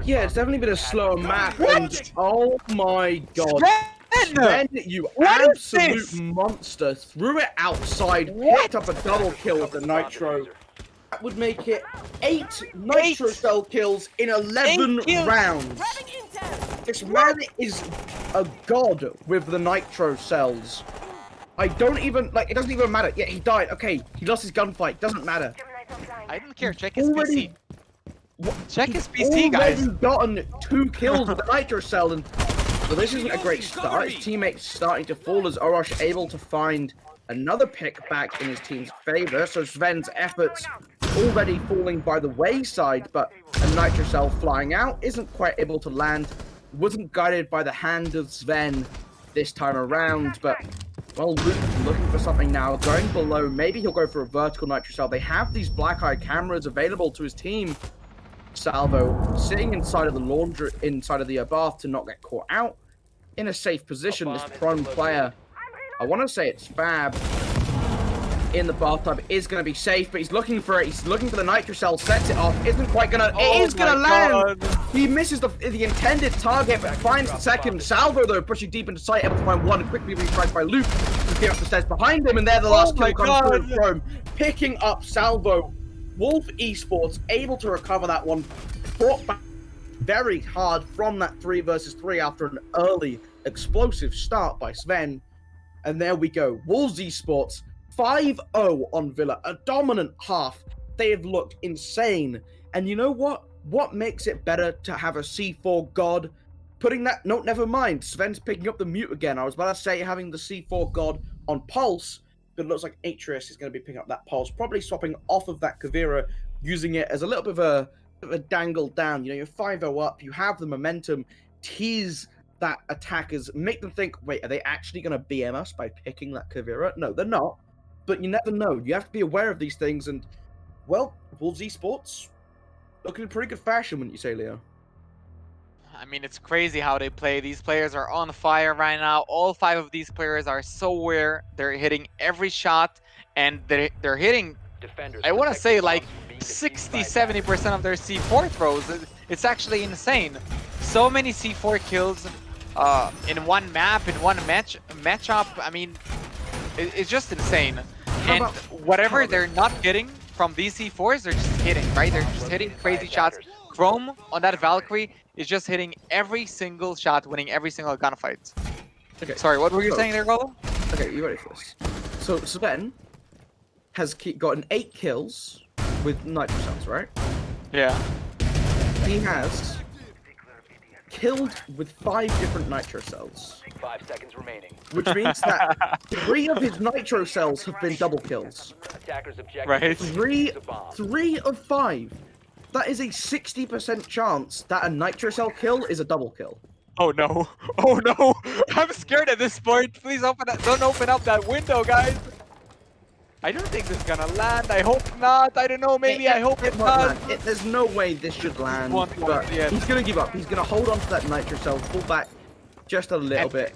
yeah, it's definitely been a slower map. What? And oh my god. Sven! Sven, you What is absolute this? monster. Threw it outside, What? picked up a double kill with the Nitro. That would make it 8 Nitro Cell kills in 11 kills. rounds. This man is a god with the Nitro Cells. I don't even, like, it doesn't even matter. Yeah, he died. Okay, he lost his gunfight. Doesn't matter. I don't care. Check his Already- PC. Check his He's PC, guys. already gotten 2 kills with the Nitro Cell, and well, this isn't a great start. His teammates starting to fall as Orosh able to find another pick back in his team's favor. So Sven's efforts already falling by the wayside, but a Nitro Cell flying out isn't quite able to land. Wasn't guided by the hand of Sven this time around, but well, Luke looking for something now, going below. Maybe he'll go for a vertical Nitro Cell. They have these black eye cameras available to his team. Salvo sitting inside of the laundry, inside of the bath to not get caught out. In a safe position, this prone player, I want to say it's Fab, in the bathtub is going to be safe, but he's looking for it. He's looking for the Nitro Cell, sets it off, isn't quite going to, it is going to land! He misses the intended target, but finds the second. Salvo, though, pushing deep into sight, able to find one, quickly retried by Luke, who came up the stairs behind him, and there the last kill comes through from picking up Salvo. Wolf Esports able to recover that one, brought back very hard from that 3 versus 3 after an early explosive start by Sven. And there we go. Wolves Esports 5-0 on Villa, a dominant half. They have looked insane. And you know what? What makes it better to have a C4 god? Putting that, no, never mind. Sven's picking up the mute again. I was about to say having the C4 god on Pulse, but it looks like Atreus is going to be picking up that Pulse, probably swapping off of that Kavira, using it as a little bit of a dangle down. You know, you're 5-0 up, you have the momentum, tease that attackers, make them think, wait, are they actually going to BM us by picking that Kavira? No, they're not, but you never know. You have to be aware of these things, and, well, Wolves Esports, looking in pretty good fashion, wouldn't you say, Leo? I mean, it's crazy how they play. These players are on fire right now. All 5 of these players are so aware. They're hitting every shot, and they're hitting, I want to say, like 60-70% of their C4 throws. It's actually insane. So many C4 kills in one map, in one matchup. I mean, it's just insane. And whatever they're not getting from these C4s, they're just hitting, right? They're just hitting crazy shots. Chrome on that Valkyrie is just hitting every single shot, winning every single gunfight. Okay. Sorry, what were you saying there, Golo? Okay, you ready for this? So Sven has gotten 8 kills with Nitro Cells, right? Yeah. He has killed with 5 different nitro cells, 5 seconds remaining. which means that 3 of his nitro cells have been double kills. Attackers objective. Right. Three of 5. That is a 60% chance that a nitro cell kill is a double kill. Oh no! Oh no! I'm scared at this point. Please don't open up that window, guys. I don't think this is gonna land. I hope not. I don't know. Maybe I hope it won't does. land. There's no way this should land. One, But yeah. he's gonna give up. He's gonna hold on to that nitro cell, pull back just a little bit.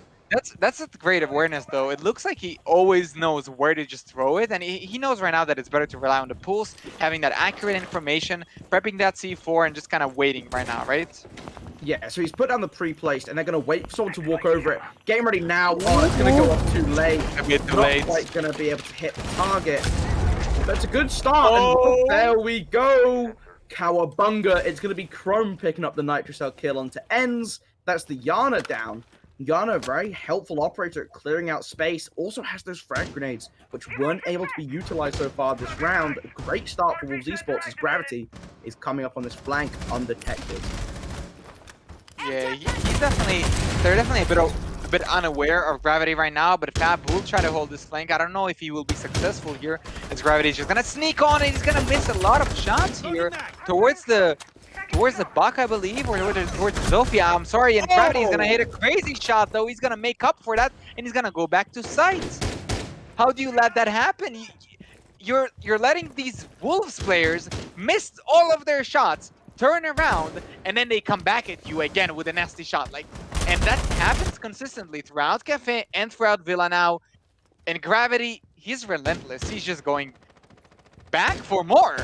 That's a great awareness, though. It looks like he always knows where to just throw it, and he knows right now that it's better to rely on the pulse, having that accurate information, prepping that C4, and just kind of waiting right now, right? Yeah, so he's put down the pre-placed, and they're going to wait for someone to walk over it. Getting ready now. Oh, it's going to go off too late. A bit too Not late. quite going to be able to hit the target. That's a good start. Oh. And there we go. Cowabunga. It's going to be Chrome picking up the Nitro Cell kill onto ends. That's the Yana down. Yana, a very helpful operator at clearing out space, also has those frag grenades, which weren't able to be utilized so far this round. A great start for Wolves Esports as Gravity is coming up on this flank undetected. Yeah, they're definitely a bit unaware of Gravity right now, but Fab will try to hold this flank. I don't know if he will be successful here, as Gravity is just gonna sneak on and he's gonna miss a lot of shots here towards the Buck, I believe, or towards Zofia. I'm sorry, and Gravity is gonna hit a crazy shot though. He's gonna make up for that, and he's gonna go back to site. How do you let that happen? You're letting these Wolves players miss all of their shots, turn around, and then they come back at you again with a nasty shot. And that happens consistently throughout Cafe and throughout Villa now. And Gravity, he's relentless. He's just going back for more.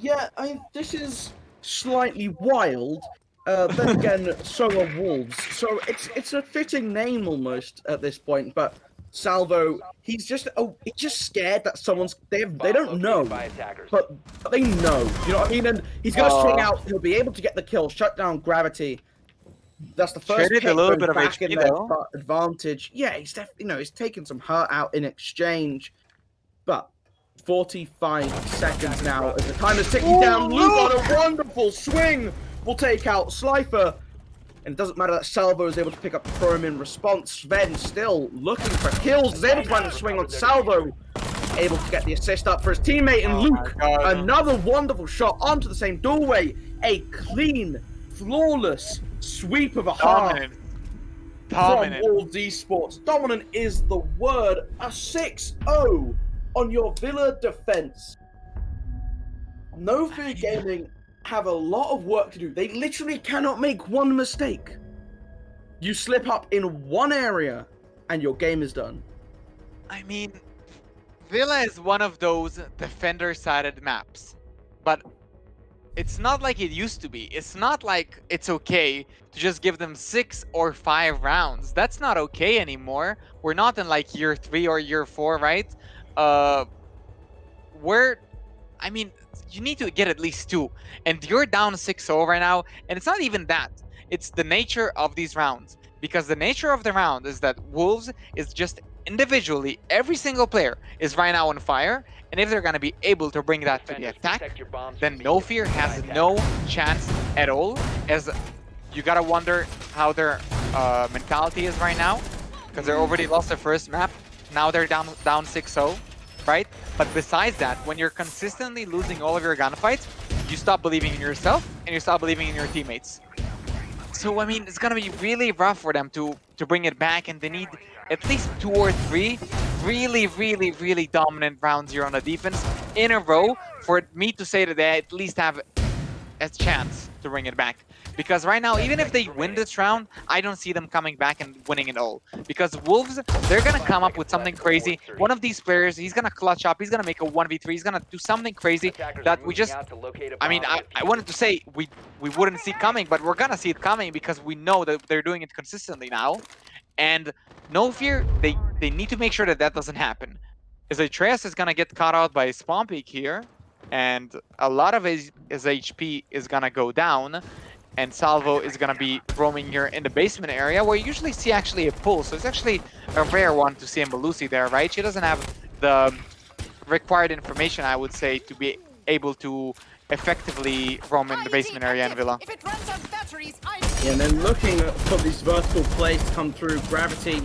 Yeah, this is slightly wild. Then again, so are Wolves. So it's a fitting name almost at this point. But Salvo, he's just scared that they don't know, but they know. You know what I mean? And he's gonna string out. He'll be able to get the kill, shut down Gravity. That's the first Traded pick, a little goes bit of back HP in their though. advantage. Yeah, he's definitely he's taken some hurt out in exchange, but 45 seconds now as the time is ticking down. Luke on a wonderful swing will take out Slifer. And it doesn't matter that Salvo is able to pick up Chrome in response. Sven still looking for kills. Is able to find a swing on Salvo. Able to get the assist up for his teammate. And Luke, another wonderful shot onto the same doorway. A clean, flawless sweep of a half from Wolves Esports. Dominant is the word. A 6-0 on your Villa defense. NoFear Gaming have a lot of work to do. They literally cannot make one mistake. You slip up in one area and your game is done. I mean, Villa is one of those defender-sided maps, but it's not like it used to be. It's not like it's okay to just give them 6 or 5 rounds. That's not okay anymore. We're not in like year 3 or year 4, right? I mean, you need to get at least 2, and you're down 6-0 right now, and it's not even that. It's the nature of these rounds, because the nature of the round is that Wolves is just individually, every single player is right now on fire, and if they're going to be able to bring that to the attack, then NoFear has no chance at all, as you got to wonder how their mentality is right now, because they already lost their first map, now they're down 6-0. Right? But besides that, when you're consistently losing all of your gunfights, you stop believing in yourself and you stop believing in your teammates. So, I mean, it's going to be really rough for them to bring it back, and they need at least 2 or 3 really dominant rounds here on the defense in a row for me to say that they at least have a chance to bring it back. Because right now, even if they win this round, I don't see them coming back and winning it all. Because Wolves, they're going to come up with something crazy. One of these players, he's going to clutch up. He's going to make a 1v3. He's going to do something crazy that we just... I mean, I wanted to say we wouldn't see coming, but we're going to see it coming because we know that they're doing it consistently now. And NoFear, they need to make sure that that doesn't happen. As Atreus is going to get caught out by Spawn Peak here, and a lot of his HP is going to go down. And Salvo is going to be roaming here in the basement area, where you usually see actually a pull. So it's actually a rare one to see Mbalusi there, right? She doesn't have the required information, I would say, to be able to effectively roam in the basement area in Villa. If it runs on batteries, Yeah, and then looking for these vertical plays to come through. Gravity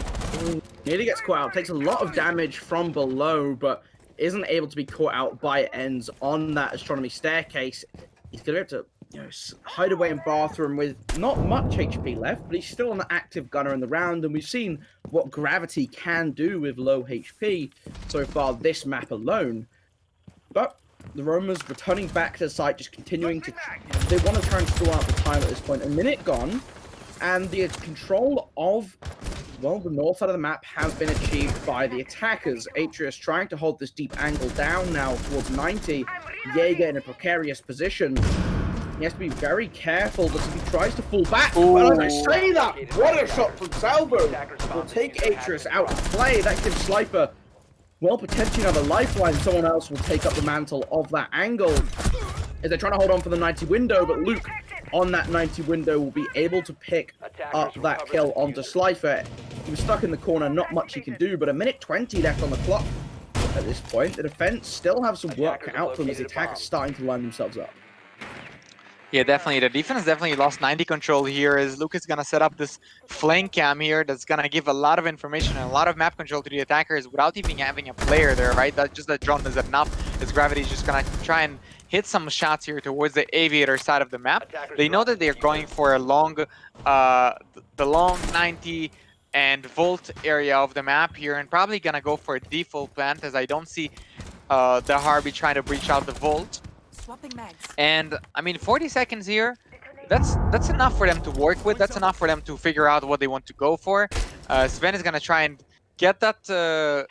nearly gets caught out. Takes a lot of damage from below, but isn't able to be caught out by ends on that astronomy staircase. He's going to have to hide away in bathroom with not much HP left, but he's still an active gunner in the round, and we've seen what Gravity can do with low HP so far this map alone. But the Romans returning back to the site, just continuing to... They want to try and stall out the time at this point. A minute gone, and the control of, well, the north side of the map has been achieved by the attackers. Atreus trying to hold this deep angle down now towards 90. Jaeger in a precarious position. He has to be very careful because if he tries to fall back, well, as I say that, what a shot from Salvo! Will take Atreus out of play. That gives Slifer, well, potentially another lifeline. Someone else will take up the mantle of that angle as they're trying to hold on for the 90 window, but Luke on that 90 window will be able to pick up that kill onto Slifer. He was stuck in the corner, not much he can do, but a minute 20 left on the clock at this point. The defense still have some work cut out for them as the attackers starting to line themselves up. Yeah, definitely. The defense definitely lost 90 control here as Luke is going to set up this flank cam here that's going to give a lot of information and a lot of map control to the attackers without even having a player there, right? That just that drone is enough as Gravity is just going to try and hit some shots here towards the aviator side of the map. They know that they're going for a long, the long 90 and Volt area of the map here and probably going to go for a default plant as I don't see the Harvey trying to breach out the Volt. swapping mags. And I mean, 40 seconds here, that's enough for them to work with. That's enough for them to figure out what they want to go for. Sven is going to try and get that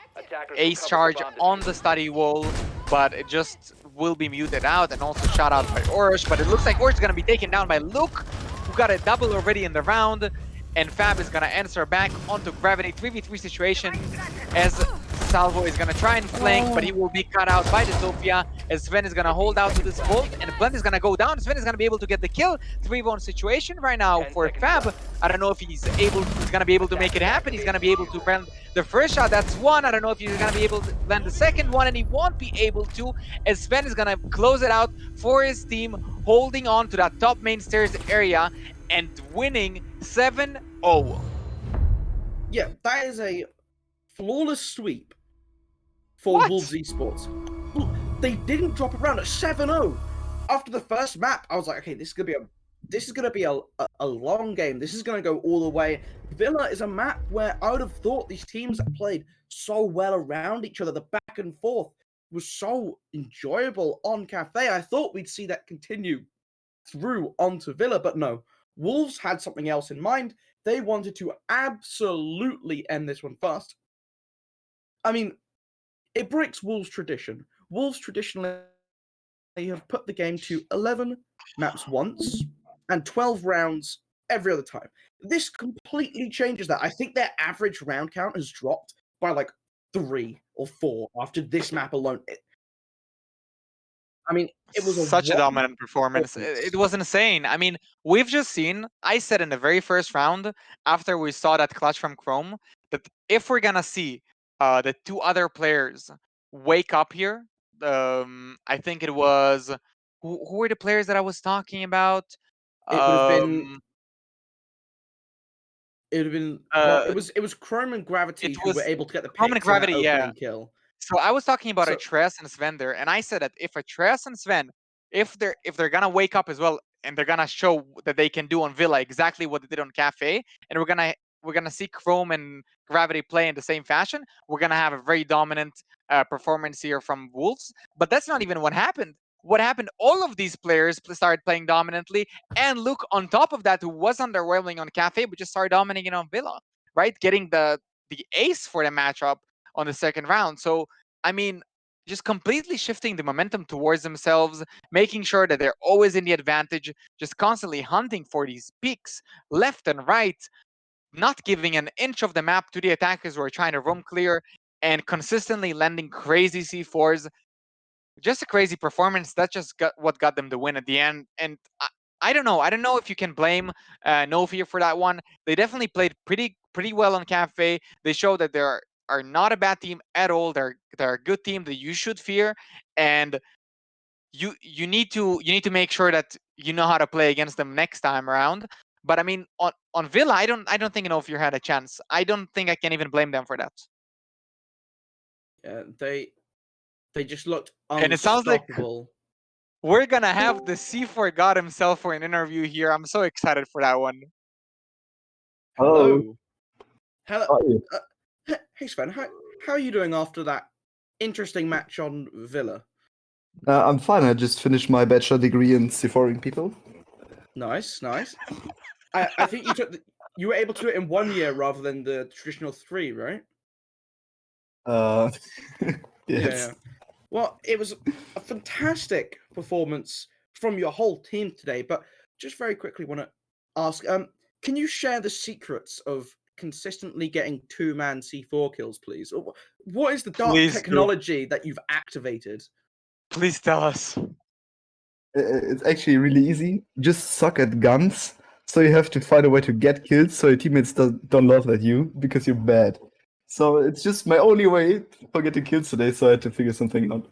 ace charge on the study wall, but it just will be muted out and also shot out by Orosh. But it looks like Orosh is going to be taken down by Luke, who got a double already in the round. And Fab is going to answer back onto Gravity 3v3 situation as Salvo is going to try and flank, but he will be cut out by the Sophia as Sven is going to hold out to this Volt and Blend is going to go down. Sven is going to be able to get the kill. 3v1 situation right now for Fab. I don't know if he's going to be able to make it happen. He's going to be able to land the first shot. That's one. I don't know if he's going to be able to land the second one, and he won't be able to as Sven is going to close it out for his team, holding on to that top main stairs area and winning 7-0. Yeah, that is a flawless sweep for Wolves Esports. They didn't drop around at 7-0 after the first map. I was like, okay, this is gonna be a long game. This is gonna go all the way. Villa is a map where I would have thought these teams that played so well around each other, the back and forth was so enjoyable on Cafe. I thought we'd see that continue through onto Villa, but no. Wolves had something else in mind. They wanted to absolutely end this one fast. I mean, it breaks Wolves' tradition. Wolves traditionally have put the game to 11 maps once and 12 rounds every other time. This completely changes that. I think their average round count has dropped by like 3 or 4 after this map alone. I mean, it was such a dominant performance. It was insane. I mean, we've just seen, I said in the very first round, after we saw that clutch from Chrome, that if we're going to see the two other players wake up here, I think it was, who were the players that I was talking about? It would have been... It would have been... Well, it was Chrome and Gravity who were able to get the Chrome and picks in that Gravity, opening kill. So I was talking about Atreus and Sven there, and I said that if Atreus and Sven, if they're gonna wake up as well, and they're gonna show that they can do on Villa exactly what they did on Cafe, and we're gonna see Chrome and Gravity play in the same fashion, we're gonna have a very dominant performance here from Wolves. But that's not even what happened. What happened? All of these players started playing dominantly, and Luke on top of that, who was underwhelming on Cafe, but just started dominating on Villa, right? Getting the ace for the matchup on the second round. So, I mean, just completely shifting the momentum towards themselves, making sure that they're always in the advantage, just constantly hunting for these peaks left and right, not giving an inch of the map to the attackers who are trying to roam clear, and consistently landing crazy C4s. Just a crazy performance. That just got what got them the win at the end. And I don't know. I don't know if you can blame NoFear for that one. They definitely played pretty well on Cafe. They showed that they're are not a bad team at all. They're a good team that you should fear. And you need to make sure that you know how to play against them next time around. But I mean, on Villa, I don't think NoFear had a chance. I don't think I can even blame them for that. Yeah, they just looked And it sounds like unstoppable. we're gonna have the C4 God himself for an interview here. I'm so excited for that one. Hello. Hello. How are you? Hey Sven, how are you doing after that interesting match on Villa? I'm fine. I just finished my bachelor degree in C4ing people. Nice, nice. I think you were able to do it in 1 year rather than the traditional 3, right? Uh, Yeah, yes. yeah. Well, it was a fantastic performance from your whole team today, but just very quickly want to ask, can you share the secrets of consistently getting 2-man C4 kills, please? Or what is the dark Please do. technology that you've activated? Please tell us. It's actually really easy. You just suck at guns, so you have to find a way to get kills so your teammates don't laugh at you because you're bad. So it's just my only way for getting kills today, so I had to figure something out.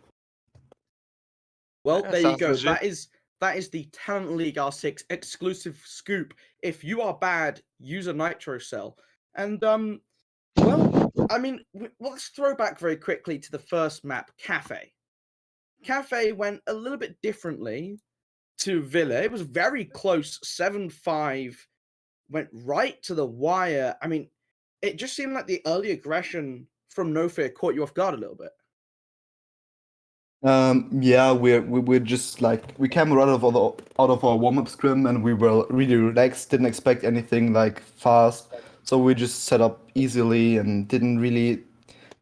Well, That there you sounds go. legit. That is the Talent League R6 exclusive scoop. If you are bad, use a nitro cell. And well, I mean, let's throw back very quickly to the first map, Cafe. Cafe went a little bit differently to Villa. It was very close, 7-5, went right to the wire. I mean, it just seemed like the early aggression from NoFear caught you off guard a little bit. Yeah, we're just like we came out of our warm-up scrim and we were really relaxed, didn't expect anything like fast, so we just set up easily and didn't really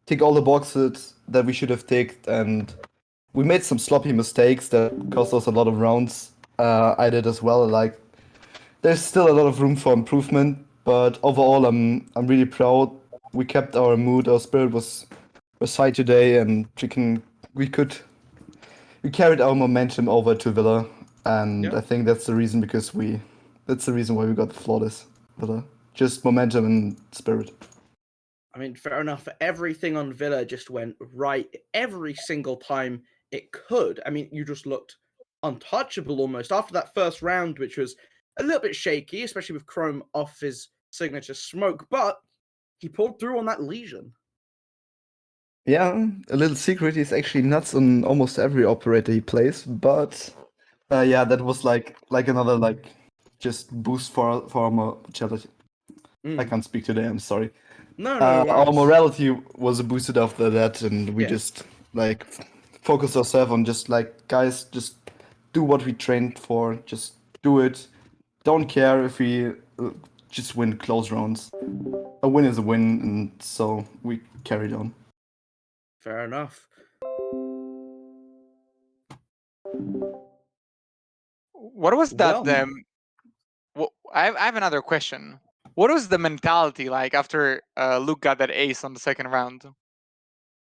tick all the boxes that we should have ticked, and we made some sloppy mistakes that cost us a lot of rounds. I did as well. Like, there's still a lot of room for improvement, but overall, I'm really proud. We kept our mood, our spirit was high today, and we carried our momentum over to Villa, and Yeah. I think that's the reason why we got the flawless Villa. Just momentum and spirit. I mean, fair enough. Everything on Villa just went right every single time it could. I mean, you just looked untouchable almost after that first round, which was a little bit shaky, especially with Chrome off his signature smoke, but he pulled through on that lesion. Yeah, a little secret. He's actually nuts on almost every operator he plays, but yeah, that was like another like just boost for our morality. I can't speak today. I'm sorry. No Our worries. morality was boosted after that, and we Yeah. just like focused ourselves on just like, guys, just do what we trained for. Just do it. Don't care if we just win close rounds. A win is a win, and so we carried on. Fair enough. What was that? Well, I have another question. What was the mentality like after Luke got that ace on the second round?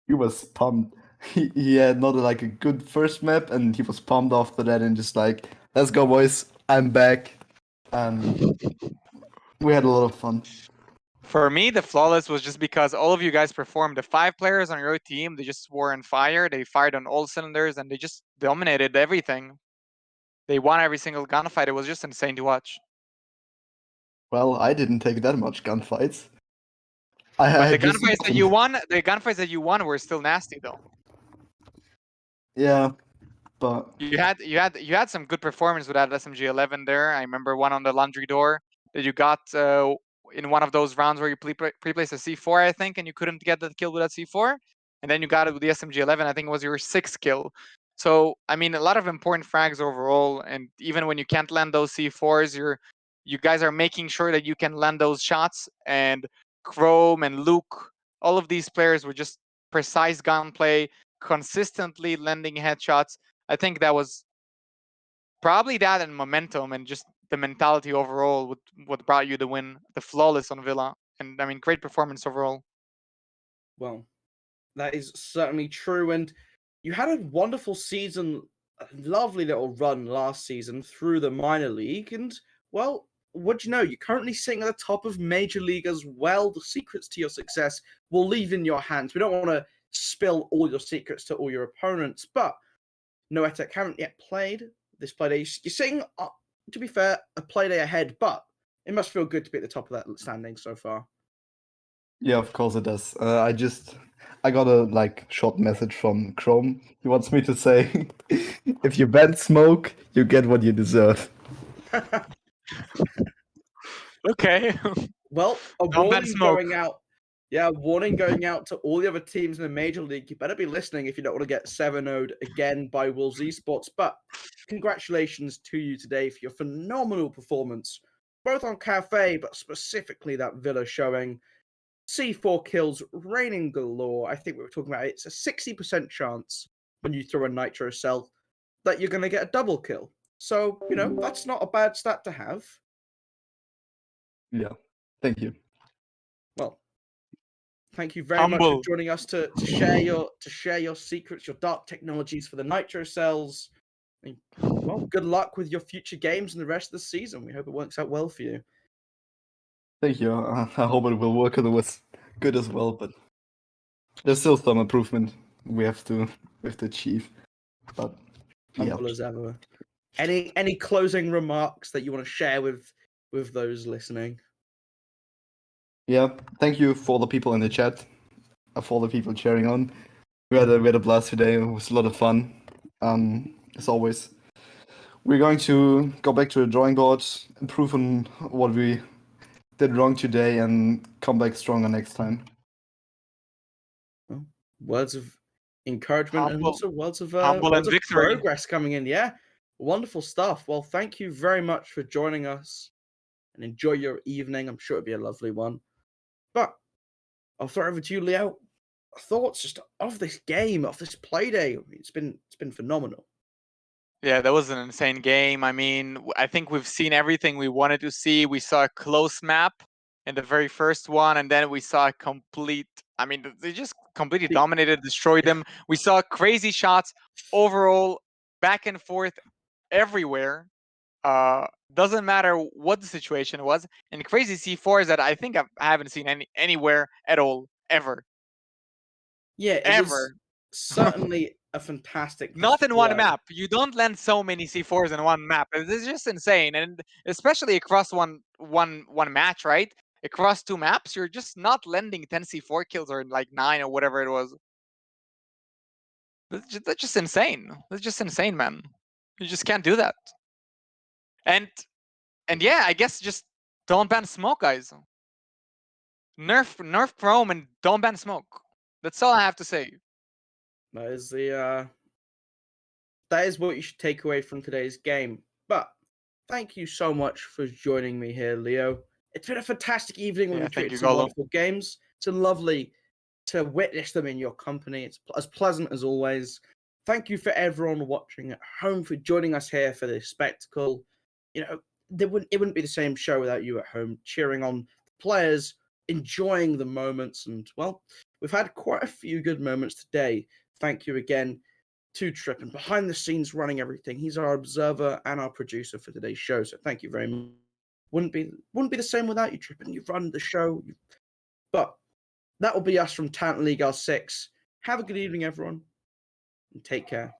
He was pumped. He had not like a good first map, and he was pumped after that, and just like, let's go, boys! I'm back, and we had a lot of fun. For me, the flawless was just because all of you guys performed. The 5 players on your team, they just were on fire. They fired on all cylinders, and they just dominated everything. They won every single gunfight. It was just insane to watch. Well, I didn't take that much gunfights. But the just gunfights that you won were still nasty though. yeah, but You had some good performance with that SMG-11 there. I remember one on the laundry door that you got in one of those rounds where you pre-placed a C4, I think, and you couldn't get the kill with that C4, and then you got it with the SMG-11. I think it was your 6th kill. So I mean, a lot of important frags overall, and even when you can't land those C4s, you guys are making sure that you can land those shots. And Chrome and Luke, all of these players were just precise gunplay, consistently landing headshots. I think that was probably that and momentum and just the mentality overall what brought you the win, the flawless on Villa. And I mean, great performance overall. well, that is certainly true. And you had a wonderful season, a lovely little run last season through the minor league. And, well, what do you know? You're currently sitting at the top of Major League as well. The secrets to your success will leave in your hands. We don't want to spill all your secrets to all your opponents, but Noetic haven't yet played this playday. You're sitting, to be fair, a playday ahead, but it must feel good to be at the top of that standing so far. Yeah, of course it does. I got a short message from Chrome. He wants me to say, if you ban smoke, you get what you deserve. Okay. Well, a Don't ban warning smoke. going out. Yeah, a warning going out to all the other teams in the Major League. You better be listening if you don't want to get 7-0'd again by Wolves Esports. But congratulations to you today for your phenomenal performance, both on Cafe, but specifically that Villa showing. C4 kills raining galore. I think we were talking about it's a 60% chance when you throw a nitro cell that you're going to get a double kill. So, that's not a bad stat to have. Yeah, thank you. Well, thank you very much for Humble. joining us to share your secrets, your dark technologies for the nitro cells. And, well, good luck with your future games and the rest of the season. We hope it works out well for you. Thank you. I hope it will work otherwise good as well, but there's still some improvement we have to achieve. But yeah. Humble as ever. Any closing remarks that you want to share with those listening? Yeah, thank you for the people in the chat, for the people cheering on. We had a blast today. It was a lot of fun. As always, we're going to go back to the drawing board, improve on what we did wrong today, and come back stronger next time. Well, words of encouragement and Humble. also words of Humble and victory. progress coming in. Yeah, wonderful stuff. Well, thank you very much for joining us, and enjoy your evening. I'm sure it'll be a lovely one. But I'll throw it over to you, Leo. Thoughts just of this game, of this play day. It's been phenomenal. Yeah, that was an insane game. I mean, I think we've seen everything we wanted to see. We saw a close map in the very first one, and then we saw a complete. I mean, they just completely dominated, destroyed them. We saw crazy shots overall, back and forth, everywhere. Doesn't matter what the situation was, and crazy C4s that I think I haven't seen anywhere at all ever. Yeah, it was Ever. certainly a fantastic Not in one display. map. You don't land so many C4s in one map. It's just insane, and especially across one match, right? Across two maps, you're just not landing 10 C4 kills or like 9 or whatever it was. That's just insane. That's just insane, man. You just can't do that. And yeah, I guess just don't ban smoke, guys. Nerf Chrome and don't ban smoke. That's all I have to say. That is that is what you should take away from today's game. But thank you so much for joining me here, Leo. It's been a fantastic evening when Yeah, we've thank created you, some Golo. wonderful games. It's been lovely to witness them in your company. It's as pleasant as always. Thank you for everyone watching at home for joining us here for this spectacle. It wouldn't be the same show without you at home cheering on the players, enjoying the moments, and well, we've had quite a few good moments today. Thank you again to Trip and behind the scenes running everything. He's our observer and our producer for today's show. So thank you very much. Wouldn't be the same without you, Trip. And you've run the show. But that will be us from Talent League R6. Have a good evening, everyone, and take care.